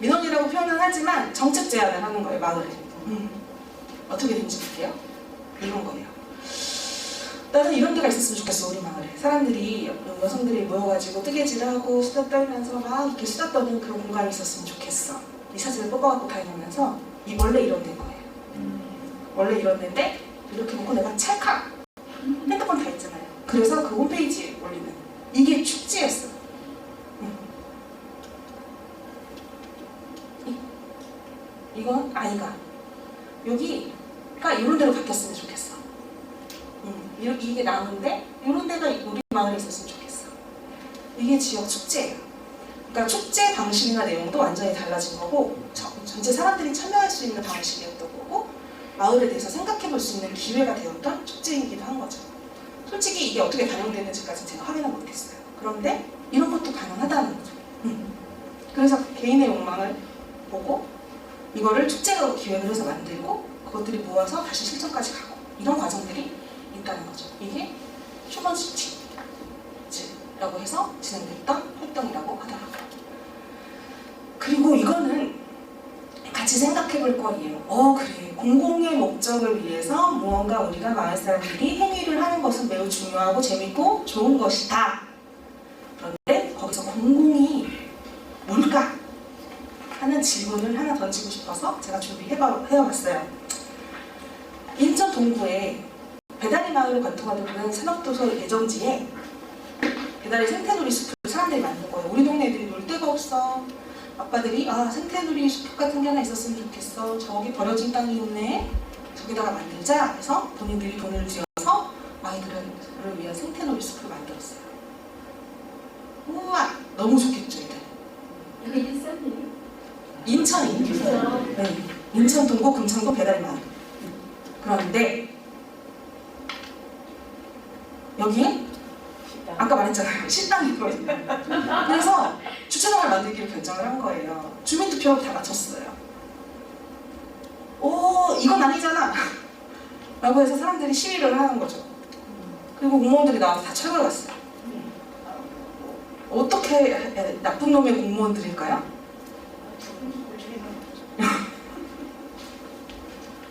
민원이라고 표현은 하지만 정책 제안을 하는 거예요, 마을에. 어떻게 된지 볼게요. 이런 거예요. 나는 이런 데가 있었으면 좋겠어, 우리 마을에. 사람들이, 여성들이 모여가지고 뜨개질을 하고 수다 떨면서 막 이렇게 수다 떠는 그런 공간이 있었으면 좋겠어. 이 사진을 뽑아갖고 다니면서 원래 이런 데인 거예요. 원래 이런 데인데 이렇게 놓고 내가 찰칵! 핸드폰 다 있잖아요. 그래서 그 홈페이지에 올리는 이게 축제였어요. 이건 아이가 여기가 이런 데로 바뀌었으면 좋겠어. 이게 나오는데 이런 데가 우리 마을에 있었으면 좋겠어. 이게 지역 축제예요. 그러니까 축제 방식이나 내용도 완전히 달라진 거고 전체 사람들이 참여할 수 있는 방식이었던 거고 마을에 대해서 생각해 볼 수 있는 기회가 되었던 축제이기도 한 거죠. 솔직히 이게 어떻게 반영되는지까지 제가 확인을 못했어요. 그런데 이런 것도 가능하다는 거죠. 그래서 개인의 욕망을 보고 이거를 축제로 기획을 해서 만들고 그것들이 모아서 다시 실천까지 가고 이런 과정들이 있다는 거죠. 이게 휴먼 시티라고 해서 진행됐던 활동이라고 하더라고요. 그리고 이거는 같이 생각해 볼 거리예요. 그래. 공공의 목적을 위해서 무언가 우리가 마을 사람들이 행위를 하는 것은 매우 중요하고 재밌고 좋은 것이다. 그런데 거기서 공공이 뭘까? 하는 질문을 하나 던지고 싶어서 제가 준비해봤어요. 인천 동구에 배다리 마을을 관통하는 산업도서 예정지에 배다리 생태놀이 숲을 사람들이 만든 거예요. 우리 동네 애들이 놀 데가 없어. 아빠들이 생태놀이 숲 같은 게 하나 있었으면 좋겠어. 저기 버려진 땅이 있네. 저기다가 만들자 해서 본인들이 돈을 들여서 아이들을 위한 생태놀이 숲을 만들었어요. 우와! 너무 좋겠죠, 애들. 이게 일산이에요? 인천입니다. 네. 인천 동구 금천구 배다리 마을. 그런데 여기에 아까 말했잖아요. 식당이거든요. 그래서 주차장을 만들기로 결정을 한 거예요. 주민투표 다 마쳤어요. 이건 아니잖아. 라고 해서 사람들이 시위를 하는 거죠. 그리고 공무원들이 나와서 다 철거를 갔어요. 어떻게 나쁜 놈의 공무원들일까요?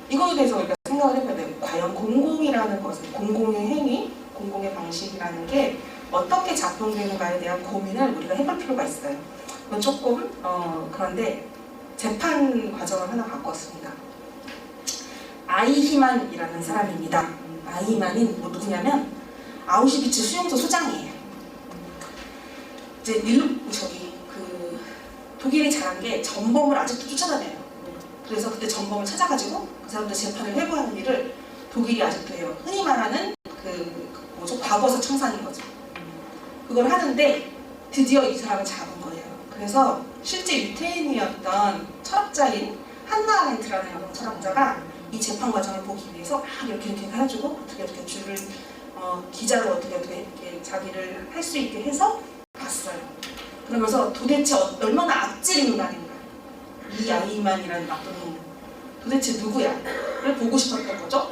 이거에 대해서 우리가 생각을 해봐야 돼요. 과연 공공이라는 것은 공공의 행위, 공공의 방식이라는 게 어떻게 작동되는가에 대한 고민을 우리가 해볼 필요가 있어요. 그건 조금 그런데 재판 과정을 하나 갖고 왔습니다. 아이히만이라는 사람입니다. 아이히만이 뭐 누구냐면 아우슈비츠 수용소 소장이에요. 이제 독일이 잘한 게 전범을 아직도 쫓아다녀요. 그래서 그때 전범을 찾아가지고 그 사람들 재판을 회부하는 일을 독일이 아직도 해요. 흔히 말하는 과거사 청산인 거죠. 그걸 하는데 드디어 이 사람을 잡은 거예요. 그래서 실제 유태인이었던 철학자인 한나 아렌트라는 여성 철학자가 이 재판 과정을 보기 위해서 이렇게 해가지고 어떻게 줄을 기자로 어떻게 이렇게 자기를 할 수 있게 해서 봤어요. 그러면서 도대체 얼마나 악질 인간인가, 이 아이히만이라는 나쁜 놈 도대체 누구야?를 보고 싶었던 거죠.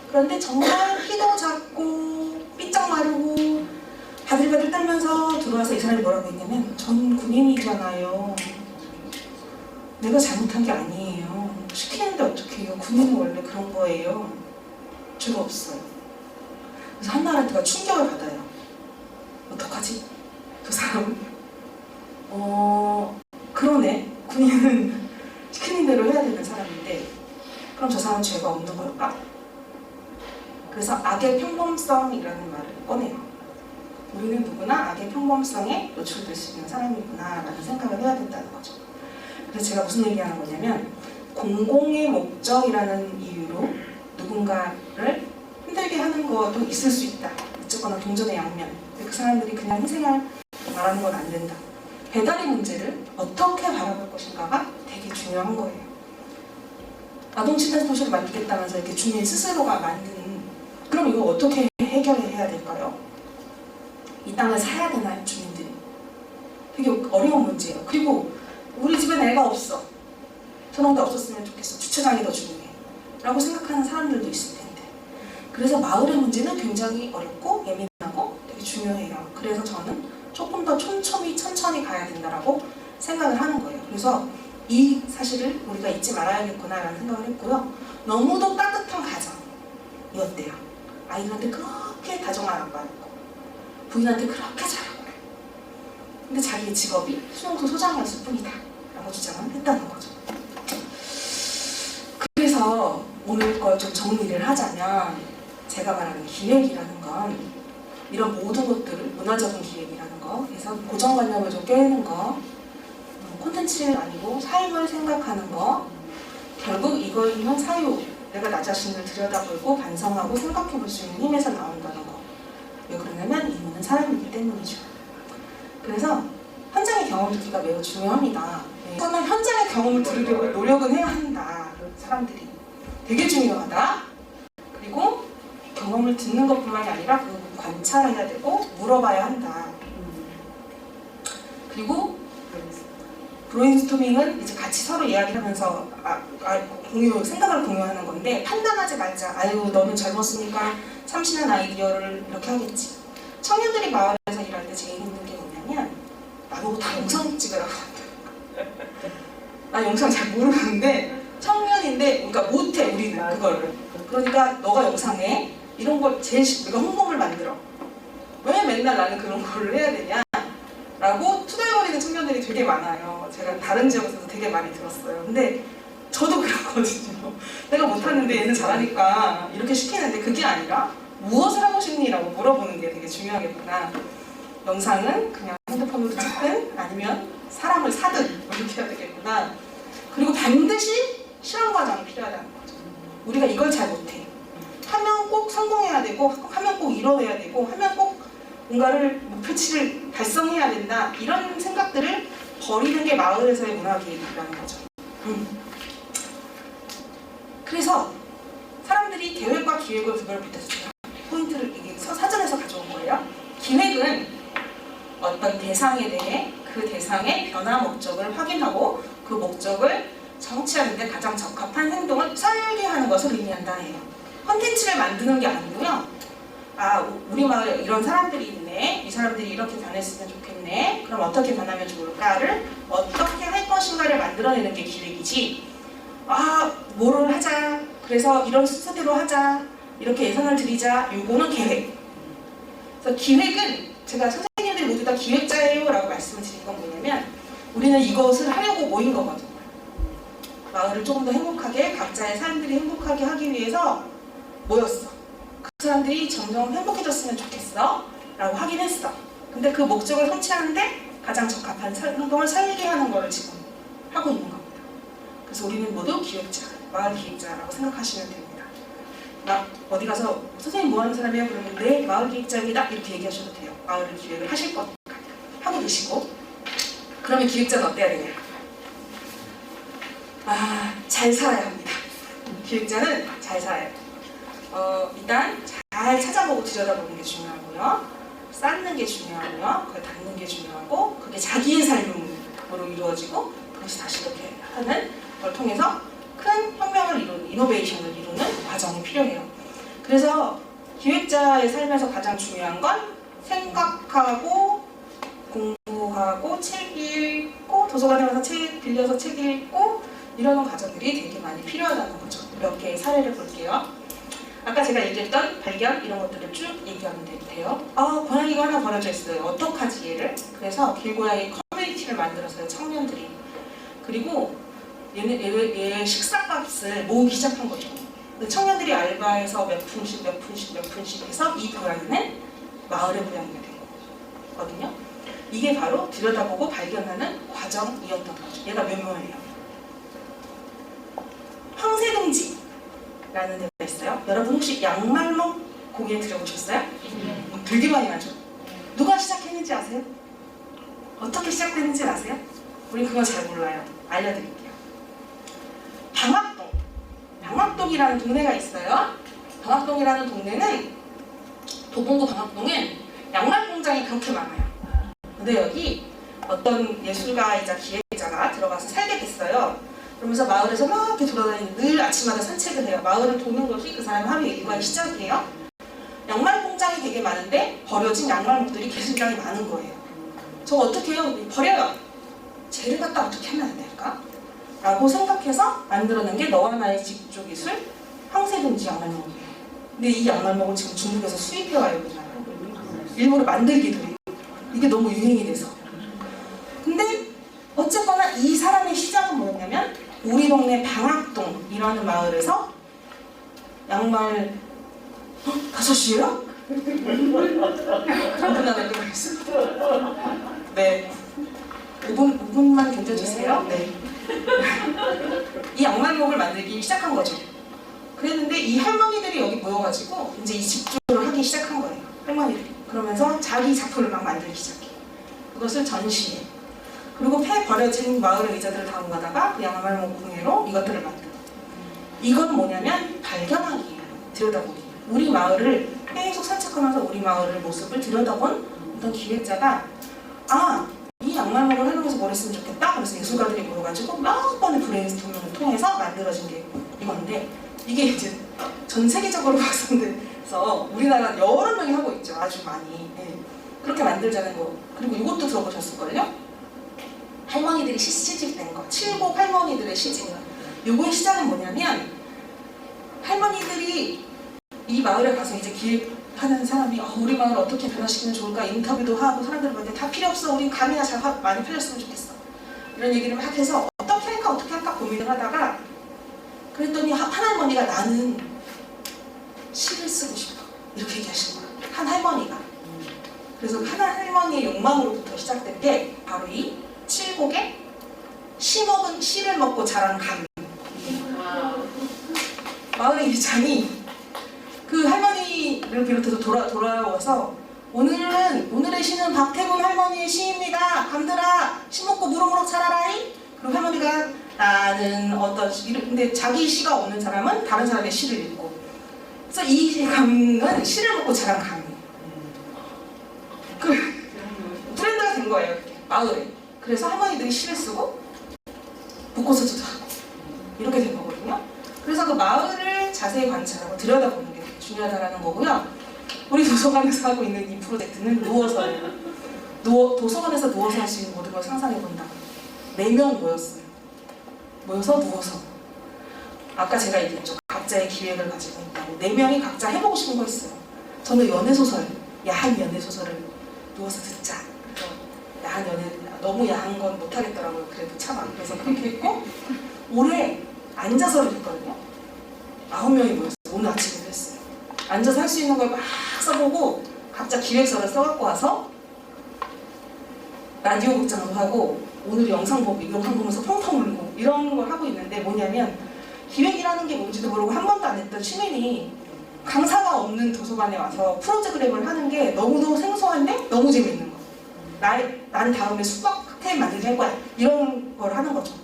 그런데 정말 키도 작고 삐쩍 마르고 바들바들 떨면서 들어와서 이 사람이 뭐라고 했냐면, 전 군인이잖아요. 내가 잘못한 게 아니에요. 시키는데 어떡해요. 군인은 원래 그런 거예요. 죄가 없어요. 그래서 한나 아렌트가 충격을 받아요. 어떡하지? 그 사람은? 그러네. 군인은 시키는 대로 해야 되는 사람인데 그럼 저 사람은 죄가 없는 걸까? 그래서 악의 평범성이라는 말을 꺼내요. 우리는 누구나 악의 평범성에 노출될 수 있는 사람이구나 라는 생각을 해야 된다는 거죠. 그래서 제가 무슨 얘기하는 거냐면, 공공의 목적이라는 이유로 누군가를 힘들게 하는 것도 있을 수 있다. 어쨌거나 동전의 양면. 그 사람들이 그냥 희생을 말하는 건 안 된다. 배달의 문제를 어떻게 바라볼 것인가가 되게 중요한 거예요. 아동치단 소식을 만들겠다면서 이렇게 주민 스스로가 만드는, 그럼 이거 어떻게 해결해야 될까요? 이 땅을 사야 되나요, 주민들이? 되게 어려운 문제예요. 그리고 우리 집엔 애가 없어. 저런 게 없었으면 좋겠어. 주차장이 더 중요해. 라고 생각하는 사람들도 있을 텐데. 그래서 마을의 문제는 굉장히 어렵고 예민하고 되게 중요해요. 그래서 저는 조금 더 촘촘히 천천히 가야 된다라고 생각을 하는 거예요. 그래서 이 사실을 우리가 잊지 말아야겠구나라는 생각을 했고요. 너무도 따뜻한 가정이었대요. 아이들한테 그렇게 다정한 아빠였고 부인한테 그렇게 잘하고, 근데 자기의 직업이 수용소 소장이었을 뿐이다 라고 주장을 했다는 거죠. 그래서 오늘 걸 좀 정리를 하자면, 제가 말하는 기획이라는 건 이런 모든 것들을, 문화적인 기획이라는 거, 그래서 고정관념을 좀 깨는 거, 콘텐츠는 아니고 삶을 생각하는 거, 결국 이거이면 사유, 내가 나 자신을 들여다보고 반성하고 생각해 볼 수 있는 힘에서 나온다는 거. 왜 그러냐면 이유는 사람이기 때문이죠. 그래서 현장의 경험 듣기가 매우 중요합니다. 저는 현장의 경험을 들으려고 노력은 해야 한다. 사람들이 되게 중요하다. 그리고 경험을 듣는 것뿐만이 아니라 그 관찰해야 되고 물어봐야 한다. 그리고 브레인스토밍은 이제 같이 서로 이야기를 하면서 생각을 공유하는 건데, 판단하지 말자. 아유 너는 젊었으니까 참신한 아이디어를 이렇게 하겠지. 청년들이 마을에서 일할 때 제일 힘든 게 뭐냐면, 나보고 다 영상 찍으라고 한다. 나 영상 잘 모르는데 청년인데, 그러니까 못해 우리는 그거를. 그러니까 너가 영상해. 이런 걸 제일 내가 홍보를 만들어. 왜 맨날 나는 그런 거를 해야 되냐? 라고 투덜거리는 청년들이 되게 많아요. 제가 다른 지역에서도 되게 많이 들었어요. 근데 저도 그렇거든요. 내가 못하는데 얘는 잘하니까 이렇게 시키는데, 그게 아니라 무엇을 하고 싶니? 라고 물어보는 게 되게 중요하겠구나. 영상은 그냥 핸드폰으로 찍든 아니면 사람을 사든 이렇게 해야 되겠구나. 그리고 반드시 실험 과정이 필요하다는 거죠. 우리가 이걸 잘 못해. 하면 꼭 성공해야 되고, 하면 꼭 이뤄내야 되고, 하면 꼭 뭔가를 목표치를 달성해야 된다. 이런 생각들을 버리는 게 마을에서의 문화기획이라는 거죠. 그래서 사람들이 계획과 기획을 구별을 못해서 제가 포인트를 이게 사전에서 가져온 거예요. 기획은 어떤 대상에 대해 그 대상의 변화 목적을 확인하고 그 목적을 성취하는 데 가장 적합한 행동을 설계하는 것을 의미한다 해요. 콘텐츠를 만드는 게 아니고요. 우리 마을에 이런 사람들이 있네. 이 사람들이 이렇게 변했으면 좋겠네. 그럼 어떻게 변하면 좋을까를, 어떻게 할 것인가를 만들어내는 게 기획이지. 뭐를 하자. 그래서 이런 순서대로 하자. 이렇게 예산을 드리자. 요거는 계획. 그래서 기획은, 제가 선생님들 모두 다 기획자예요 라고 말씀을 드린 건 뭐냐면, 우리는 이것을 하려고 모인 거거든요. 마을을 조금 더 행복하게, 각자의 사람들이 행복하게 하기 위해서 모였어. 그 사람들이 점점 행복해졌으면 좋겠어 라고 하긴 했어. 근데 그 목적을 성취하는데 가장 적합한 행동을 살게 하는 거를 지금 하고 있는 겁니다. 그래서 우리는 모두 기획자, 마을 기획자라고 생각하시면 됩니다. 어디 가서 선생님 뭐 하는 사람이에요? 그러면 네, 마을 기획자입니다. 이렇게 얘기하셔도 돼요. 마을을 기획을 하실 거니까. 하고 계시고. 그러면 기획자는 어때야 되냐? 잘 살아야 합니다. 기획자는 잘 살아야 돼요. 일단 잘 찾아보고 들여다보는 게 중요하고요. 쌓는 게 중요하고요. 그걸 닦는 게 중요하고, 그게 자기의 삶으로 이루어지고, 그것이 다시 이렇게 하는 걸 통해서 큰 혁명을 이루는, 이노베이션을 이루는 과정이 필요해요. 그래서 기획자의 삶에서 가장 중요한 건 생각하고, 공부하고, 책 읽고, 도서관에 가서 책 빌려서 책 읽고, 이러는 과정들이 되게 많이 필요하다는 거죠. 몇 개의 사례를 볼게요. 아까 제가 얘기했던 발견 이런 것들을 쭉 얘기하면 돼요. 고양이가 하나 버려져 있어요. 어떡하지 얘를? 그래서 길고양이 커뮤니티를 만들었어요. 청년들이. 그리고 얘 식사값을 모으기 시작한 거죠. 청년들이 알바해서 몇 푼씩 해서 이 고양이는 마을의 고양이가 된 거거든요. 이게 바로 들여다보고 발견하는 과정이었던 거죠. 얘가 묘묘해요. 황새둥지라는 데가 있어요. 여러분 혹시 양말목 공연 들어보셨어요? 되게 많이 나죠? 누가 시작했는지 아세요? 어떻게 시작됐는지 아세요? 우리 그건 잘 몰라요. 알려드릴게요. 방학동이라는 동네가 있어요. 방학동이라는 동네는 도봉구 방학동엔 양말 공장이 그렇게 많아요. 근데 여기 어떤 예술가이자 기획자가 들어가서 살게 됐어요. 그러면서 마을에서 막 이렇게 돌아다니는, 늘 아침마다 산책을 해요. 마을을 도는 것이 그 사람의 하루의 일과의 시작이에요. 양말 공장이 되게 많은데 버려진 양말목들이 굉장히 많은 거예요. 저거 어떻게 해요? 버려요. 쟤를 갖다 어떻게 하면 안 될까? 라고 생각해서 만들어낸 게 너와 나의 직조기술 황새둥지 양말목이에요. 근데 이 양말목은 지금 중국에서 수입해와요. 일부러 만들기도 해요. 이게 너무 유행이 돼서. 근데 어쨌거나 이 사람의 시작은 뭐였냐면 우리 동네 방학동이라는 마을에서 양말 5시에요? 5분 안에 끝나겠어. 네. 5분만 견뎌주세요. 네. 이 양말목을 만들기 시작한 거죠. 그랬는데 이 할머니들이 여기 모여가지고 이제 이 집조를 하기 시작한 거예요. 할머니들이. 그러면서 자기 작품을 막 만들기 시작해요. 그것을 전시해. 그리고 폐 버려진 마을의 의자들을 다음 가다가 그 양말목 공예로 이것들을 만들어. 이건 뭐냐면 발견하기예요. 들여다보기. 우리 마을을 계속 산책하면서 우리 마을의 모습을 들여다본 어떤 기획자가 이 양말목을 활용해서 뭘 했으면 좋겠다. 그래서 예술가들이 모여가지고 몇 번의 브레인스토밍을 통해서 만들어진 게 이건데, 이게 이제 전 세계적으로 확산돼서 우리나라 여러 명이 하고 있죠. 아주 많이. 네. 그렇게 만들자는 거. 그리고 이것도 들어보셨을걸요? 할머니들이 시집된 거. 칠곡 할머니들의 시집. 요거의 시작은 뭐냐면, 할머니들이 이 마을에 가서 이제 기획하는 사람이 우리 마을 어떻게 변화시키면 좋을까 인터뷰도 하고 사람들 보는데 다 필요 없어. 우린 감이나 잘 많이 팔렸으면 좋겠어. 이런 얘기를 막 해서 어떻게 할까 고민을 하다가 그랬더니 한 할머니가 나는 시를 쓰고 싶어. 이렇게 얘기하신 거야. 한 할머니가. 그래서 한 할머니의 욕망으로부터 시작된 게 바로 이 칠곡의 시를 먹고 자란 감. 마을의 일장이 그 할머니를 비롯해서 돌아와서 오늘의 시는 박태근 할머니의 시입니다. 감들아 시 먹고 무럭무럭 자라라이. 그리고 할머니가 나는 어떤 근데 자기 시가 없는 사람은 다른 사람의 시를 읽고. 그래서 이 감은 시를 먹고 자란 감이에요. 그 트렌드가 된 거예요. 이렇게 마을에. 그래서 할머니들이 시를 쓰고 붓고서도 하고 이렇게 된 거거든요. 그래서 그 마을을 자세히 관찰하고 들여다보는 게 되게 중요하다는 거고요. 우리 도서관에서 하고 있는 이 프로젝트는 누워서예요. 도서관에서 누워서 할 수 있는 모든 걸 상상해본다. 4명 모였어요. 모여서 누워서. 아까 제가 얘기했죠. 각자의 기획을 가지고 있다고. 4명이 각자 해보고 싶은 거 있어요. 저는 연애소설, 야한 연애소설을 누워서 듣자. 야한 연애 너무 야한 건 못하겠더라고요. 그래도 참아. 그래서 그렇게 했고 올해 앉아서를 했거든요. 9명이 모였어요. 오늘 아침에도 했어요. 앉아서 할 수 있는 걸 막 써보고 각자 기획서를 써갖고 와서 라디오 극장도 하고 오늘 영상 보고 이거 보면서 펑펑 울고 이런 걸 하고 있는데 뭐냐면 기획이라는 게 뭔지도 모르고 한 번도 안 했던 시민이 강사가 없는 도서관에 와서 프로그램을 하는 게 너무도 생소한데 너무 재밌는 거. 나는 다음에 수박 칵테일 만들기 할 거야. 이런 걸 하는 거죠.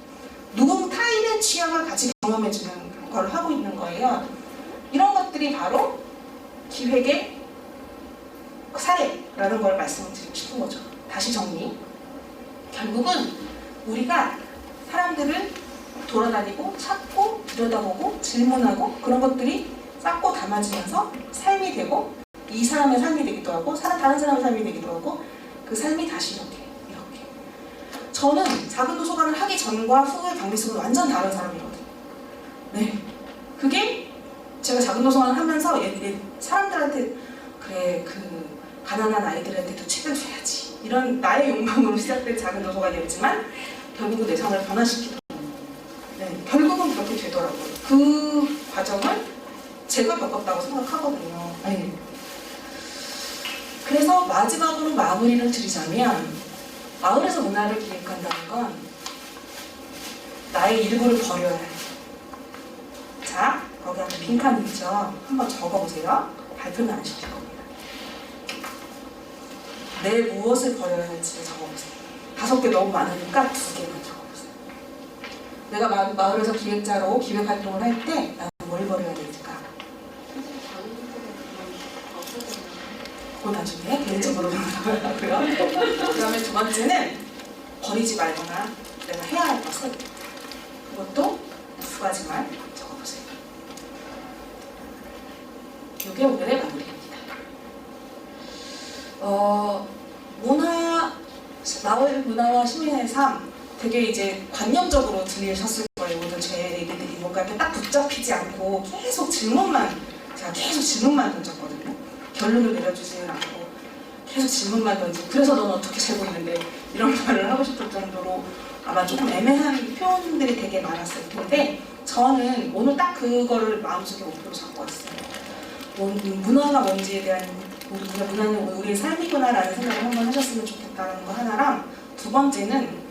누군 타인의 취향을 같이 경험해주는 걸 하고 있는 거예요. 이런 것들이 바로 기획의 사례라는 걸 말씀드리고 싶은 거죠. 다시 정리. 결국은 우리가 사람들을 돌아다니고 찾고 들여다보고 질문하고 그런 것들이 쌓고 담아지면서 삶이 되고 이 사람의 삶이 되기도 하고 다른 사람의 삶이 되기도 하고 그 삶이 다시 이렇게 저는 작은 도서관을 하기 전과 후의 강비숙은 완전 다른 사람이거든요. 네, 그게 제가 작은 도서관을 하면서 사람들한테 그래 그 가난한 아이들한테도 책을 줘야지 이런 나의 욕망으로 시작된 작은 도서관이었지만 결국은 내 삶을 변화시키더라고요. 네, 결국은 그렇게 되더라고요. 그 과정을 제가 겪었다고 생각하거든요. 네. 그래서 마지막으로 마무리를 드리자면 마을에서 문화를 기획한다는 건 나의 일부를 버려야 해요. 자, 거기 앞에 빈칸 있죠? 한번 적어보세요. 발표는 안 시킬 겁니다. 내 무엇을 버려야 할지 적어보세요. 5개 너무 많으니까 2개만 적어보세요. 내가 마을에서 기획자로 기획활동을 할 때 나는 뭘 버려야 될까? 그거 나중에 개인적으로 하고요. 그 다음에 2번째는 버리지 말거나 내가 해야 할 것은 그것도 2가지만 적어보세요. 이게 오늘의 마무리입니다. 마을 문화와 시민의 삶 되게 이제 관념적으로 들리셨을 거예요. 오늘 제 얘기들이 뭔가 이렇게 딱 붙잡히지 않고 계속 제가 계속 질문만 던졌거든요. 결론을 내려주지는 않고 계속 질문만 던지고 그래서 넌 어떻게 살고 있는데 이런 말을 하고 싶을 정도로 아마 조금 애매한 표현들이 되게 많았을 텐데 저는 오늘 딱 그거를 마음속에 목표로 잡고 왔어요. 문화가 뭔지에 대한 문화는 우리의 삶이구나라는 생각을 한번 하셨으면 좋겠다는 거 하나랑 2번째는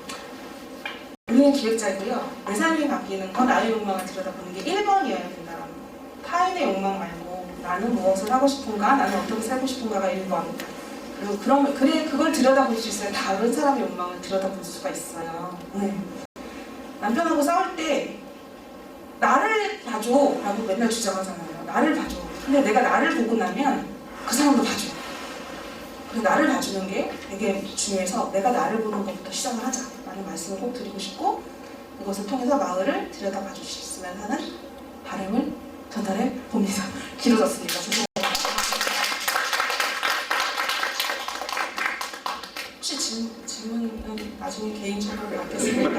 우리는 기획자이고요. 내 삶이 바뀌는 건 나의 욕망을 들여다보는 게 1번이어야 된다는 거. 타인의 욕망 말고 나는 무엇을 하고 싶은가, 나는 어떻게 살고 싶은가가 1번. 그리고 그걸 들여다볼 수 있어야 다른 사람의 욕망을 들여다볼 수가 있어요. 네. 남편하고 싸울 때 나를 봐줘 라고 맨날 주장하잖아요. 나를 봐줘. 근데 내가 나를 보고 나면 그 사람도 봐줘. 그래서 나를 봐주는 게 되게 중요해서 내가 나를 보는 것부터 시작을 하자 라는 말씀을 꼭 드리고 싶고 이것을 통해서 마을을 들여다봐 주셨으면 하는 바람을 전달해 봅니다. 길어졌습니다. 죄송합니다. 혹시 질문은 나중에 개인적으로 받겠습니까?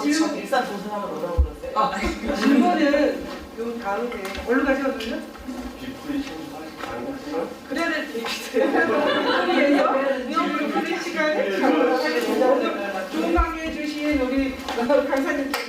지금 일산 도서관을 오라고 그러세요? 질문은 요 다음에 얼른 가시거든요? 뒷풀이 참 많이 그래야 될 얘기세요. 그래서 이런 시간에 오늘 좋은 강의 해주신 우리 강사님께